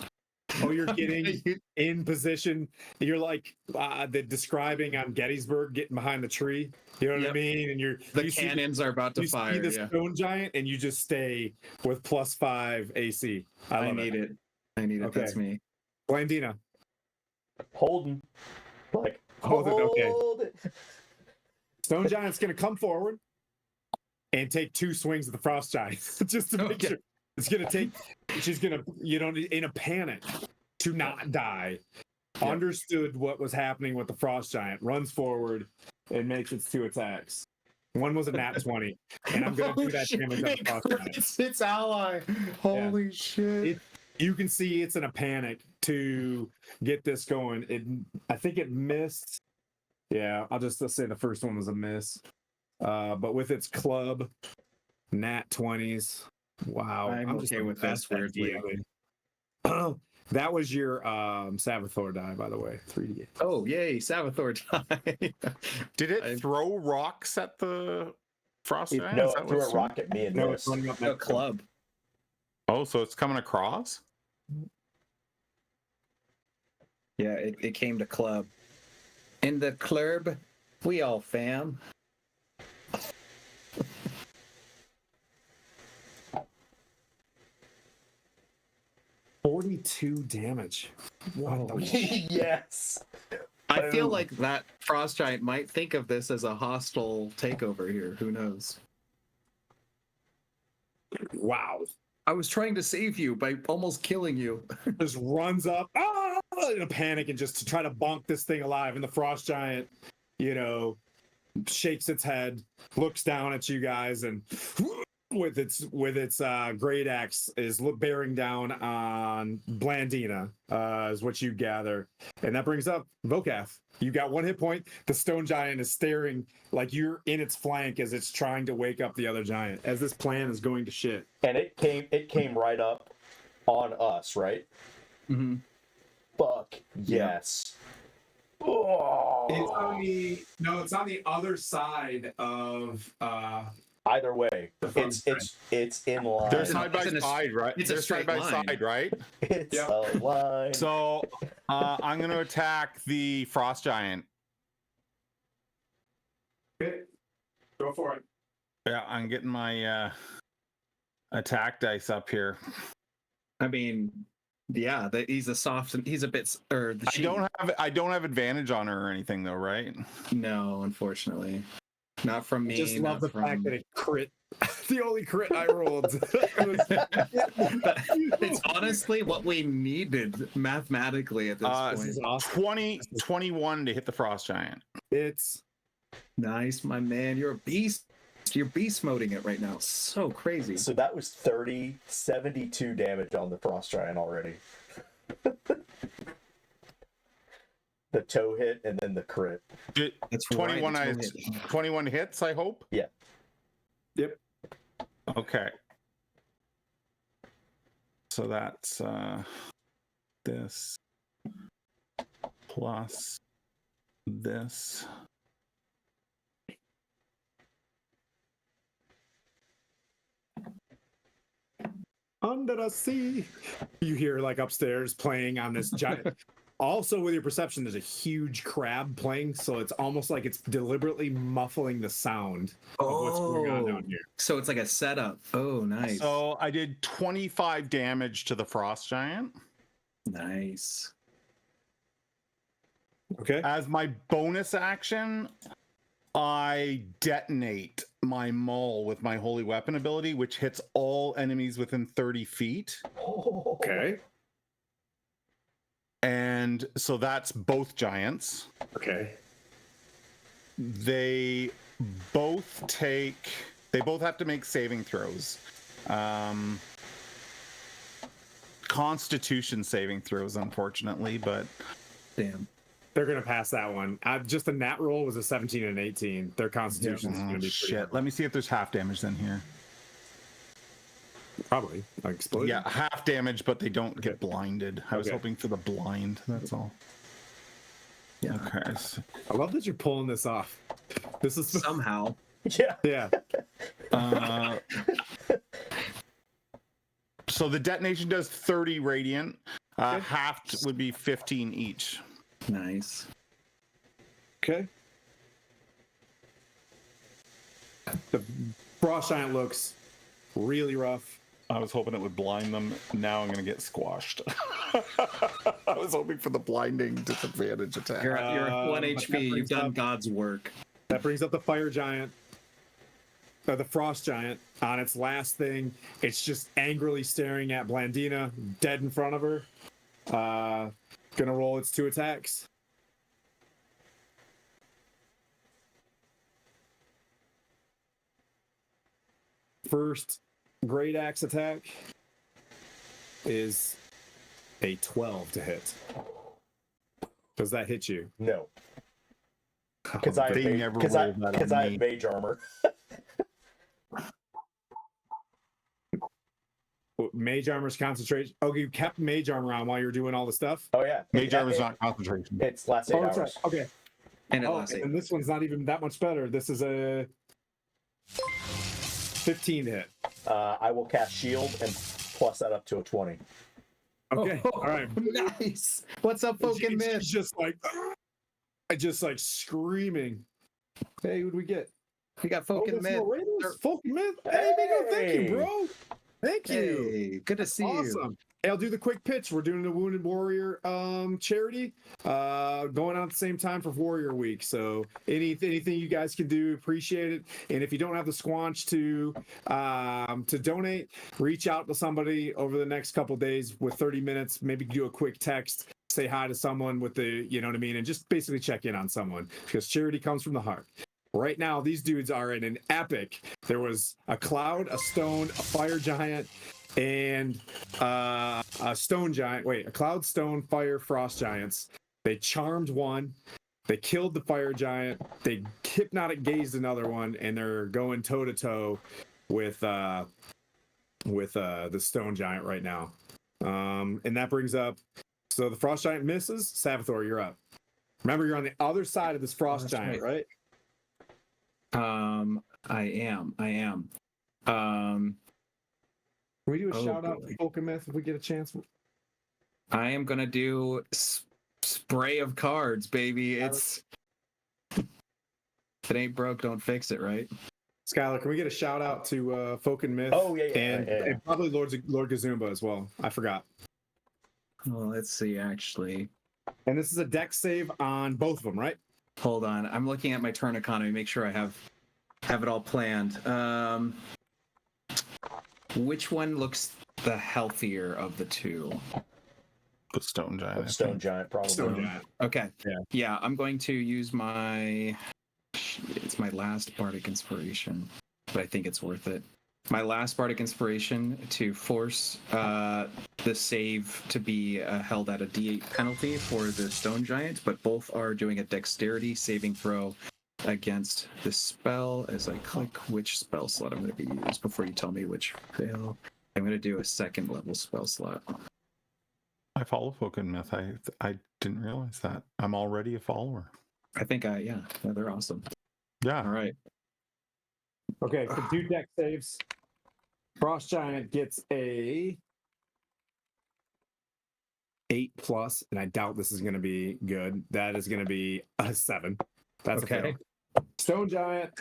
Oh, you're getting in position. You're like the describing on Gettysburg, getting behind the tree. You know what I mean? And the cannons are about to fire. You see the stone giant, and you just stay with +5 AC. I need it. I need it. Okay. That's me. Blandina. Holding. Like, Hold it. Okay. hold it. Stone giant's gonna come forward and take 2 swings at the frost giant just to make sure. It's gonna take. She's gonna, in a panic to not die. Yep. Understood what was happening with the frost giant. Runs forward and makes its 2 attacks. One was a nat 20, and I'm gonna do that damage on the frost giant. It's its ally. Holy shit. You can see it's in a panic to get this going. I think it missed. Yeah, let's say the first one was a miss. But with its club, nat 20s. Wow. I'm just okay the with best this, at weirdly. DMing. That was your Savathor die, by the way. 3D. Oh, yay, Savathor die. Did it I- throw rocks at the frost giant? No, Is that it threw what's a rock at me and No, missed. it's running up A that club. Oh, so it's coming across? Yeah, it came to club. In the club, we all fam. 42 damage. What the Yes. I feel Boom. like that frost giant might think of this as a hostile takeover here. Who knows? Wow. I was trying to save you by almost killing you. Just runs up in a panic and just to try to bonk this thing alive. And the frost giant, shakes its head, looks down at you guys, and with its great axe is bearing down on Blandina, is what you gather. And that brings up Vokath. You got 1 hit point. The stone giant is staring like you're in its flank as it's trying to wake up the other giant, as this plan is going to shit. And it came right up on us, right? Mm-hmm. Fuck yes. Oh. It's on the other side of Either way, front it's in line. They're side by it's in a- side, right? it's a They're side straight by line. side, right? It's Yep. a line. So I'm going to attack the frost giant. Okay. Go for it. Yeah, I'm getting my attack dice up here. I mean, yeah, he's a bit, or the sheep. I don't have advantage on her or anything though, right? No, unfortunately. Not from me. I just love not the from... fact that it crit. The only crit I rolled. It's honestly what we needed mathematically at this This point. is awesome. 21 to hit the frost giant. It's Nice, my man. You're a beast. You're beast moding it right now. So crazy. So that was 72 damage on the frost giant already. The toe hit and then the crit. That's 21 right, it's 21 hits, I hope. Yeah. Yep. Okay. So that's this plus this. under the sea. You hear like upstairs playing on this giant. Also, with your perception, there's a huge crab playing, so it's almost like it's deliberately muffling the sound of what's going on down here. So it's like a setup. Oh, nice. So I did 25 damage to the frost giant. Nice. Okay. As my bonus action, I detonate my maul with my holy weapon ability, which hits all enemies within 30 feet. Okay. And so that's both giants. Okay. They both have to make saving throws. Constitution saving throws, unfortunately, but Damn. They're gonna pass that one. Just the nat roll was a 17 and 18. Their constitution's gonna be pretty shit. high. Let me see if there's half damage then here. Probably like explosion. Yeah, half damage, but they don't get blinded. I was Okay. hoping for the blind. That's all. Yeah. Okay. So, I love that you're pulling this off. This is Somehow. Yeah. yeah. so the detonation does 30 radiant. Half would be 15 each. Nice. Okay. The frost giant looks really rough. I was hoping it would blind them. Now I'm going to get squashed. I was hoping for the blinding disadvantage attack. You're at 1 but that HP. You've brings done up- God's work. That brings up the fire giant. The frost giant on its last thing. It's just angrily staring at Blandina, dead in front of her. Gonna roll its 2 attacks. first great axe attack is a 12 to hit. Does that hit you? No. Because I They never roll that on I have me. mage armor. Mage armor's concentration. Oh, you kept mage armor on while you were doing all the stuff? Oh yeah. Mage armor is not concentration. It's last 8 that's hours. right. Okay. And it Oh, lasts 8. and this one's not even that much better. This is a 15 to hit. I will cast shield and plus that up to a 20. Okay. All right. Nice. What's up, Pokin Myth? She's just like, screaming. Hey, who'd we get? We got Oh, Pokin that's Myth. no Raiders. Folk Myth. Hey, Mingo, thank you, bro. Thank you. Hey, good to see you. Awesome. Hey, I'll do the quick pitch. We're doing the Wounded Warrior charity going on at the same time for Warrior Week. So anything you guys can do, appreciate it. And if you don't have the squanch to donate, reach out to somebody over the next couple days with 30 minutes. Maybe do a quick text, say hi to someone with the, you know what I mean, and just basically check in on someone because charity comes from the heart. Right now, these dudes are in an epic. There was a cloud, a stone, a fire giant, and a stone giant. Wait, a cloud, stone, fire, frost giants. They charmed one. They killed the fire giant. They hypnotic gazed another one, and they're going toe to toe with the stone giant right now. And that brings up. So the frost giant misses. Savathor, you're up. Remember, you're on the other side of this frost giant, right? I am. Can we do a Oh, shout out boy. to Pokemon if we get a chance? I am gonna do spray of cards, baby. It's if it ain't broke, don't fix it, right? Skylar, can we get a shout out to Folk and Myth? Oh, yeah, and, yeah. and probably Lord Gazumba as well. I forgot. Well, let's see. Actually, And this is a deck save on both of them, right? hold on. I'm looking at my turn economy. Make sure I have it all planned. Which one looks the healthier of the two? The stone giant. I Stone think. giant, probably. Stone giant. Okay. Yeah. Yeah, I'm going to use my. It's my last bardic inspiration, but I think it's worth it. My last bardic inspiration to force the save to be held at a D8 penalty for the stone giant, but both are doing a dexterity saving throw against the spell as I click which spell slot I'm going to be used before you tell me which fail. I'm going to do a second level spell slot. I follow Pokin Myth. I didn't realize that. I'm already a follower. I think yeah, they're awesome. Yeah. All right. Okay, so 2 deck saves. Frost Giant gets a 8+, and I doubt this is going to be good. That is going to be a 7. That's Okay. a fail. Stone Giant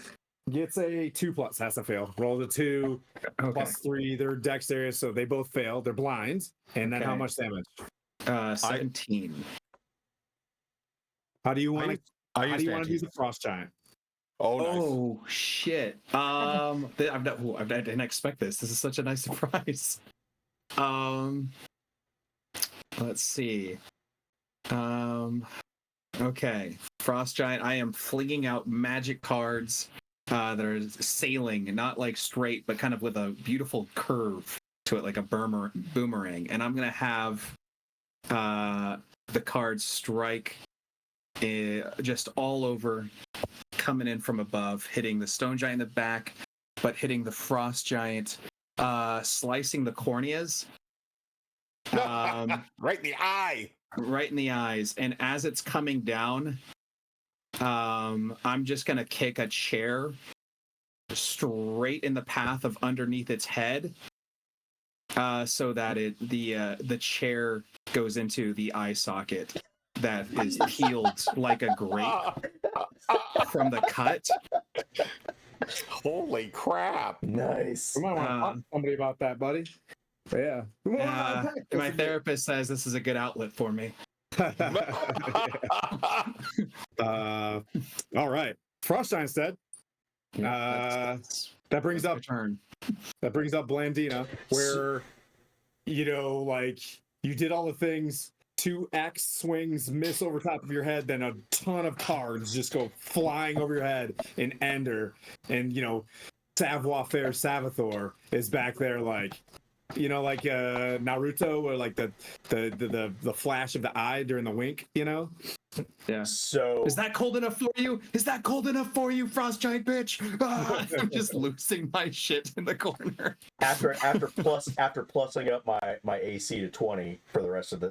gets a 2+. That's a fail. Roll the 2 Okay. +3. They're dexterity, so they both fail. They're blind. And then how Okay. much damage? 17. How do you want to? I How used do you want to do anti- the Frost Giant? Oh, nice. Oh shit! I didn't expect this. This is such a nice surprise. Let's see. Okay, Frost Giant. I am flinging out magic cards that are sailing, not like straight, but kind of with a beautiful curve to it, like a boomerang. And I'm gonna have the cards strike just all over, coming in from above, hitting the stone giant in the back, but hitting the frost giant, slicing the corneas. Right in the eye. Right in the eyes. And as it's coming down, I'm just gonna kick a chair straight in the path of underneath its head, so that the chair goes into the eye socket that is peeled like a grape from the cut. Holy crap. Nice. We might want to talk to somebody about that, buddy. But yeah. We wanna unpack this My a bit. therapist says this is a good outlet for me. All right. Frost Giant's dead. That brings up turn. Blandina, where like you did all the things, 2 axe swings miss over top of your head, then a ton of cards just go flying over your head and ender. And savoir-faire Savathor is back there like, like Naruto, or like the flash of the eye during the wink, Yeah. So Is that cold enough for you? Is that cold enough for you, frost giant bitch? Ah, I'm just losing my shit in the corner. after plussing up my AC to 20 for the rest of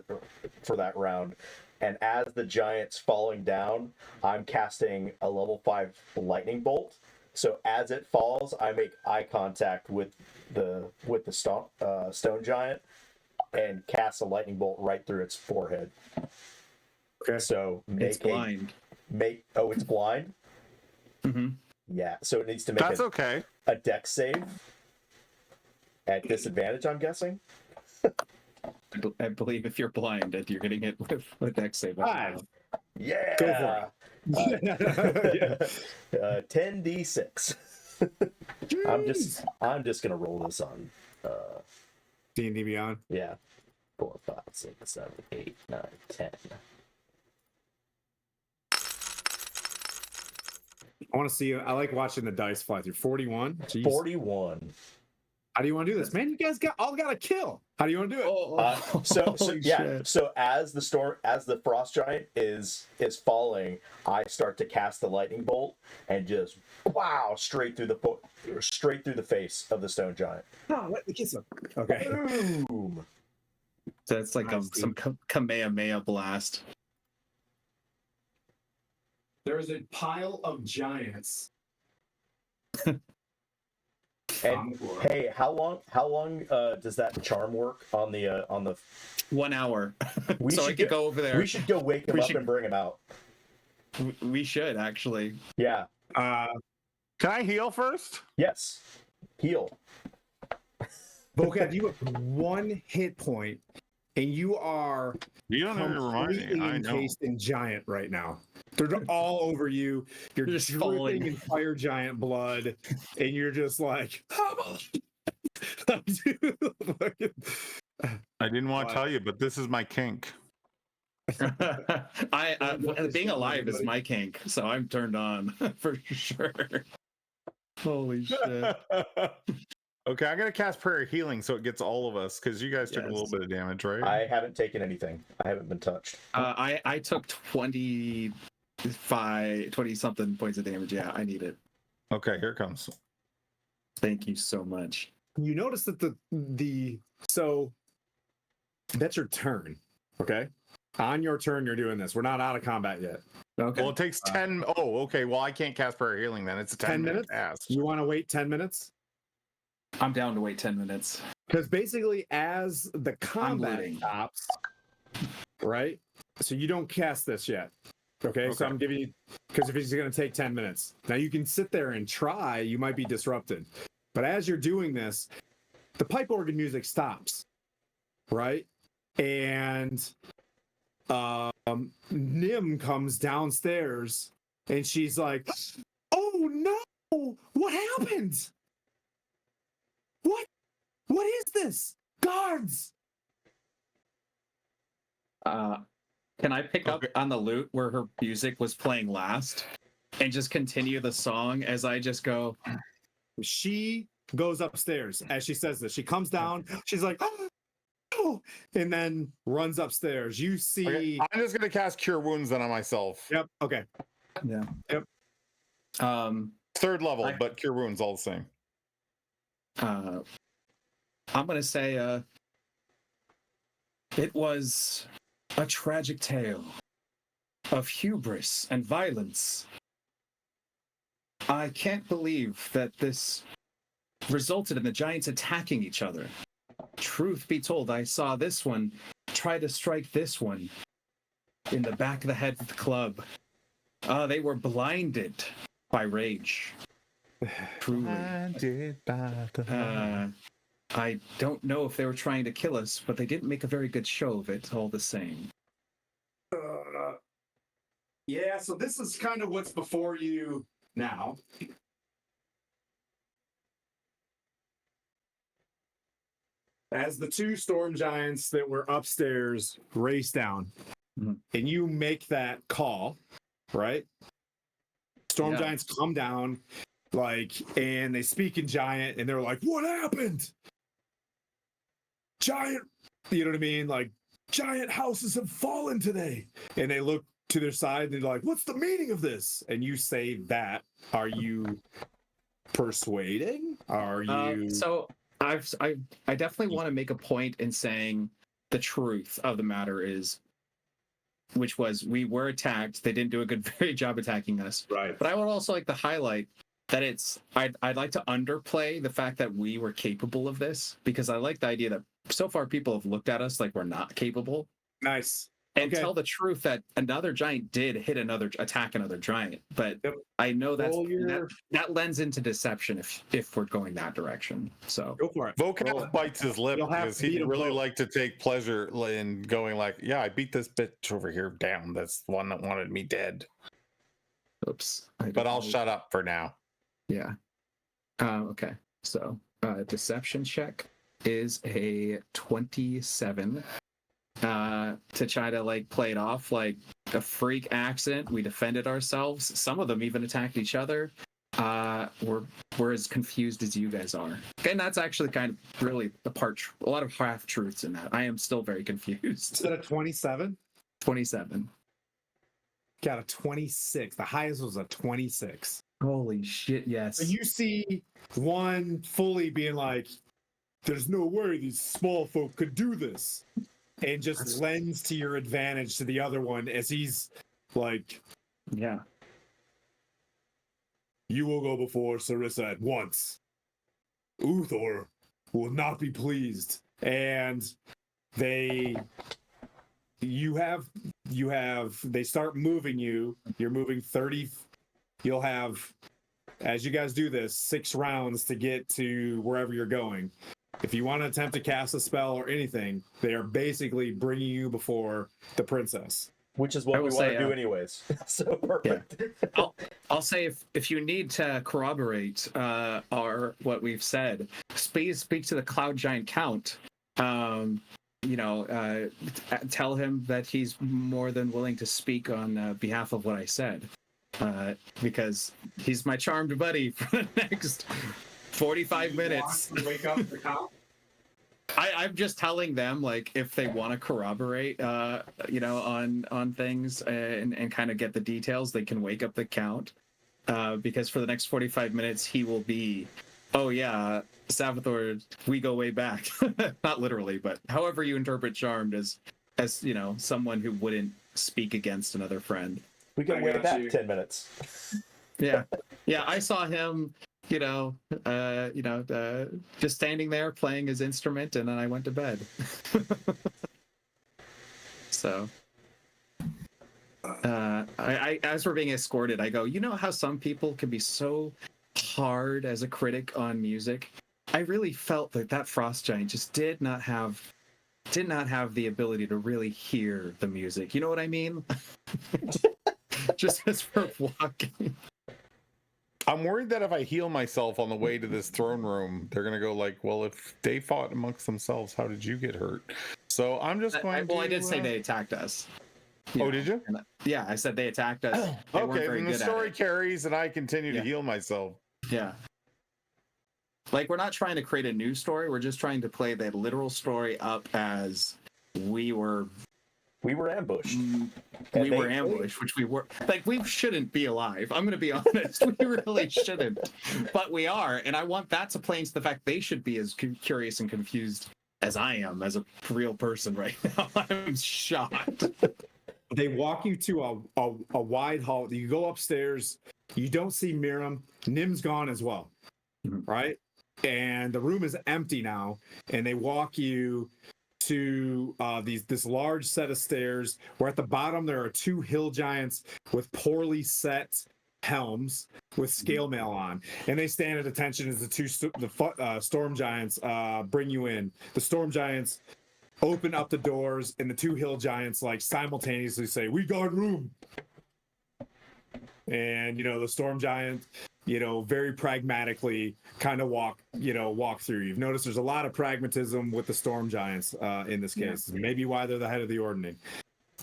for that round, and as the giant's falling down, I'm casting a level 5 lightning bolt. So as it falls, I make eye contact with the stone giant and cast a lightning bolt right through its forehead. Okay. So It's blind. it's blind. Mm-hmm. Yeah. So it needs to make That's okay. a dex save at disadvantage, I'm guessing. I believe if you're blind and you're getting hit with a dex save. Five. Yeah. Go for it. Yeah. 10d6. I'm just gonna roll this on. D&D Beyond. Yeah. 4, 5, 6, 7, 8, 9, 10. I want to see. I like watching the dice fly through. 41. Jeez. 41. How do you want to do this, man? You guys got a kill. How do you want to do it? So Holy yeah. shit. So as the frost giant is falling, I start to cast the lightning bolt and just wow straight through the face of the stone giant. Oh, let me kiss him. Okay. Boom. So it's like Nice, some Kamehameha blast. There is a pile of giants. And hey, how long does that charm work on the 1 hour. We So I should could go over there. We should go wake him We up should- and bring him out. We should actually. Yeah. Can I heal first? Yes. Heal. Vocab, you have 1 hit point, and you are You don't have to remind completely me. I know. encased in giant right now. They're all over you. You're You're just dripping falling. in fire giant blood, and you're just like, I didn't want to tell you, but this is my kink. Being alive is my kink, so I'm turned on for sure. Holy shit. Okay, I'm gonna cast Prayer Healing so it gets all of us because you guys took a little Yes. bit of damage, right? I haven't taken anything. I haven't been touched. I took 20 something points of damage. Yeah, I need it. Okay, here it comes. Thank you so much. you notice that so that's your turn. Okay. On your turn, you're doing this. We're not out of combat yet. Okay. Well, it takes 10. Oh, okay. Well, I can't cast Prayer Healing then. It's a 10 minute minutes? cast. You want to wait 10 minutes? I'm down to wait 10 minutes. Because basically, as the combat looting. stops, right? So you don't cast this yet. Okay. So Okay. I'm giving you, because if it's going to take 10 minutes. Now you can sit there and try, you might be disrupted. But as you're doing this, the pipe organ music stops, right? And Nim comes downstairs and she's like, "Oh no! What happened? What is this? Guards!" Can I pick up Okay. on the lute where her music was playing last and just continue the song as I just go, She goes upstairs as she says this. She comes down. She's like, "Oh," and then runs upstairs. You see. Okay, I'm just gonna cast Cure Wounds then on myself. Yep. Okay. yeah. Yep. Third level, I- but Cure Wounds all the same. I'm going to say it was a tragic tale of hubris and violence. I can't believe that this resulted in the giants attacking each other. Truth be told, I saw this one try to strike this one in the back of the head with the club. They were blinded by rage. Truly. I don't know if they were trying to kill us, but they didn't make a very good show of it all the same. Yeah. So this is kind of what's before you now. As the two storm giants that were upstairs race down, Mhm. and you make that call, right? Storm Yeah. giants come down, like, and they speak in giant, and they're like, "What happened? Giant," you know what I mean? Like, giant houses have fallen today, and they look to their side, and they're like, "What's the meaning of this?" And you say that. Are you persuading? Are you? So I definitely want to make a point in saying the truth of the matter is, which was we were attacked. They didn't do a good very job attacking us. Right. But I would also like to highlight that I'd like to underplay the fact that we were capable of this, because I like the idea that so far people have looked at us like we're not capable, Nice. and Okay. tell the truth that another giant did attack another giant. But Yep. I know Roll your- that lends into deception if we're going that direction. So Go for it. Roll Vocab it. bites his lip You'll have because to he beat 'em really both. like to take pleasure in going like, yeah, I beat this bitch over here down. That's the one that wanted me dead. oops. But I'll shut up for now. Yeah. Okay. So deception check is a 27. To try to like play it off like a freak accident. We defended ourselves. Some of them even attacked each other. We're as confused as you guys are. And that's actually kind of really a lot of half truths in that. I am still very confused. Is that a 27? 27. Got a 26. The highest was a 26. Holy shit, yes. And you see one fully being like, "There's no way these small folk could do this," and just lends to your advantage to the other one as he's like, Yeah. "You will go before Sarissa at once. Uthor will not be pleased." And they start moving you. You're moving 30. You'll have, as you guys do this, 6 rounds to get to wherever you're going. If you want to attempt to cast a spell or anything, they are basically bringing you before the princess. Which is I what will we want say, to do anyways. So perfect. I'll say if you need to corroborate what we've said, speak to the Cloud Giant Count. Tell him that he's more than willing to speak on behalf of what I said, because he's my charmed buddy for the next 45 minutes. Wake up the cop. I'm just telling them, like, if they want to corroborate, on things and kind of get the details, they can wake up the Count, because for the next 45 minutes he will be, oh yeah, Salvatore, we go way back. Not literally, but however you interpret charmed as someone who wouldn't speak against another friend. We can I wait got back you. 10 minutes. Yeah, I saw him, just standing there playing his instrument, and then I went to bed. So, I as we're being escorted, I go, you know how some people can be so hard as a critic on music? I really felt that Frost Giant just did not have the ability to really hear the music. You know what I mean? Just as we're walking. I'm worried that if I heal myself on the way to this throne room, they're gonna go like, well, if they fought amongst themselves, how did you get hurt? So I'm just going to... I did say they attacked us. Did you? And, yeah, I said they attacked us. They weren't Okay, very then the good at story it. carries and I continue Yeah. to heal myself. Yeah. Like, we're not trying to create a new story. We're just trying to play the literal story up as we were ambushed. we were ambushed, which we were. Like, we shouldn't be alive. I'm going to be honest. We really shouldn't. But we are. And I want that to play into the fact they should be as curious and confused as I am as a real person right now. I'm shocked. They walk you to a wide hall. You go upstairs. You don't see Miriam. Nim's gone as well. Mhm. Right? And the room is empty now. And they walk you to this large set of stairs where at the bottom there are 2 hill giants with poorly set helms with scale mail on, and they stand at attention as the storm giants bring you in. The storm giants open up the doors, and the 2 hill giants like simultaneously say, "We got room." And the storm giant very pragmatically kind of walk through. You've noticed there's a lot of pragmatism with the storm giants in this case. Yeah. Maybe why they're the head of the ordning.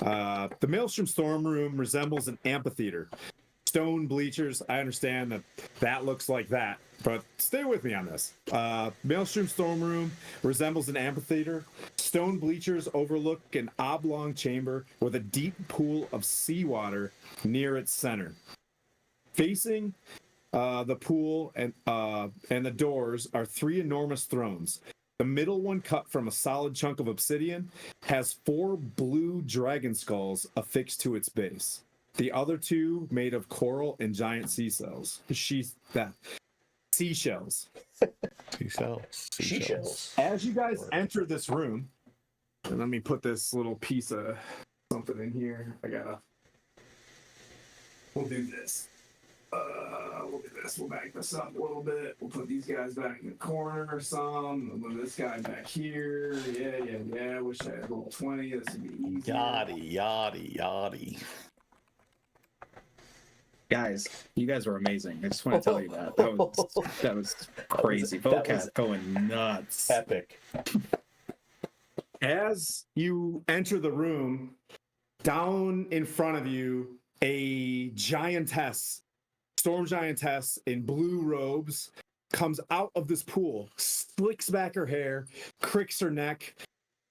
The Maelstrom storm room resembles an amphitheater. stone bleachers. I understand that that looks like that, but stay with me on this. Maelstrom Storm Room resembles an amphitheater. Stone bleachers overlook an oblong chamber with a deep pool of seawater near its center. Facing the pool and the doors are three enormous thrones. The middle one, cut from a solid chunk of obsidian, has 4 blue dragon skulls affixed to its base. The other 2 made of coral and giant seashells. Seashells. Seashells. As you guys enter this room, and let me put this little piece of something in here. We'll do this. We'll do this. We'll back this up a little bit. We'll put these guys back in the corner or some. We'll move this guy back here. Yeah. Wish I had roll 20. This would be easy. Yachty. Guys, you guys were amazing. I just want to tell you that. That was crazy. Vocab going nuts. Epic. As you enter the room, down in front of you, a giantess, storm giantess in blue robes, comes out of this pool, slicks back her hair, cricks her neck,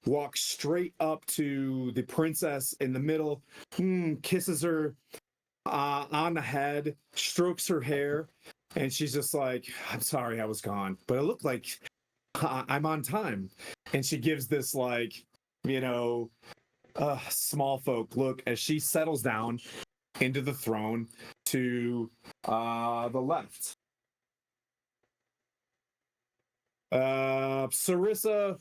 walks straight up to the princess in the middle, kisses her on the head, strokes her hair, and she's just like, I'm sorry I was gone, but it looked like I'm on time. And she gives this small folk look as she settles down into the throne to the left. Sarissa,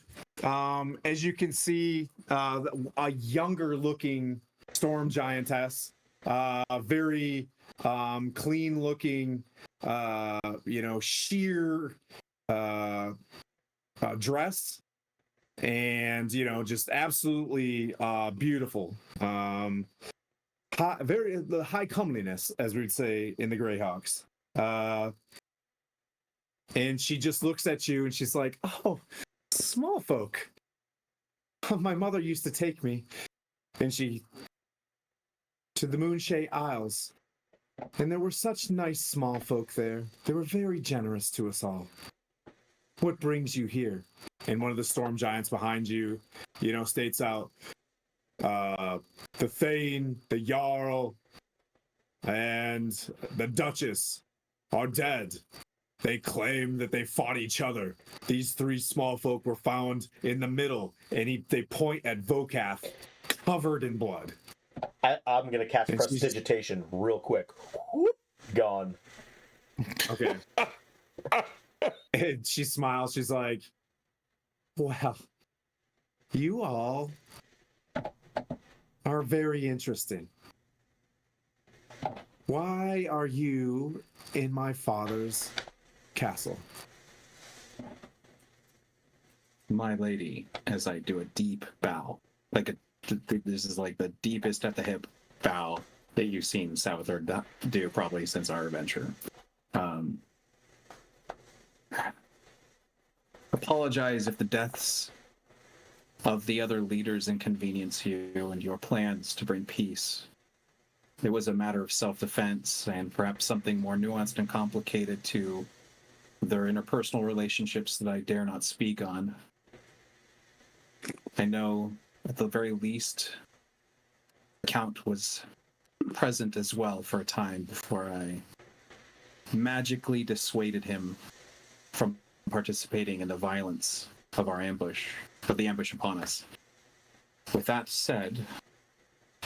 as you can see, a younger looking storm giantess, very clean looking, sheer dress, and just absolutely beautiful. The high comeliness, as we'd say in the Greyhawks. And she just looks at you and she's like, oh, small folk. My mother used to take me to the Moonshade Isles. And there were such nice small folk there. They were very generous to us all. What brings you here? And one of the storm giants behind you, states out, the Thane, the Jarl, and the Duchess are dead. They claim that they fought each other. These 3 small folk were found in the middle, and they point at Vokath, covered in blood. I'm going to cast Prestidigitation real quick. Whoop, gone. Okay. And she smiles. She's like, well, you all are very interesting. Why are you in my father's castle? My lady, as I do a deep bow, this is like the deepest at the hip bow that you've seen Southard do probably since our adventure. Apologize if the deaths of the other leaders inconvenience you and your plans to bring peace. It was a matter of self-defense and perhaps something more nuanced and complicated to their interpersonal relationships that I dare not speak on. I know, at the very least, the Count was present as well for a time before I magically dissuaded him from participating in the violence of our ambush, of the ambush upon us. With that said,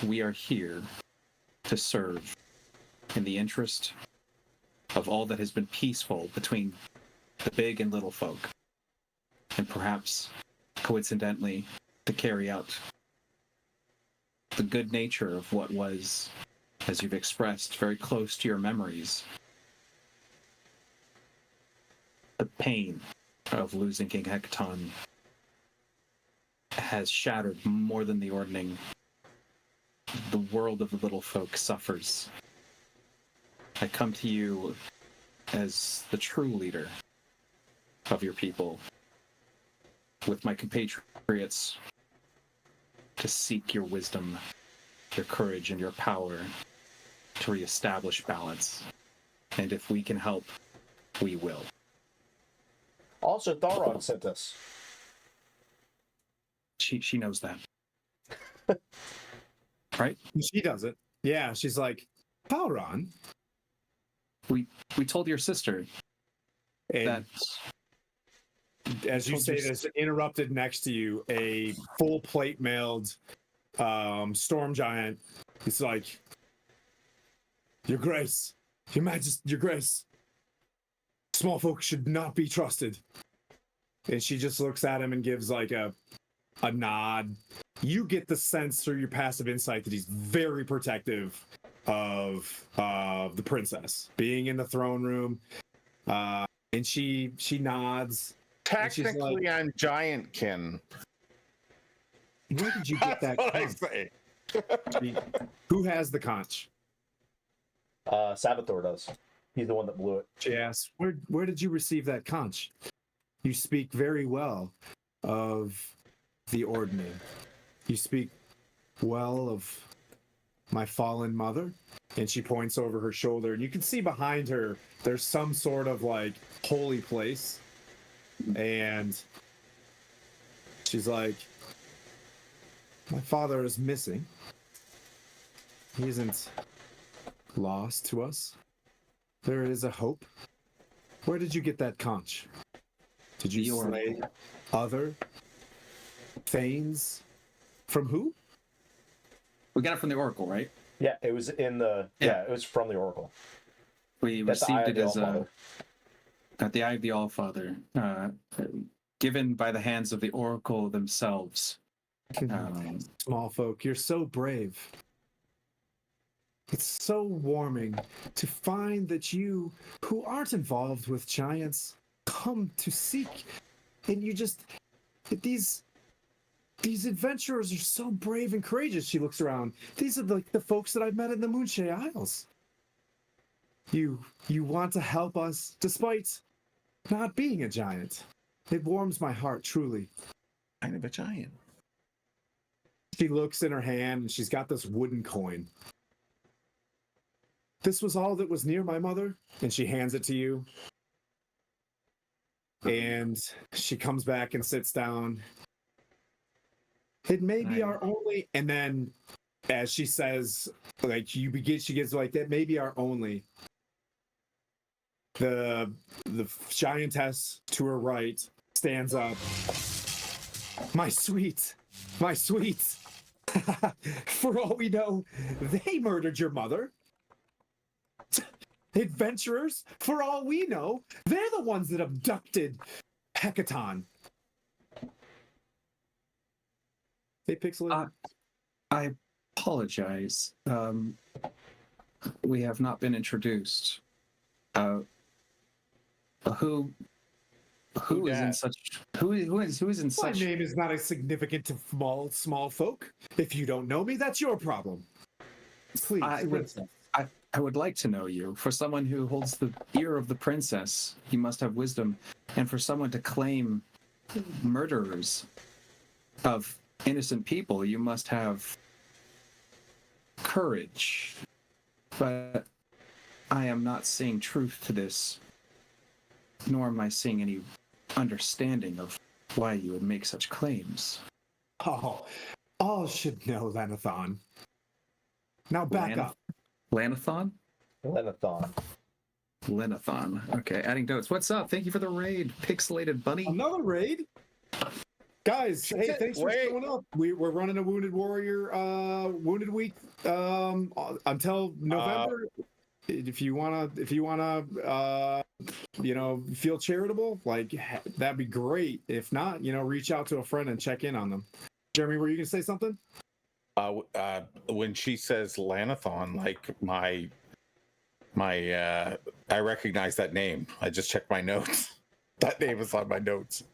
we are here to serve in the interest of all that has been peaceful between the big and little folk, and perhaps, coincidentally, to carry out the good nature of what was, as you've expressed, very close to your memories. The pain of losing King Hekaton has shattered more than the ordning. The world of the little folk suffers. I come to you as the true leader of your people, with my compatriots, to seek your wisdom, your courage, and your power to reestablish balance. And if we can help, we will. Also, Tharon sent us. She knows that. Right? She does it. Yeah, she's like, Pauron. We told your sister And that as you told say your this, interrupted next to you, a full plate mailed storm giant. It's like, Your Grace, Your Majesty, Your Grace. Small folk should not be trusted. And she just looks at him and gives like a nod. You get the sense through your passive insight that he's very protective of the princess being in the throne room. And she nods. And she's Technically, like, I'm giantkin. where did you get that That's what I conch? say. Who has the conch? Sabathor does. He's the one that blew it. She asks, where did you receive that conch? You speak very well of the Ordning. You speak well of my fallen mother. And she points over her shoulder, and you can see behind her there's some sort of like holy place. And she's like, my father is missing. He isn't lost to us. There is a hope. Where did you get that conch? Did you slay other Thanes? From who? we got it from the Oracle, right? Yeah, it was in the. Yeah, it was from the Oracle. We At the Eye received of it the as Allfather. at the Eye of the Allfather, given by the hands of the Oracle themselves. Small folk, you're so brave. It's so warming to find that you, who aren't involved with giants, come to seek. And you just, these adventurers are so brave and courageous. She looks around. These are like the folks that I've met in the Moonshade Isles. You want to help us despite not being a giant. It warms my heart, truly. Kind of a giant. She looks in her hand and she's got this wooden coin. This was all that was near my mother, and she hands it to you. And she comes back and sits down. It may be our only, and then as she says, like she gets like, that may be our only. The giantess to her right stands up. My sweet. For all we know, they murdered your mother. Adventurers, for all we know, they're the ones that abducted Hecaton. Hey, Pixel. I apologize. We have not been introduced. Who is in such who is in My such name is not a significant to small folk. If you don't know me, that's your problem. Please, listen. I would like to know you. For someone who holds the ear of the princess, you must have wisdom. And for someone to claim murderers of innocent people, you must have courage. But I am not seeing truth to this, nor am I seeing any understanding of why you would make such claims. Oh, all should know, Lenathon. Now back up. Lanathon? Lenathon. Okay, adding notes. What's up? Thank you for the raid, Pixelated Bunny. Another raid? Guys, hey, thanks for showing up. We're running a Wounded Warrior Wounded Week until November. If you wanna feel charitable, like that'd be great. If not, reach out to a friend and check in on them. Jeremy, were you gonna say something? When she says Lanathon, like my I recognize that name. I just checked my notes. That name is on my notes.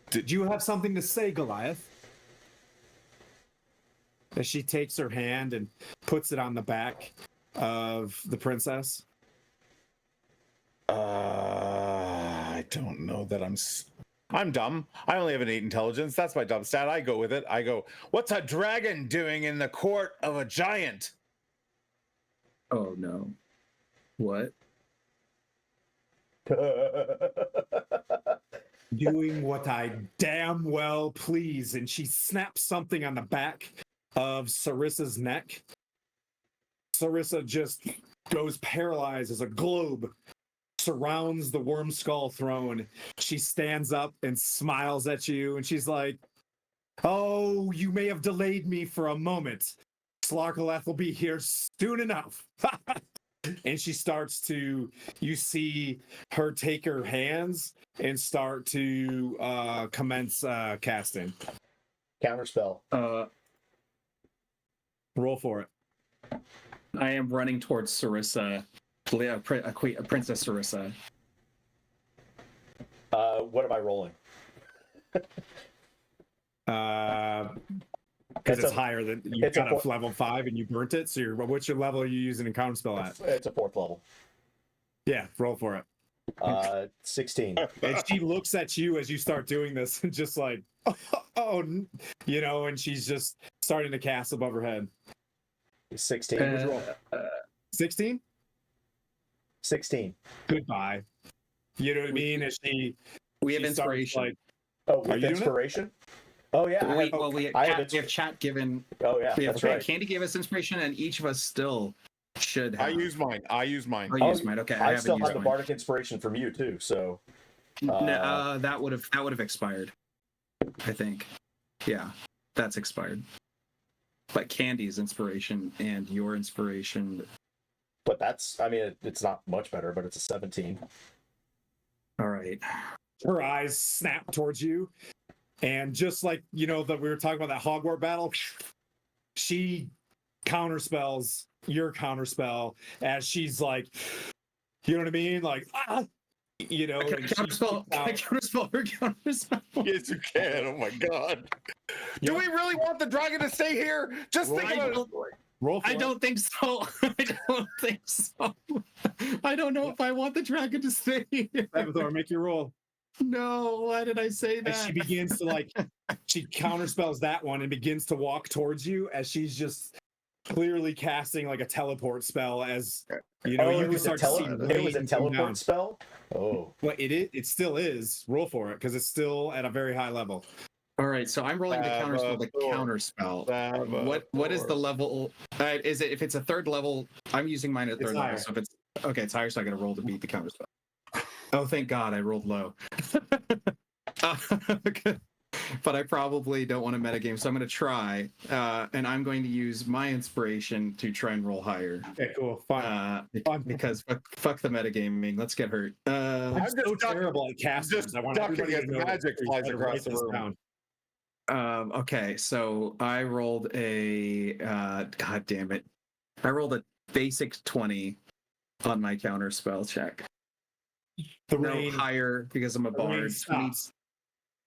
Did you have something to say, Goliath? As she takes her hand and puts it on the back of the princess. I don't know that I'm dumb. I only have an 8 intelligence. That's my dumb stat. I go with it. I go, what's a dragon doing in the court of a giant? Oh no. What? Doing what I damn well please. And she snaps something on the back of Sarissa's neck. Sarissa just goes paralyzed as a globe surrounds the worm skull throne. She stands up and smiles at you, and she's like, "Oh, you may have delayed me for a moment. Slarkaleth will be here soon enough." And she starts to, you see her take her hands and start to commence casting. Counterspell. Roll for it. I am running towards Sarissa, Princess Sarissa. What am I rolling? Because it's higher than you got a level 5 and you burnt it. So what's your level are you using in counterspell at? It's a 4th level. Yeah, roll for it. 16. And she looks at you as you start doing this and just like, oh, you know, and she's just starting to cast above her head. 16. 16? 16. Goodbye. You know what I mean? As We have she starts, inspiration. like, Oh, Are with you doing it? inspiration? Oh, yeah. We I have chat given. Oh, yeah. That's right. Candy gave us inspiration, and each of us still should have. I use mine. Oh, you use mine. Okay, I haven't still used have the mine. bardic inspiration from you, too. So. That would have expired. I think. Yeah, that's expired. But Candy's inspiration and your inspiration. But that's, I mean, it's not much better, but it's a 17. All right. her eyes snap towards you. And just like, you know, that we were talking about that Hogwarts battle, she counterspells your counterspell as she's like, you know what I mean? Like, you know. Can I counterspell her counterspell? Yes, you can. Oh my god. Do we really want the dragon to stay here? Just think about it. Roll for I it. don't think so. I don't think so. I don't know if I want the dragon to stay here. Avatar, make your roll. No, why did I say that? And she begins to like, she counterspells that one and begins to walk towards you as she's just clearly casting like a teleport spell. As you know, you can start to see it was a rain come down. teleport spell. Oh, Well, it still is. Roll for it because it's still at a very high level. All right, so I'm rolling the counterspell. What is the level? Is it if it's a third level? I'm using mine at third level. So if it's okay, it's higher. So I got to roll to beat the counterspell. Oh, thank God, I rolled low. But I probably don't want to metagame, so I'm going to try, and I'm going to use my inspiration to try and roll higher. Okay, cool. Fine. Because fuck the metagaming. Let's get hurt. I'm so terrible at casting. Just I want ducking everybody as to know magic that. flies Try to across write the this room. down. Okay, so I rolled a god damn it. I rolled a basic 20 on my counter spell check. The No rain, higher because I'm a the rain bard. stops.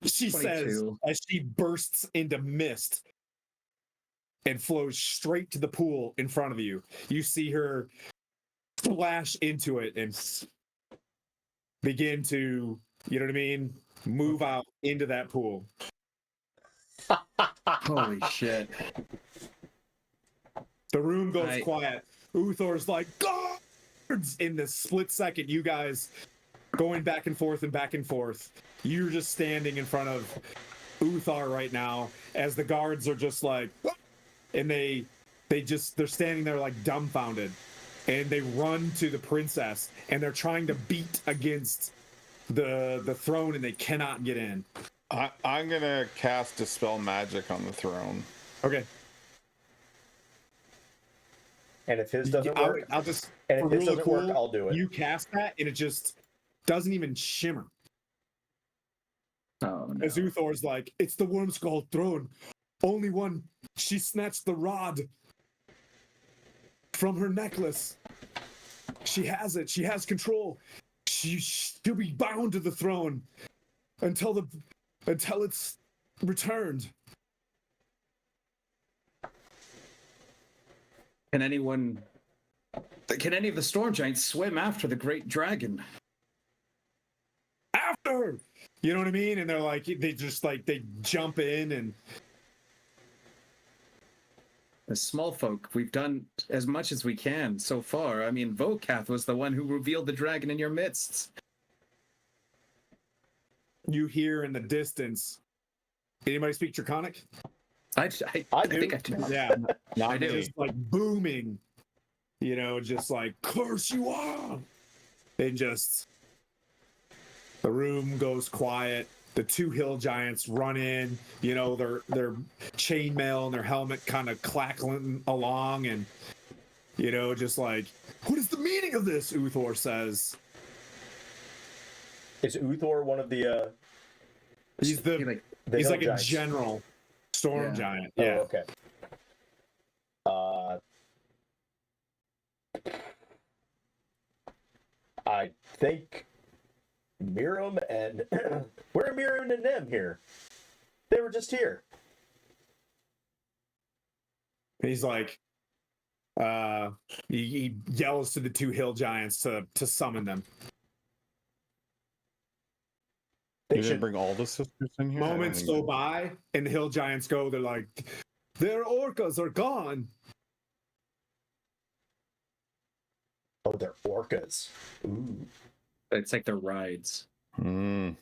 She says 22. as she bursts into mist and flows straight to the pool in front of you. You see her splash into it and begin to, you know what I mean, move out into that pool. Holy shit. The room goes quiet. Uthor's like, guards! In this split second, you guys going back and forth and back and forth. You're just standing in front of Uthar right now as the guards are just like, and they're standing there like dumbfounded. And they run to the princess and they're trying to beat against the throne and they cannot get in. I'm gonna cast Dispel Magic on the throne. Okay. and if his doesn't work, I'll just, and if for his real doesn't cool, work, I'll do it. You cast that and it just doesn't even shimmer. Oh, no. As Uthor's like, it's the worm skull throne. Only one. She snatched the rod from her necklace. She has it. She has control. She'll be bound to the throne until it's returned. Can any of the storm giants swim after the great dragon? After, you know what I mean? And they're like, they jump in and as small folk, we've done as much as we can so far. I mean, Vokath was the one who revealed the dragon in your midst. You hear in the distance. Anybody speak Draconic? I think I do. Yeah, I do. just like booming. You know, just like curse you are, and just the room goes quiet. The two hill giants run in. You know, their chainmail and their helmet kind of clackling along, and you know, just like, what is the meaning of this? Uthor says. Is Uthor one of the? He's the he's hill like giants? a general storm Yeah. giant. Oh, Yeah. okay. I think Miriam and where are Miriam and Nim here? They were just here. He's like, he yells to the two hill giants to summon them. They You should didn't bring all the sisters in here? I don't Moments think go so. by, and the hill giants go. They're like, their orcas are gone. Oh, they're orcas. Ooh. It's like the rides. Mm.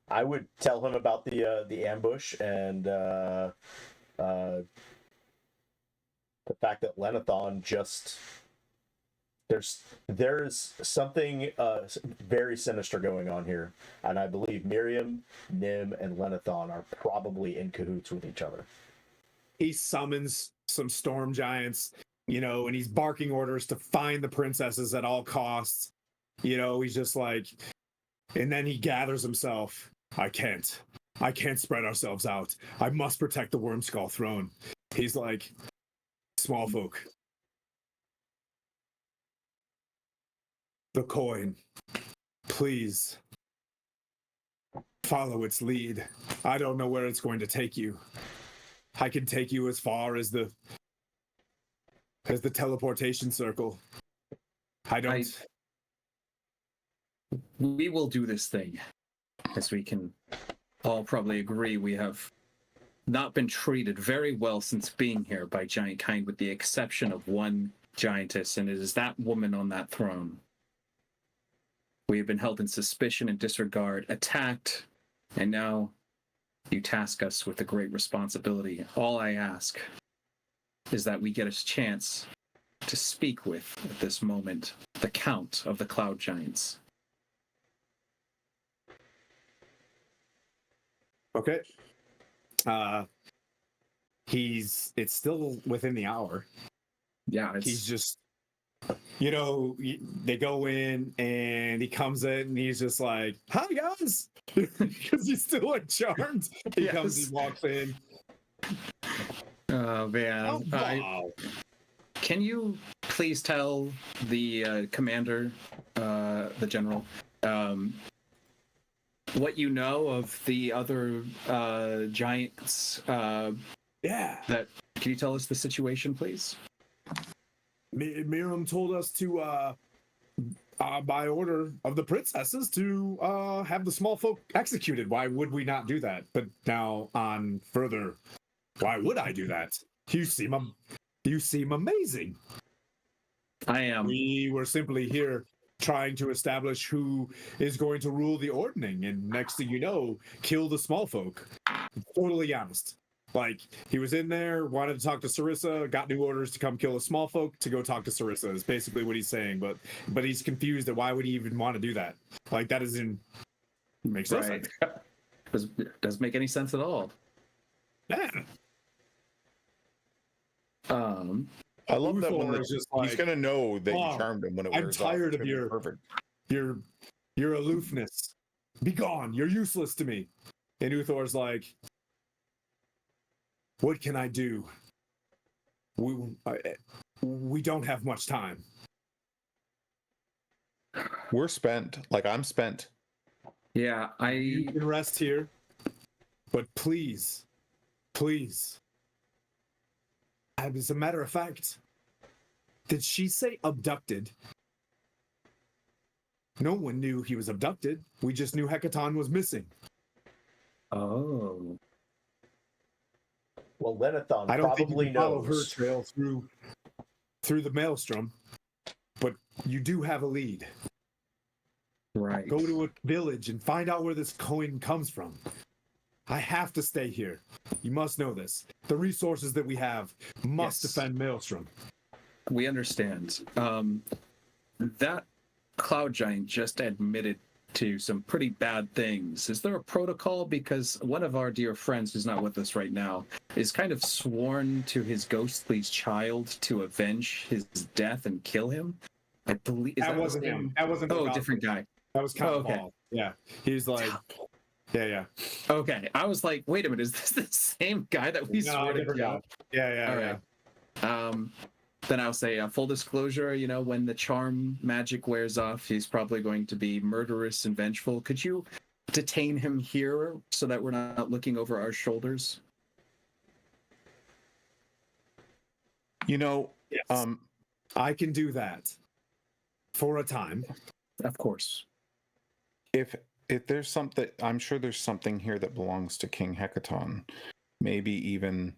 I would tell him about the ambush and the fact that Lenathon just there's something very sinister going on here, and I believe Miriam, Nim, and Lenathon are probably in cahoots with each other. He summons some storm giants, you know, and he's barking orders to find the princesses at all costs. You know, he's just like, and then he gathers himself. I can't spread ourselves out. I must protect the Wormskull throne. He's like, small folk. The coin. Please follow its lead. I don't know where it's going to take you. I can take you as far as the teleportation circle. We will do this thing. As we can all probably agree, we have not been treated very well since being here by giant kind, with the exception of one giantess, and it is that woman on that throne. We have been held in suspicion and disregard, attacked, and now you task us with a great responsibility. All I ask is that we get a chance to speak with, at this moment, the Count of the Cloud Giants. Okay. It's still within the hour. Yeah, He's just, you know, they go in and he comes in and he's just like, hi guys, because he's still like charmed. He comes, he walks in. Oh man. Oh, wow. Can you please tell the commander, the general, what you know of the other giants? Yeah. Can you tell us the situation, please? Miriam told us to, by order of the princesses, to have the small folk executed. Why would we not do that? But now on further, why would I do that? You seem amazing. I am. We were simply here trying to establish who is going to rule the ordning, and next thing you know, kill the small folk. Totally honest. Like, he was in there, wanted to talk to Sarissa, got new orders to come kill the small folk to go talk to Sarissa, is basically what he's saying. But he's confused at why would he even want to do that? Like, that makes no sense. Doesn't make any sense at all. Yeah. I love that Uthor when is just he's like, gonna know that "Oh, you charmed him when it I'm wears off. tired It's of gonna be perfect. your aloofness. Be gone. You're useless to me." And Uthor's like, what can I do? We don't have much time. We're spent. Like, I'm spent. Yeah, You can rest here, but please, as a matter of fact, did she say abducted? No one knew he was abducted. We just knew Hecaton was missing. Oh. Well, Lenithon I don't think you probably can follow her knows. trail through the maelstrom, but you do have a lead. Right. Go to a village and find out where this coin comes from. I have to stay here. You must know this. The resources that we have must Yes. defend Maelstrom. We understand. That cloud giant just admitted to some pretty bad things. Is there a protocol? Because one of our dear friends, who's not with us right now, is kind of sworn to his ghostly child to avenge his death and kill him. I believe That wasn't him. That wasn't. Oh, different guy. That was Count okay. Paul. Yeah, he's like, yeah. Okay, I was like, wait a minute, is this the same guy that we swore to different kill? guy. Yeah. All right. Then I'll say full disclosure, when the charm magic wears off, he's probably going to be murderous and vengeful. Could you detain him here so that we're not looking over our shoulders? Yes. I can do that for a time. Of course. If there's something, I'm sure there's something here that belongs to King Hecaton. Maybe even,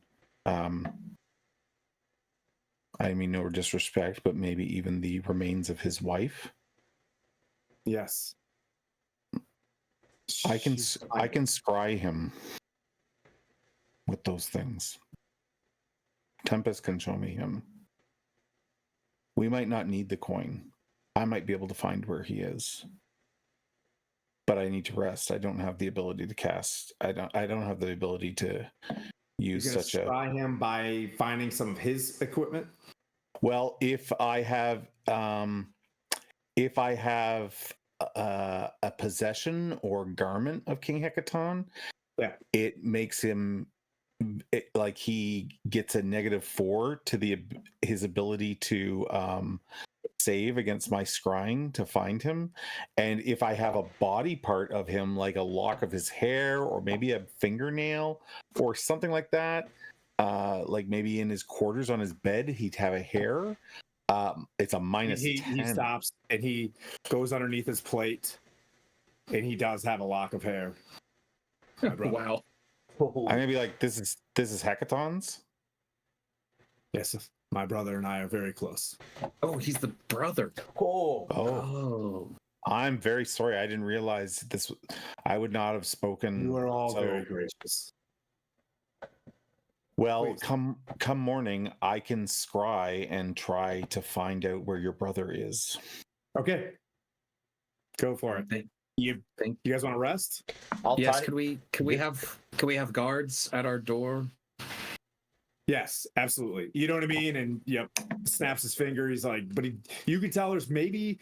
I mean, no disrespect, but maybe even the remains of his wife. Yes. I can scry him with those things. Tempest can show me him. We might not need the coin. I might be able to find where he is. But I need to rest. I don't have the ability to cast. I don't have the ability to use You're gonna such a. try him by finding some of his equipment. Well, if I have a possession or garment of King Hecaton, Yeah. it makes him like he gets a -4 to his ability to save against my scrying to find him. And if I have a body part of him, like a lock of his hair or maybe a fingernail or something like that, like maybe in his quarters on his bed he'd have a hair, it's a -10. He stops and he goes underneath his plate, and he does have a lock of hair. My brother. Wow. I may be like, this is Hecaton's. Yes, my brother and I are very close. Oh, he's the brother. Oh, Oh. I'm very sorry. I didn't realize this. I would not have spoken. You are all so- very gracious. Well, Please. come morning, I can scry and try to find out where your brother is. Okay, go for it. You guys want to rest? Yes, could we have guards at our door? Yes, absolutely. You know what I mean? And yep, snaps his finger. He's like, but you can tell there's maybe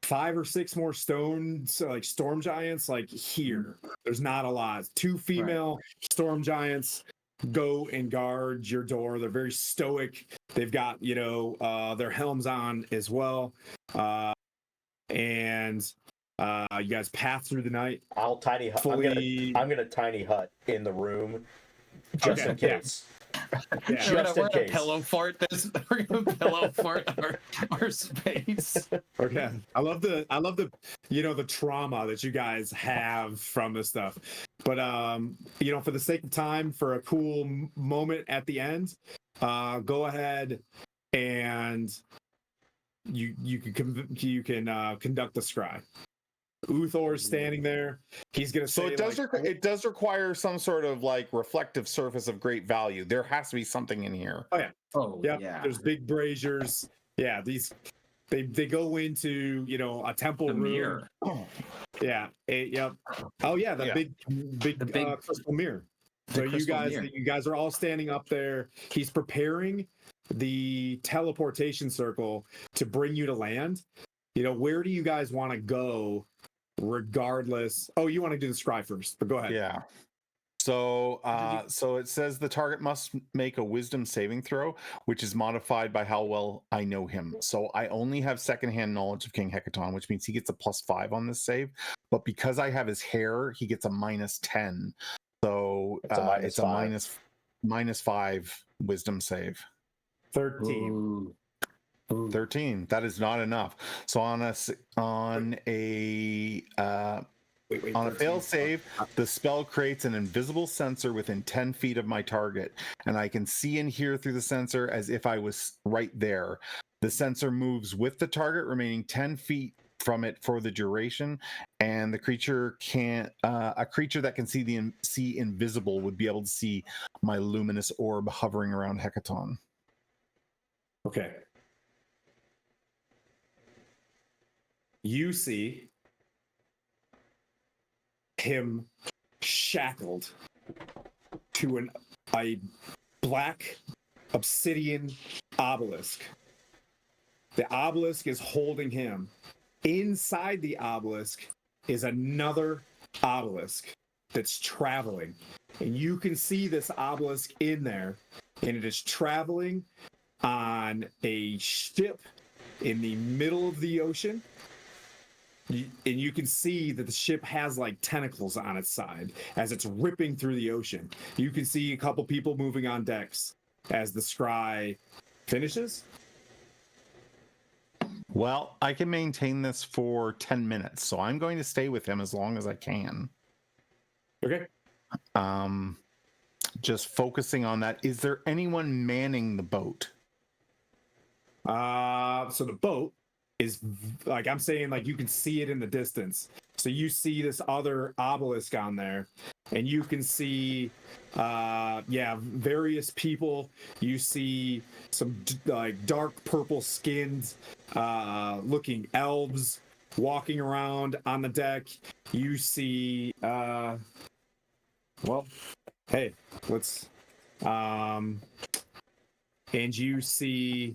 5 or 6 more stones, like storm giants, like here. There's not a lot. 2 female storm giants go and guard your door. They're very stoic. They've got, their helms on as well. And you guys pass through the night. I'll tiny hut. I'm gonna tiny hut in the room just in case. Yeah. We're Just gonna in case. pillow fort this. We're gonna pillow fort our space. Okay. I love the the trauma that you guys have from this stuff. But for the sake of time, for a cool moment at the end, go ahead and you can conduct the scry. Uthor's standing there. He's gonna say, So it does require some sort of like reflective surface of great value. There has to be something in here. Oh yeah. yeah. There's big braziers. Yeah, these they go into a temple The room. mirror. Yeah. Yep. Oh yeah, the big crystal mirror. So you guys are all standing up there. He's preparing the teleportation circle to bring you to land. Where do you guys want to go? Regardless. Oh, you want to do the scry first, but go ahead. Yeah. So so it says the target must make a wisdom saving throw, which is modified by how well I know him. So I only have secondhand knowledge of King Hecaton, which means he gets a +5 on this save. But because I have his hair, he gets a -10. So it's a -5 wisdom save. 13. Ooh. 13. That is not enough. So on a Wait. On a 13. fail save, the spell creates an invisible sensor within 10 feet of my target, and I can see and hear through the sensor as if I was right there. The sensor moves with the target, remaining 10 feet from it for the duration, and the creature can a creature that can see invisible would be able to see my luminous orb hovering around Hecaton. Okay. You see him shackled to a black obsidian obelisk. The obelisk is holding him. Inside the obelisk is another obelisk that's traveling. And you can see this obelisk in there, and it is traveling on a ship in the middle of the ocean. And you can see that the ship has like tentacles on its side as it's ripping through the ocean. You can see a couple people moving on decks as the scry finishes. Well, I can maintain this for 10 minutes, so I'm going to stay with him as long as I can. Okay. Just focusing on that. Is there anyone manning the boat? So the boat is like, I'm saying, like, you can see it in the distance. So you see this other obelisk on there, and you can see various people. You see some like dark purple skinned looking elves walking around on the deck. You see hey, let's and you see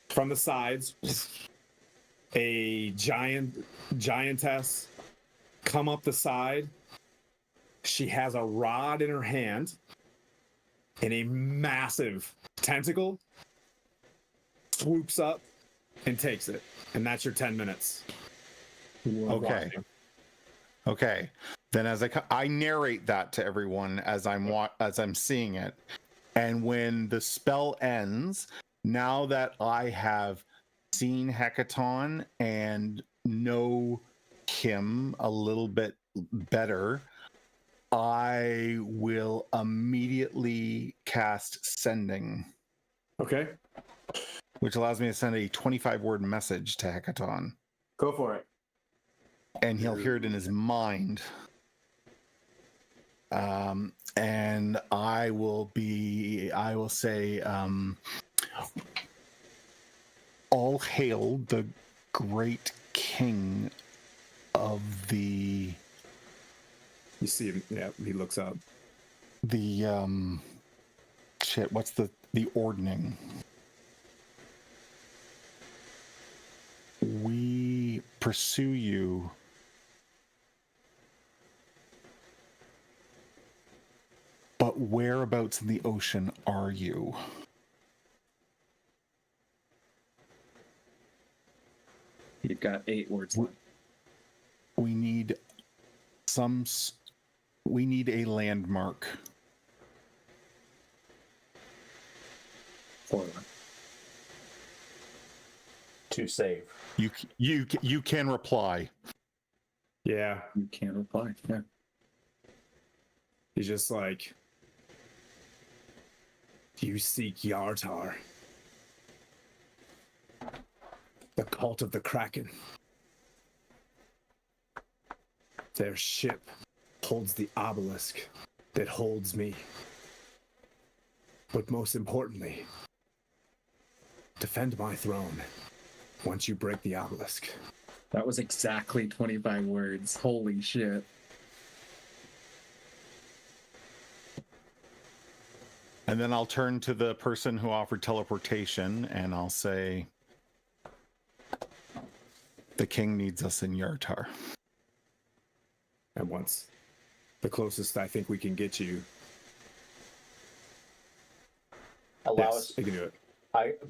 from the sides a giantess come up the side. She has a rod in her hand and a massive tentacle swoops up and takes it. And that's your 10 minutes. Okay. Okay. Then as I narrate that to everyone as I'm seeing it, and when the spell ends, now that I have seen Hecaton and know him a little bit better, I will immediately cast Sending, Okay. which allows me to send a 25-word message to Hecaton. Go for it. And he'll hear it in his mind. And I will say, all hail the great king of the You see him. Yeah, he looks up. what's the ordning? We pursue you. But whereabouts in the ocean are you? You've got 8 words left. We need a landmark. 4 left. To save. You can reply. Yeah. You can't reply. Yeah. He's just like, you seek Yartar, the cult of the Kraken. Their ship holds the obelisk that holds me. But most importantly, defend my throne once you break the obelisk. That was exactly 25 words. Holy shit. And then I'll turn to the person who offered teleportation and I'll say, the king needs us in Yartar. And once, the closest I think we can get you. Allow Yes, us. you can do it.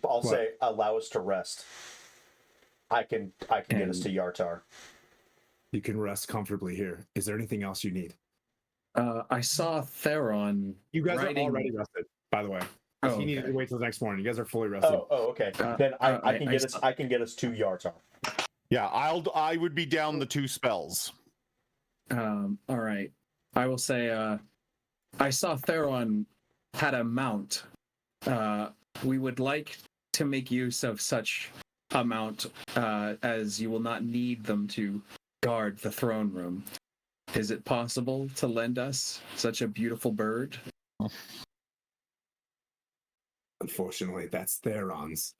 I'll say allow us to rest. I can get us to Yartar. You can rest comfortably here. Is there anything else you need? I saw Theron. You guys writing... are already rested, by the way. Oh, He needed to wait till the next morning. You guys are fully rested. Oh, okay. Then I can get us to Yartar. Yeah, I would be down the 2 spells. All right. I will say, I saw Theron had a mount. We would like to make use of such a mount, as you will not need them to guard the throne room. Is it possible to lend us such a beautiful bird? Unfortunately, that's Theron's.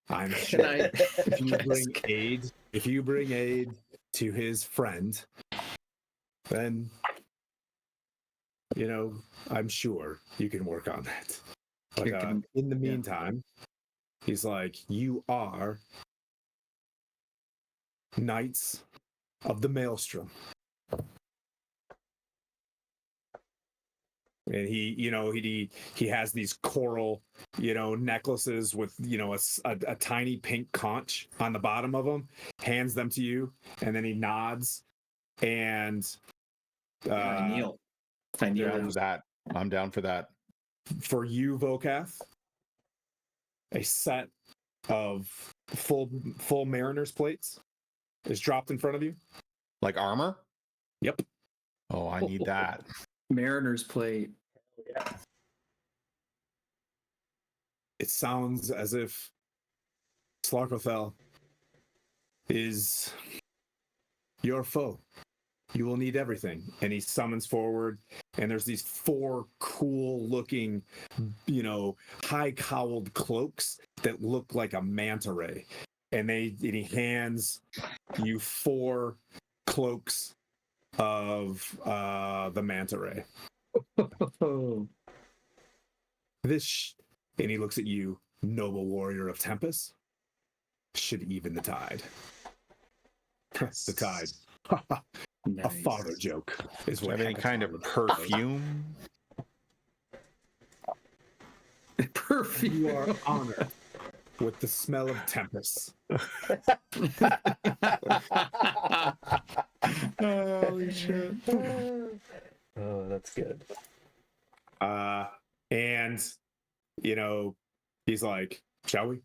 I'm Can sure I? if you bring aid to his friend, then I'm sure you can work on that. But in the meantime, he's like, you are Knights of the Maelstrom. And he has these coral, necklaces with, a tiny pink conch on the bottom of them, hands them to you, and then he nods. And I kneel. I kneel Yeah, down. that. I'm down for that. for you, Vokath, a set of full Mariner's plates is dropped in front of you. Like armor? Yep. Oh, I need that. Mariner's plate. It sounds as if Slarkothel is your foe. You will need everything. And he summons forward, and there's these 4 cool looking, high cowled cloaks that look like a manta ray. And he hands you 4 cloaks of the manta ray. Oh, And he looks at you, noble warrior of Tempest, should even the tide. The tide. A nice. father joke is Do you what have any kind of Hekaton- perfume? Perfume. You are honored with the smell of Tempest. Holy shit. Oh, that's good. And he's like, shall we?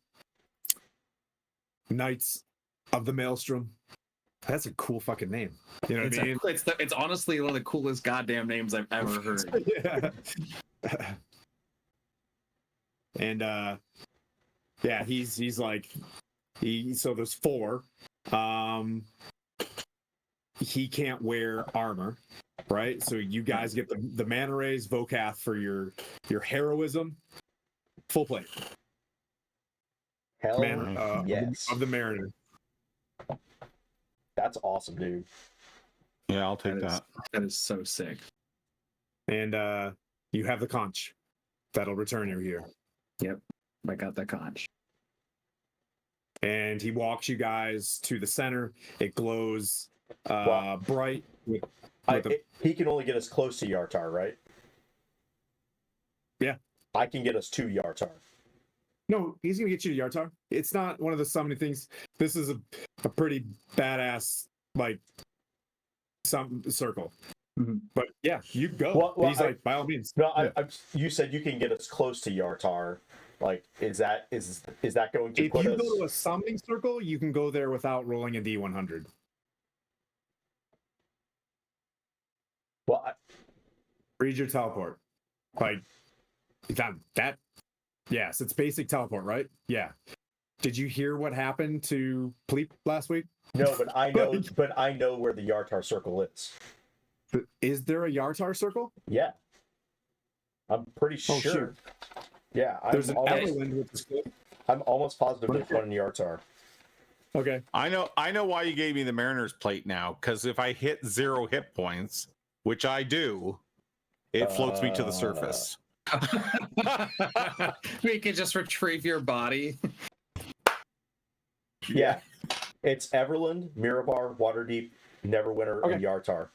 Knights of the Maelstrom. That's a cool fucking name. You know what I mean? It's honestly one of the coolest goddamn names I've ever heard. Yeah. And he's like, so there's 4. He can't wear armor, right? So you guys get the mana rays, Vokath for your heroism, full plate. Hell Yes. Of the Mariner. That's awesome, dude. Yeah, I'll take that. That is so sick. And you have the conch. That'll return you here. Yep. I got that conch. And he walks you guys to the center. It glows bright with he can only get us close to Yartar, right? Yeah. I can get us to Yartar. No, he's gonna get you to Yartar. It's not one of the summoning things. This is a pretty badass some circle. Mm-hmm. But yeah, you go. Well, he's like, by all means. No, Yeah. You said you can get us close to Yartar. Like, is that going to If put you us? go to a summoning circle, you can go there without rolling a D100. Well, Read your teleport. Like that. Yes, it's basic teleport, right? Yeah. Did you hear what happened to Pleep last week? no, but I know, where the Yartar circle is. Is there a Yartar circle? Yeah, I'm pretty sure. Shoot. Yeah, There's an Everland with this. I'm almost positive there's one in Yartar. Okay. I know why you gave me the Mariner's plate now, because if I hit 0 hit points, which I do, it floats me to the surface. We can just retrieve your body. Yeah, it's Everland, Mirabar, Waterdeep, Neverwinter, and Yartar.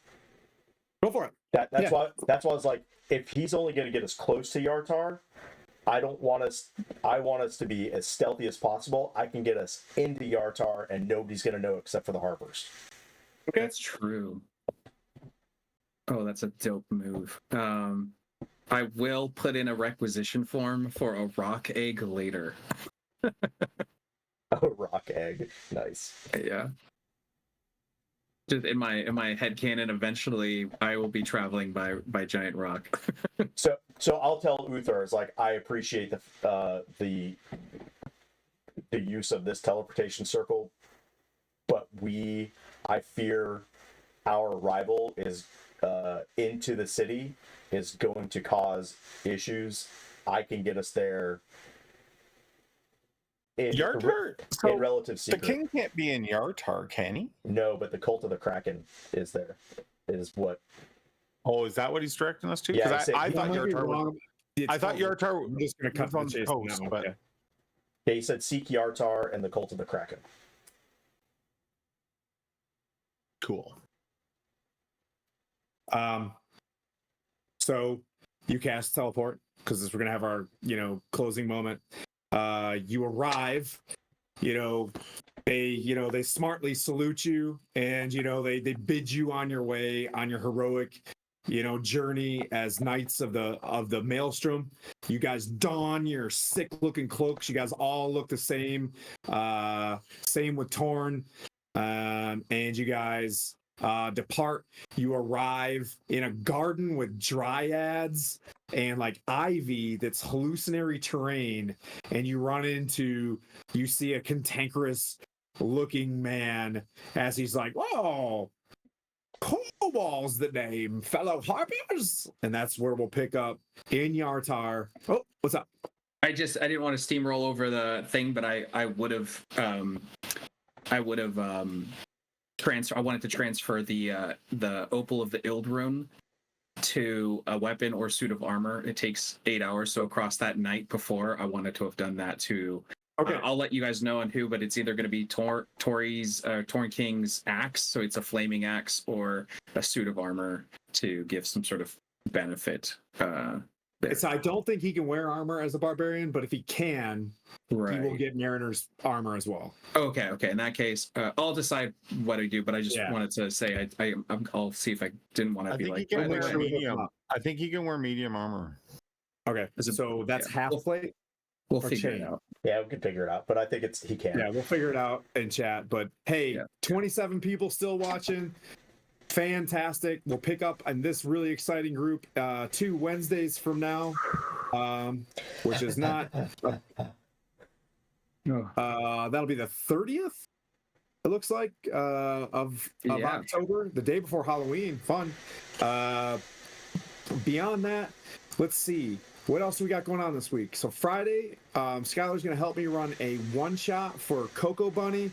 Go for it. That's why I was like, if he's only going to get us close to Yartar, I want us to be as stealthy as possible. I can get us into Yartar and nobody's going to know except for the Harpers. Okay. That's true. Oh, that's a dope move. I will put in a requisition form for a rock egg later. Oh, rock rock egg. Nice. Yeah. Just in my headcanon, eventually I will be traveling by giant rock. So I'll tell Uther, it's like I appreciate the use of this teleportation circle, but I fear our arrival is into the city is going to cause issues. I can get us there in Yartar. in So relative the secret. king can't be in Yartar, can he? No, but the cult of the Kraken is there. Is what? Oh, is that what he's directing us to? Yeah, Because I I thought might be Yartar was. wrong. I thought Yartar I'm just going to cut was to on the the chase on that coast, one. but Yeah. They said seek Yartar and the cult of the Kraken. cool. So you cast teleport because we're gonna have our closing moment. You arrive. They smartly salute you, and they bid you on your way on your heroic journey as knights of the maelstrom. You guys don your sick looking cloaks. You guys all look the same. Same with Torn. And you guys depart. You arrive in a garden with dryads and like ivy that's hallucinatory terrain, and you see a cantankerous looking man as he's like, "Whoa, Cobal's the name, fellow harpiers," and that's where we'll pick up in Yartar. Oh, what's up? I didn't want to steamroll over the thing, but I would have I wanted to transfer the opal of the Ildrune to a weapon or suit of armor. It takes 8 hours, so across that night before, I wanted to have done that too. Okay. I'll let you guys know on who, but it's either going to be Torn King's axe, so it's a flaming axe, or a suit of armor to give some sort of benefit. There. So I don't think he can wear armor as a barbarian, but if he can, Right. he will get Mariner's armor as well. Okay. In that case, I'll decide what I do. But I just wanted to say I'll see if I didn't want to I be think like. he can By the wear way, medium. I think he can wear medium armor. Okay, so that's half plate. We'll or figure chain. it out. Yeah, we can figure it out, but I think he can. Yeah, we'll figure it out in chat. But hey, 27 people still watching. Fantastic. We'll pick up on this really exciting group 2 Wednesdays from now, which is not. That'll be the 30th. It looks like of October, the day before Halloween. Fun. Beyond that, let's see. What else do we got going on this week? So Friday, Skylar's going to help me run a one-shot for Coco Bunny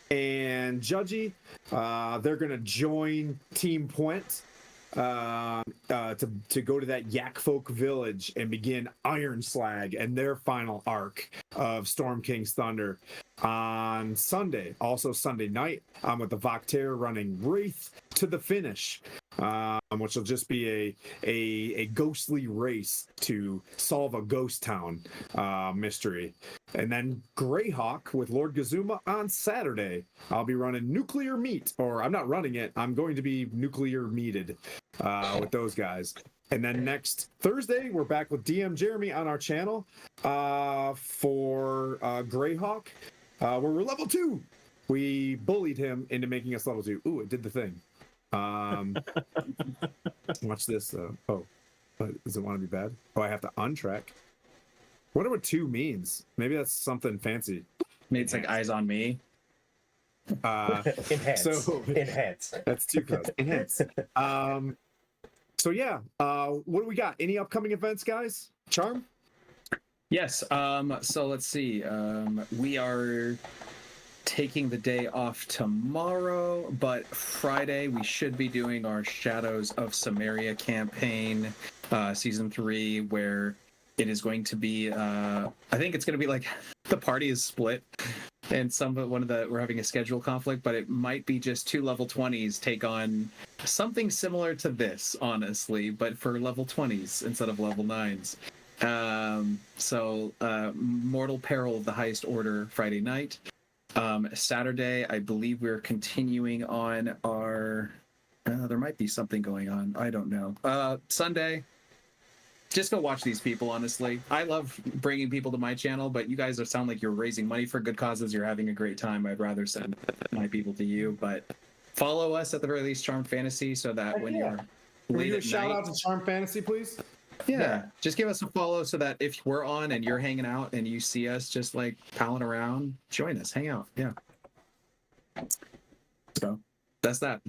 and Judgy. They're going to join Team Puent to go to that Yak Folk village and begin Iron Slag and their final arc of Storm King's Thunder. On Sunday, also Sunday night, I'm with the Voctair running Wraith to the finish, which will just be a ghostly race to solve a ghost town mystery. And then Greyhawk with Lord Gazuma on Saturday. I'll be running Nuclear Meat, or I'm not running it, I'm going to be nuclear meated with those guys. And then next Thursday, we're back with DM Jeremy on our channel for Greyhawk, where we're level 2. We bullied him into making us level 2. Ooh, it did the thing. Watch this. Oh, but does it want to be bad? Oh, I have to untrack. Wonder what 2 means. Maybe that's something fancy. Maybe it's like eyes on me. Enhance. Enhance. That's too close. Enhance. So yeah, what do we got? Any upcoming events, guys? Charm? Yes. So let's see. We are taking the day off tomorrow, but Friday we should be doing our Shadows of Samaria campaign, season 3, where it is going to be. I think it's going to be like the party is split, and we're having a schedule conflict, but it might be just 2 level 20s take on something similar to this, honestly, but for level 20s instead of level 9s. So Mortal Peril of the Highest Order Friday night. Saturday, I believe we're continuing on our. There might be something going on. I don't know. Sunday, just go watch these people. Honestly, I love bringing people to my channel, but you guys sound like you're raising money for good causes. You're having a great time. I'd rather send my people to you, but follow us at the very least, Charm Fantasy, so that when you're Can we late do a at shout night, out to Charm Fantasy, please? yeah, just give us a follow so that if we're on and you're hanging out and you see us just like palling around, join us, hang out. Yeah. So that's that.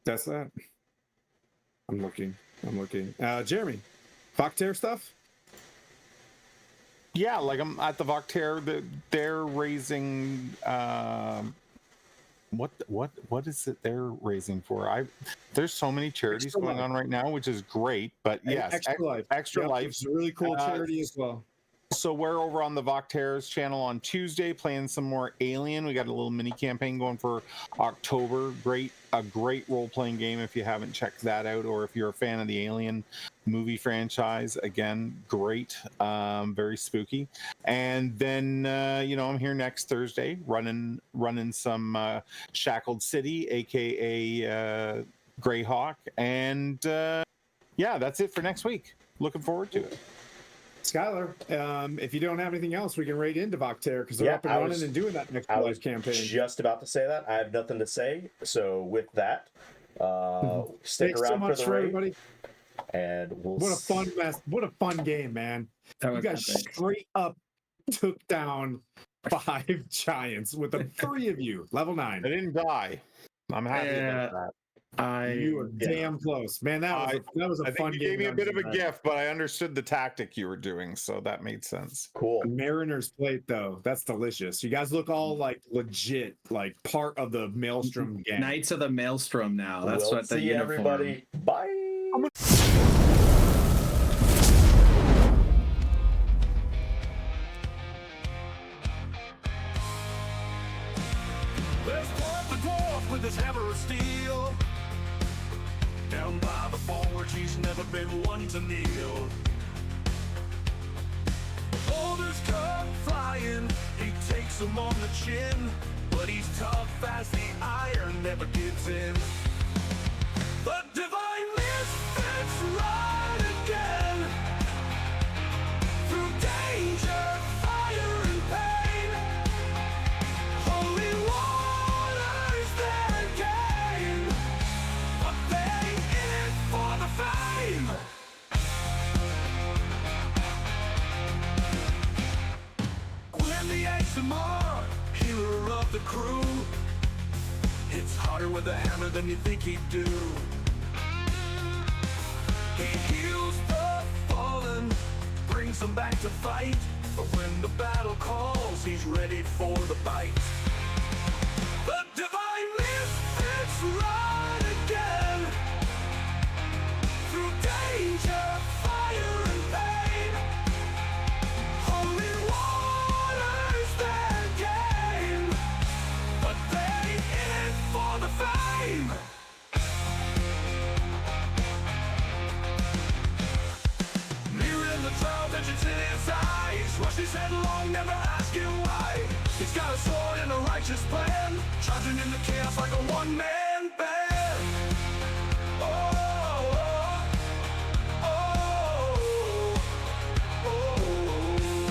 That's that. I'm looking. Jeremy, Voctair stuff? Yeah, like I'm at the Voctair. They're raising. What is it they're raising for? There's so many charities Extra going Life. on right now, which is great. But yes, Extra Life. Extra Yep, Life. it's a really cool charity as well. So we're over on the Voctair's channel on Tuesday playing some more Alien. We got a little mini campaign going for October. A great role-playing game if you haven't checked that out, or if you're a fan of the Alien movie franchise. Again, great, very spooky. And then I'm here next Thursday running some Shackled City, aka Greyhawk, and that's it for next week. Looking forward to it. Skylar, if you don't have anything else, we can raid into Voctair because they're up and running and doing that next live campaign. Just about to say that. I have nothing to say. So with that, stick Thanks around so much for the for raid, everybody. and we'll. What a fun mess! What a fun game, man! That You was guys epic. straight up took down 5 giants with the 3 of you, level 9. I didn't die. I'm happy about that. You were damn close, man. That was a I think fun you game. gave me a bit of a Dungeon Dragon. gift, but I understood the tactic you were doing, so that made sense. Cool. Mariner's plate, though, that's delicious. You guys look all like legit, like part of the Maelstrom gang. Knights of the Maelstrom now. That's We'll what the see uniform. everybody. Bye. There's Bob the dwarf with his hammer of steel. Down by the forge, he's never been one to kneel. Boulders come flying, he takes them on the chin. But he's tough as the iron, never gives in. The divine misfits ride again. Through danger, fire, and pain. Holy waters their gain, but they in it for the fame. When the ASMR, healer of the crew, hits harder with a hammer than you think he'd do. He heals the fallen, brings them back to fight. But when the battle calls, he's ready for the bite. The divine misfits ride again. Through danger, fire, and pain. Holy waters their gain, but they in it for the fame. Mirror in the cloud that you in his eyes. Rush his headlong, never asking why. He's got a sword and a righteous plan, charging in the chaos like a one-man band. Oh, oh, oh, oh, oh.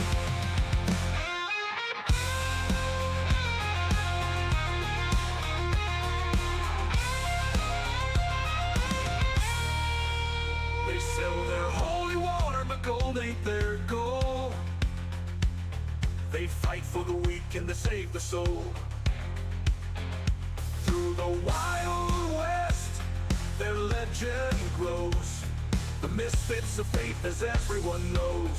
They sell their holy water, but gold ain't their goal. They fight for the weak and they save the soul. Through the wild west, their legend grows. The misfits of faith, as everyone knows.